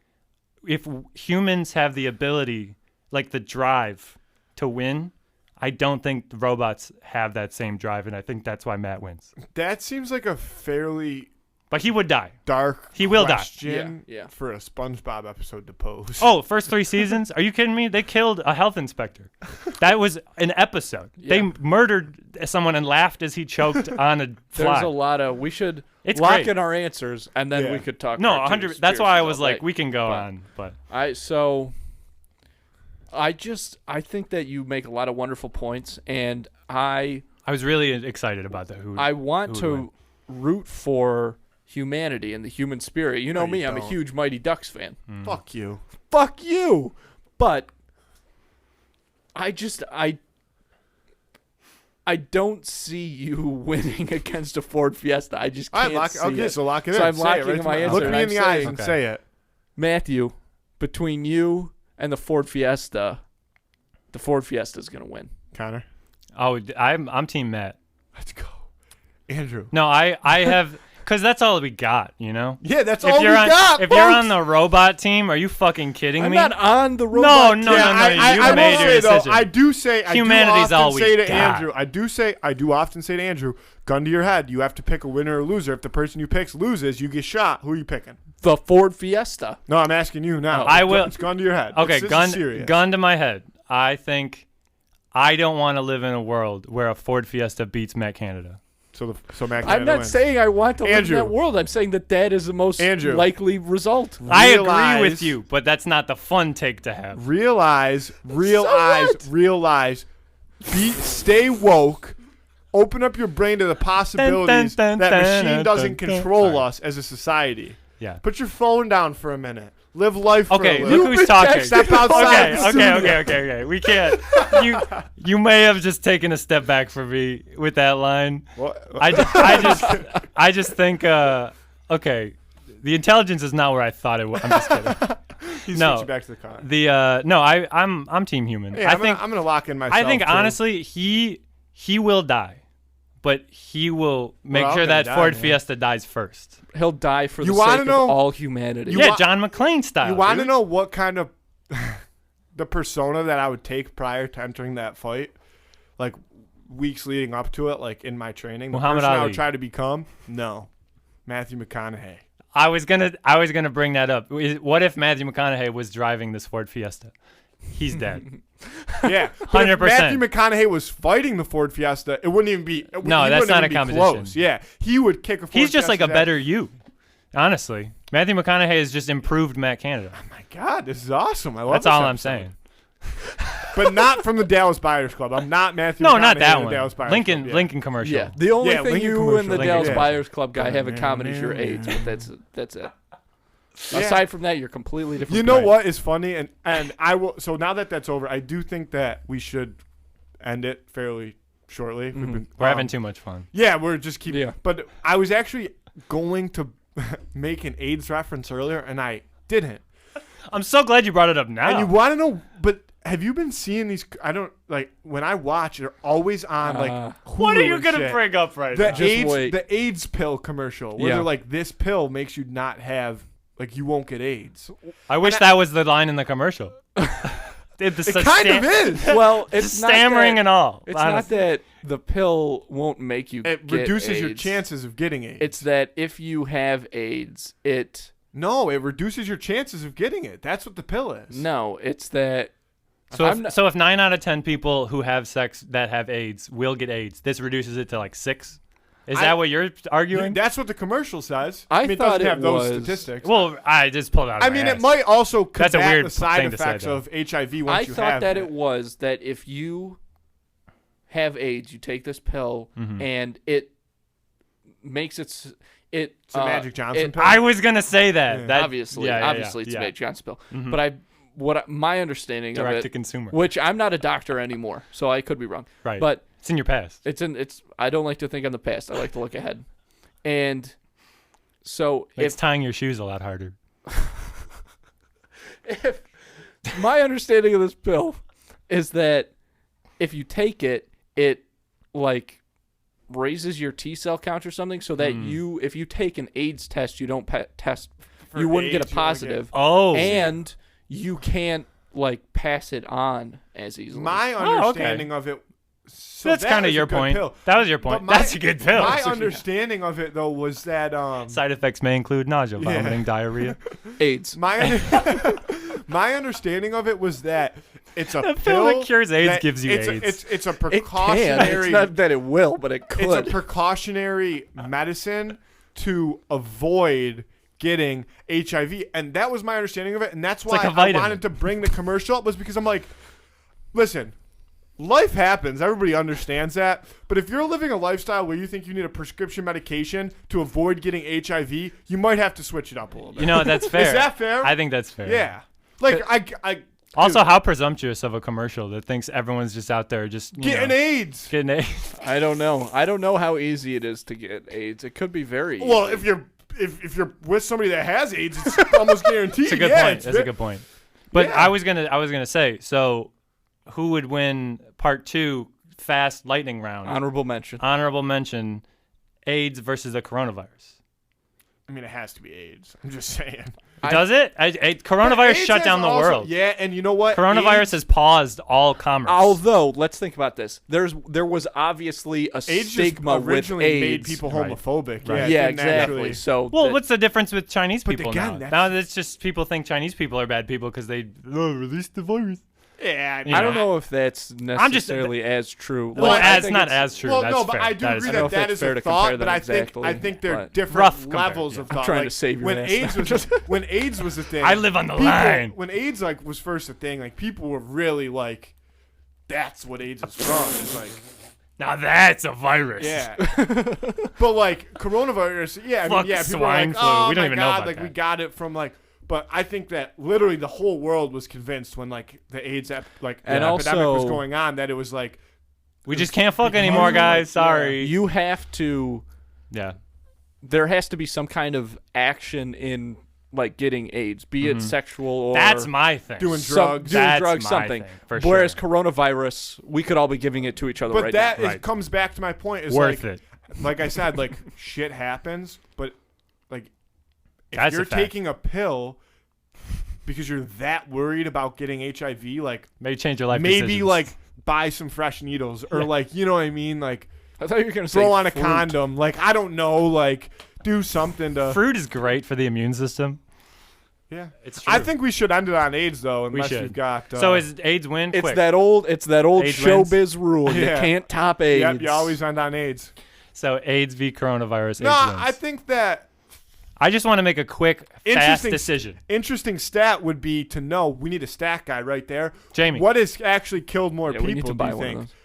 if humans have the ability, like the drive to win, I don't think the robots have that same drive, and I think that's why Matt wins. That seems like a fairly... But he would die. He will die. Yeah. For a SpongeBob episode to pose. Oh, first 3 seasons? Are you kidding me? They killed a health inspector. That was an episode. Yeah. They murdered someone and laughed as he choked on a fly. There's a lot of... We should lock in our answers, and then we could talk. No, 100%. That's why I was like, we can go on. But I think that you make a lot of wonderful points, and I was really excited about that. I want to root for humanity and the human spirit. You know me, I'm a huge Mighty Ducks fan. Fuck you. But I don't see you winning against a Ford Fiesta. I just can't see it. So lock it in. So I'm locking my answer. Look me in the eyes and say it. Matthew, between you and the Ford Fiesta is going to win. Connor? Oh, I'm Team Matt. Let's go. Andrew. No, I have... Because that's all we got, you know? Yeah, that's all we got, If you're on the robot team, are you fucking kidding me? I'm not on the robot team. No. You made your decision. I do say, humanity's all we got. Andrew, I do often say to Andrew, gun to your head, you have to pick a winner or loser. If the person you pick loses, you get shot. Who are you picking? The Ford Fiesta. No, I'm asking you now. I will. It's gun to your head. Okay, gun to my head. I think I don't want to live in a world where a Ford Fiesta beats Matt Canada. So Matt Canada I'm not wins. saying I want to live in that world. I'm saying that is the most likely result. I agree with you, but that's not the fun take to have. Realize. Stay woke. Open up your brain to the possibilities that machine doesn't control us as a society. Yeah. Put your phone down for a minute. Live life for a little. Okay, look who's talking. Step outside. Okay. We can't. You may have just taken a step back for me with that line. What? I just think. Okay, the intelligence is not where I thought it was. I'm just kidding. He's switching back to the car. I'm team human. Yeah, I'm gonna lock in myself. I think too. honestly, he will die. But he will make sure that Ford Fiesta dies first. He'll die for the sake of all humanity. John McClane style. You want to know what kind of the persona that I would take prior to entering that fight? Like weeks leading up to it, like in my training. The Muhammad person Ali. I would try to become? No. Matthew McConaughey. I was gonna bring that up. What if Matthew McConaughey was driving this Ford Fiesta? He's dead. Yeah, 100%. If Matthew McConaughey was fighting the Ford Fiesta, it wouldn't even be. No, that's not a competition. Close. Yeah, he would kick a Ford He's just Fiesta's like a ass. better you. Honestly, Matthew McConaughey has just improved Matt Canada. Oh my God, this is awesome! I love. That's this all episode. I'm saying. But not from the Dallas Buyers Club. I'm not Matthew. No, McConaughey not that in the one. Dallas Buyers Lincoln Club, yeah. Lincoln commercial. Yeah, the only thing Lincoln you commercial. and the Lincoln, Dallas yeah. Buyers Club guy have in common is your AIDS, but that's it. Yeah. Aside from that, you're completely different. You know what is funny, and I will. So now that that's over, I do think that we should end it fairly shortly. Mm-hmm. We're having too much fun. Yeah, we're just keeping. Yeah. But I was actually going to make an AIDS reference earlier, and I didn't. I'm so glad you brought it up now. And you want to know, but have you been seeing these? I don't like when I watch. They're always on like. Hulu What are you and gonna shit. bring up right The now? the AIDS pill commercial where Yeah. they're like, this pill makes you not have. Like, you won't get AIDS. I wish that was the line in the commercial. It kind of is. Well, it's stammering and all. It's honestly. not that the pill won't make you It get reduces your AIDS. chances of getting AIDS. It's that if you have AIDS, it reduces your chances of getting it. That's what the pill is. no, it's that. So if 9 out of 10 people who have sex that have AIDS will get AIDS, this reduces it to like 6? Is that what you're arguing? That's what the commercial says. I mean, it thought doesn't have it those was- statistics. Well, I just pulled it out of I my mean, ass. it might also combat That's a weird the side thing to say, effects though. of HIV once I you thought have that it. it was that if you have AIDS, you take this pill Mm-hmm. and it makes It's a Magic Johnson pill. I was going to say that. Yeah. that obviously, yeah, it's a Magic Johnson pill. Mhm. But my understanding Direct of to it, consumer. which I'm not a doctor anymore, so I could be wrong. Right. But it's in your past. I don't like to think on the past. I like to look ahead. And so It's tying your shoes a lot harder. if my understanding of this pill is that if you take it, it like raises your T cell count or something, so that if you take an AIDS test, you don't test, you wouldn't get a positive. Oh. And you can't like pass it on as easily. My understanding of it. So that's kind of your point. Pill. That was your point. But That's a good pill. My understanding of it though was that Side effects may include nausea, vomiting, diarrhea. AIDS. my understanding of it was that it's a The pill that cures AIDS that gives you it's AIDS. it's a It can. precautionary. It's not that it will, but it could. It's a precautionary medicine to avoid getting HIV, and that was my understanding of it, and that's why like a I vitamin. wanted to bring the commercial up, was because I'm like, listen, life happens, everybody understands that, but if you're living a lifestyle where you think you need a prescription medication to avoid getting HIV, you might have to switch it up a little bit. You know, that's fair. Is that fair? I think that's fair. Yeah. Like, Also, dude, how presumptuous of a commercial that thinks everyone's just out there just getting AIDS. Getting AIDS. I don't know. I don't know how easy it is to get AIDS. It could be very easy. Well, if you're with somebody that has AIDS, it's almost guaranteed. That's a good point. That's a good point. But Yeah. I was gonna say, so who would win part 2 fast lightning round? honorable mention. Honorable mention: AIDS versus the coronavirus. I mean, it has to be AIDS. I'm just saying. Does it? Coronavirus shut down the world. Yeah, and you know what? Coronavirus has paused all commerce. Although, let's think about this. There was obviously a AIDS stigma with AIDS. originally made people homophobic. Right. Yeah, exactly. So, what's the difference with Chinese people again, now? Now it's just people think Chinese people are bad people because they released the virus. Yeah, I don't know if that's necessarily as true. Well, it's not as true. Well, that's no, but fair. I do agree that is a thought. But I think they're different levels of thought. I'm trying to save your when ass. when AIDS was a thing, I live on the line. When AIDS was first a thing, people were really like, "That's what AIDS is from." It's like, now that's a virus. Yeah. But coronavirus, people swine are like, flu. "Oh we don't my even God, know about that. we got it from But I think that literally the whole world was convinced when the AIDS epidemic was going on that it was we just can't fuck anymore, guys. Sorry. You have to. Yeah. There has to be some kind of action in getting AIDS, be it sexual or that's my thing. Doing drugs, something. Thing, for Whereas sure. coronavirus, we could all be giving it to each other but now. But comes back to my point. Is worth it. Like I said, shit happens, but if that's you're taking a pill because you're that worried about getting HIV, maybe change your life. Maybe decisions. buy some fresh needles or you know what I mean? I thought you were gonna throw say on a fruit. condom. I don't know. Do something to. Fruit is great for the immune system. Yeah, it's true. I think we should end it on AIDS though, unless you've got. So is AIDS win? It's quick. that old AIDS showbiz rule. You can't top AIDS. Yep, you always end on AIDS. So AIDS v coronavirus. No, AIDS wins. I think that. I just want to make a quick, fast decision. Interesting stat would be to know. We need a stat guy right there. Jamie, what has actually killed more people? We need to buy do you one think? of those.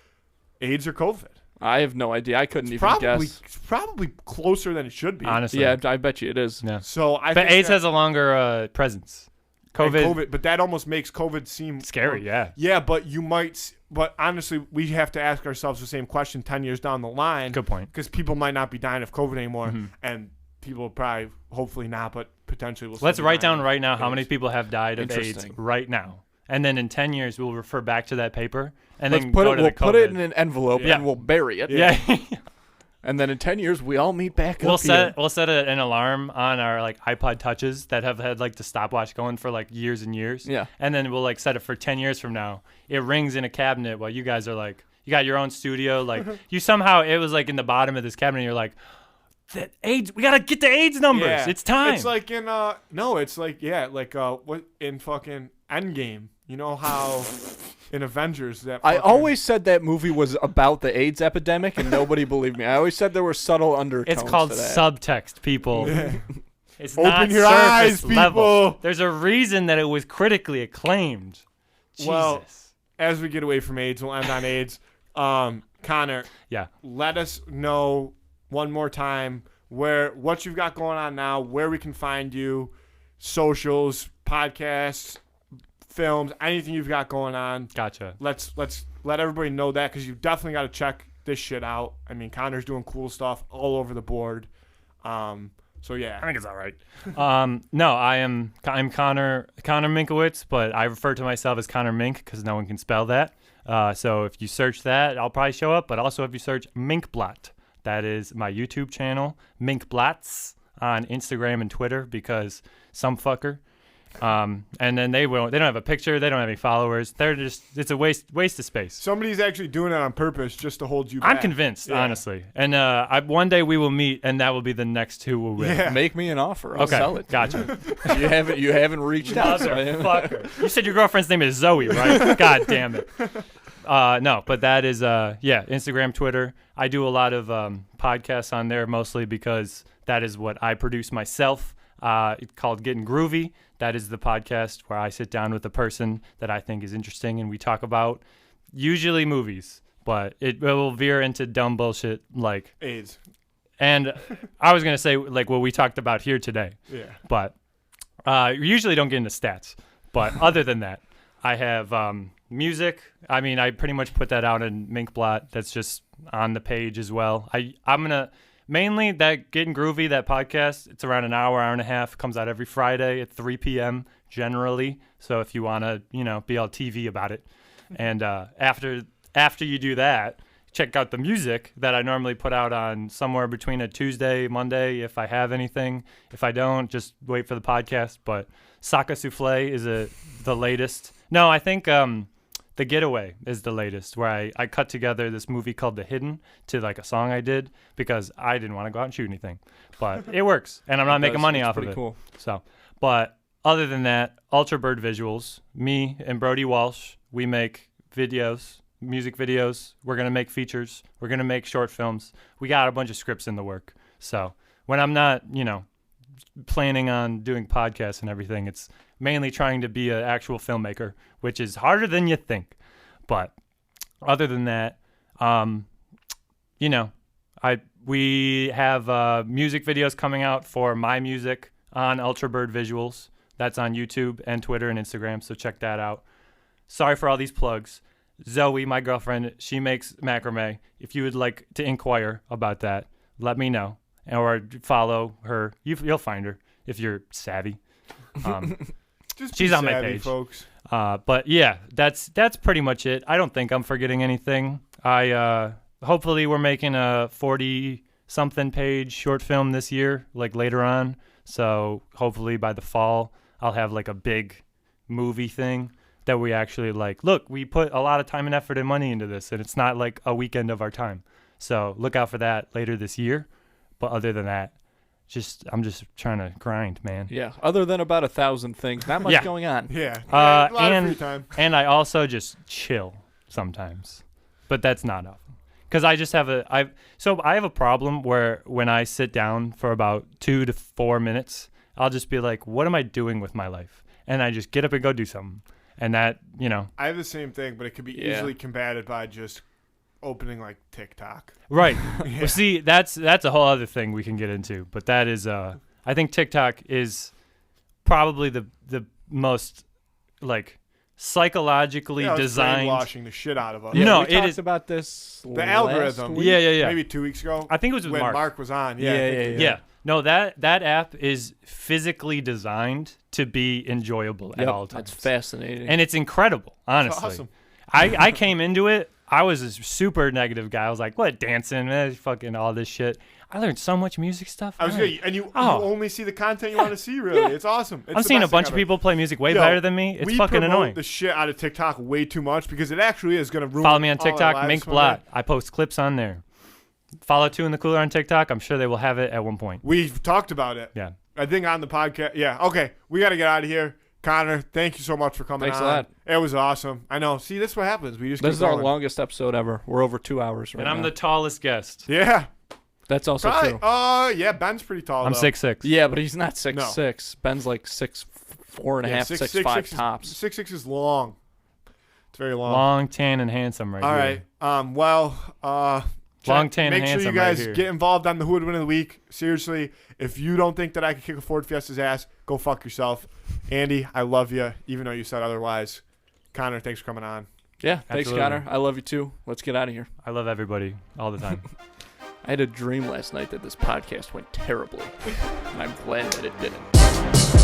AIDS or COVID? I have no idea. I couldn't even guess. It's probably closer than it should be. Honestly, yeah, I bet you it is. Yeah. So but AIDS has a longer presence. COVID, but that almost makes COVID seem scary. Yeah. Yeah, but you might. But honestly, we have to ask ourselves the same question 10 years down the line. Good point. Because people might not be dying of COVID anymore, and people will probably, hopefully not, but potentially will. Let's write down right now how many people have died of AIDS right now, and then in 10 years we'll refer back to that paper and then put it in an envelope and we'll bury it. Yeah. And then in 10 years we all meet back we'll up here. We'll set an alarm on our iPod touches that have had the stopwatch going for years and years. Yeah. And then we'll set it for 10 years from now. It rings in a cabinet while you guys are you got your own studio. You somehow it was in the bottom of this cabinet. And you're like, that AIDS. We gotta get the AIDS numbers. Yeah. It's time. It's in what in fucking Endgame. You know how in Avengers that I always said that movie was about the AIDS epidemic and nobody believed me. I always said there were subtle undertones. It's called to that. subtext, people. Yeah. It's Open not your surface eyes, level. people. There's a reason that it was critically acclaimed. Well, Jesus. as we get away from AIDS, we'll end on AIDS. Connor, let us know one more time what you've got going on now, where we can find you, socials, podcasts, films, anything you've got going on. Gotcha. Let's let everybody know that because you definitely got to check this shit out. I mean, Connor's doing cool stuff all over the board. So yeah, I think it's all right. No, I'm Connor Minkowitz, but I refer to myself as Connor Mink because no one can spell that. So if you search that, I'll probably show up. But also if you search Minkblatt, that is my YouTube channel, Minkblatts, on Instagram and Twitter because some fucker. And then they don't have a picture, they don't have any followers. It's a waste of space. Somebody's actually doing it on purpose just to hold you back. I'm convinced, honestly. And one day we will meet, and that will be damn who will win. Yeah. Make me an offer. I'll sell it. Gotcha. You haven't reached out. Motherfucker. You said your girlfriend's name is Zoe, right? God damn it. No, but that is Instagram, Twitter. I do a lot of podcasts on there mostly because that is what I produce myself. It's called Getting Groovy. That is the podcast where I sit down with a person that I think is interesting and we talk about usually movies, but it will veer into dumb bullshit like AIDS. And I was going to say what we talked about here today. Yeah. But we usually don't get into stats. But other than that, I have music. I mean, I pretty much put that out in Minkblatt. That's just on the page as well. I'm going to mainly that Getting Groovy, that podcast, it's around an hour and a half. Comes out every Friday at 3 p.m. generally. So if you want to, be all TV about it. And after you do that, check out the music that I normally put out on somewhere between a Tuesday, Monday, if I have anything. If I don't, just wait for the podcast. But Saka Souffle is the latest. No, I think The Getaway is the latest, where I cut together this movie called The Hidden to like a song I did because I didn't want to go out and shoot anything. But it works, and I'm not making money off of it. Cool. So, but other than that, Ultra Bird Visuals, me and Brody Walsh, we make videos. Music videos. We're going to make features. We're going to make short films. We got a bunch of scripts in the work. So when I'm not, planning on doing podcasts and everything, it's mainly trying to be an actual filmmaker, which is harder than you think. But other than that, we have music videos coming out for my music on Ultra Bird Visuals. That's on YouTube and Twitter and Instagram, so check that out. Sorry for all these plugs. Zoe, my girlfriend, she makes macrame. If you would like to inquire about that, let me know. Or follow her. You'll find her if you're savvy. She's on my page, folks. But yeah, that's pretty much it. I don't think I'm forgetting anything. Hopefully we're making a 40-something page short film this year, like later on. So hopefully by the fall I'll have like a big movie thing that we actually like. Look, we put a lot of time and effort and money into this, and it's not like a weekend of our time. So look out for that later this year. But other than that, I'm just trying to grind, man. Yeah. Other than about 1,000 things, not much going on. Yeah. A lot of free time. And I also just chill sometimes, but that's not often. Because I just have I have a problem where when I sit down for about 2 to 4 minutes, I'll just be like, what am I doing with my life? And I just get up and go do something. And that, I have the same thing, but it could be easily combated by just opening like TikTok. Right. Yeah. Well, see, that's a whole other thing we can get into. But that is, I think TikTok is probably the most like psychologically designed. Brainwashing the shit out of us. Yeah, no, we talked about this. The algorithm. Week? Yeah. Maybe 2 weeks ago. I think it was with when Mark. Mark was on. Yeah. No, that app is physically designed to be enjoyable at all times. That's fascinating. And it's incredible, honestly. That's awesome. I came into it, I was a super negative guy. I was like, what, dancing, fucking all this shit. I learned so much music stuff. And you only see the content you want to see, really. Yeah. It's awesome. I'm seeing a bunch of people play music way better than me. It's fucking annoying. We promote the shit out of TikTok way too much because it actually is going to ruin. Follow me on TikTok, Mink Blot. I post clips on there. Follow Two in the Cooler on TikTok. I'm sure they will have it at one point. We've talked about it. Yeah. I think on the podcast. Yeah. Okay. We got to get out of here. Connor, thank you so much for coming on. Thanks a lot. It was awesome. I know. See, this is what happens. This is our longest episode ever. We're over 2 hours right now. And I'm the tallest guest. Yeah. That's also true. Yeah, Ben's pretty tall. I'm 6'6". Yeah, but he's not 6'6". Ben's like 6'4" and a half, 6'5" tops. 6'6" is long. It's very long. Long, tan, and handsome right here. All right. Long, tan, and handsome. Make sure you guys get involved on the Who Would Win of the Week. Seriously, if you don't think that I can kick a Ford Fiesta's ass, go fuck yourself. Andy, I love you, even though you said otherwise. Connor, thanks for coming on. Yeah, thanks, Connor. I love you too. Let's get out of here. I love everybody all the time. I had a dream last night that this podcast went terribly, and I'm glad that it didn't.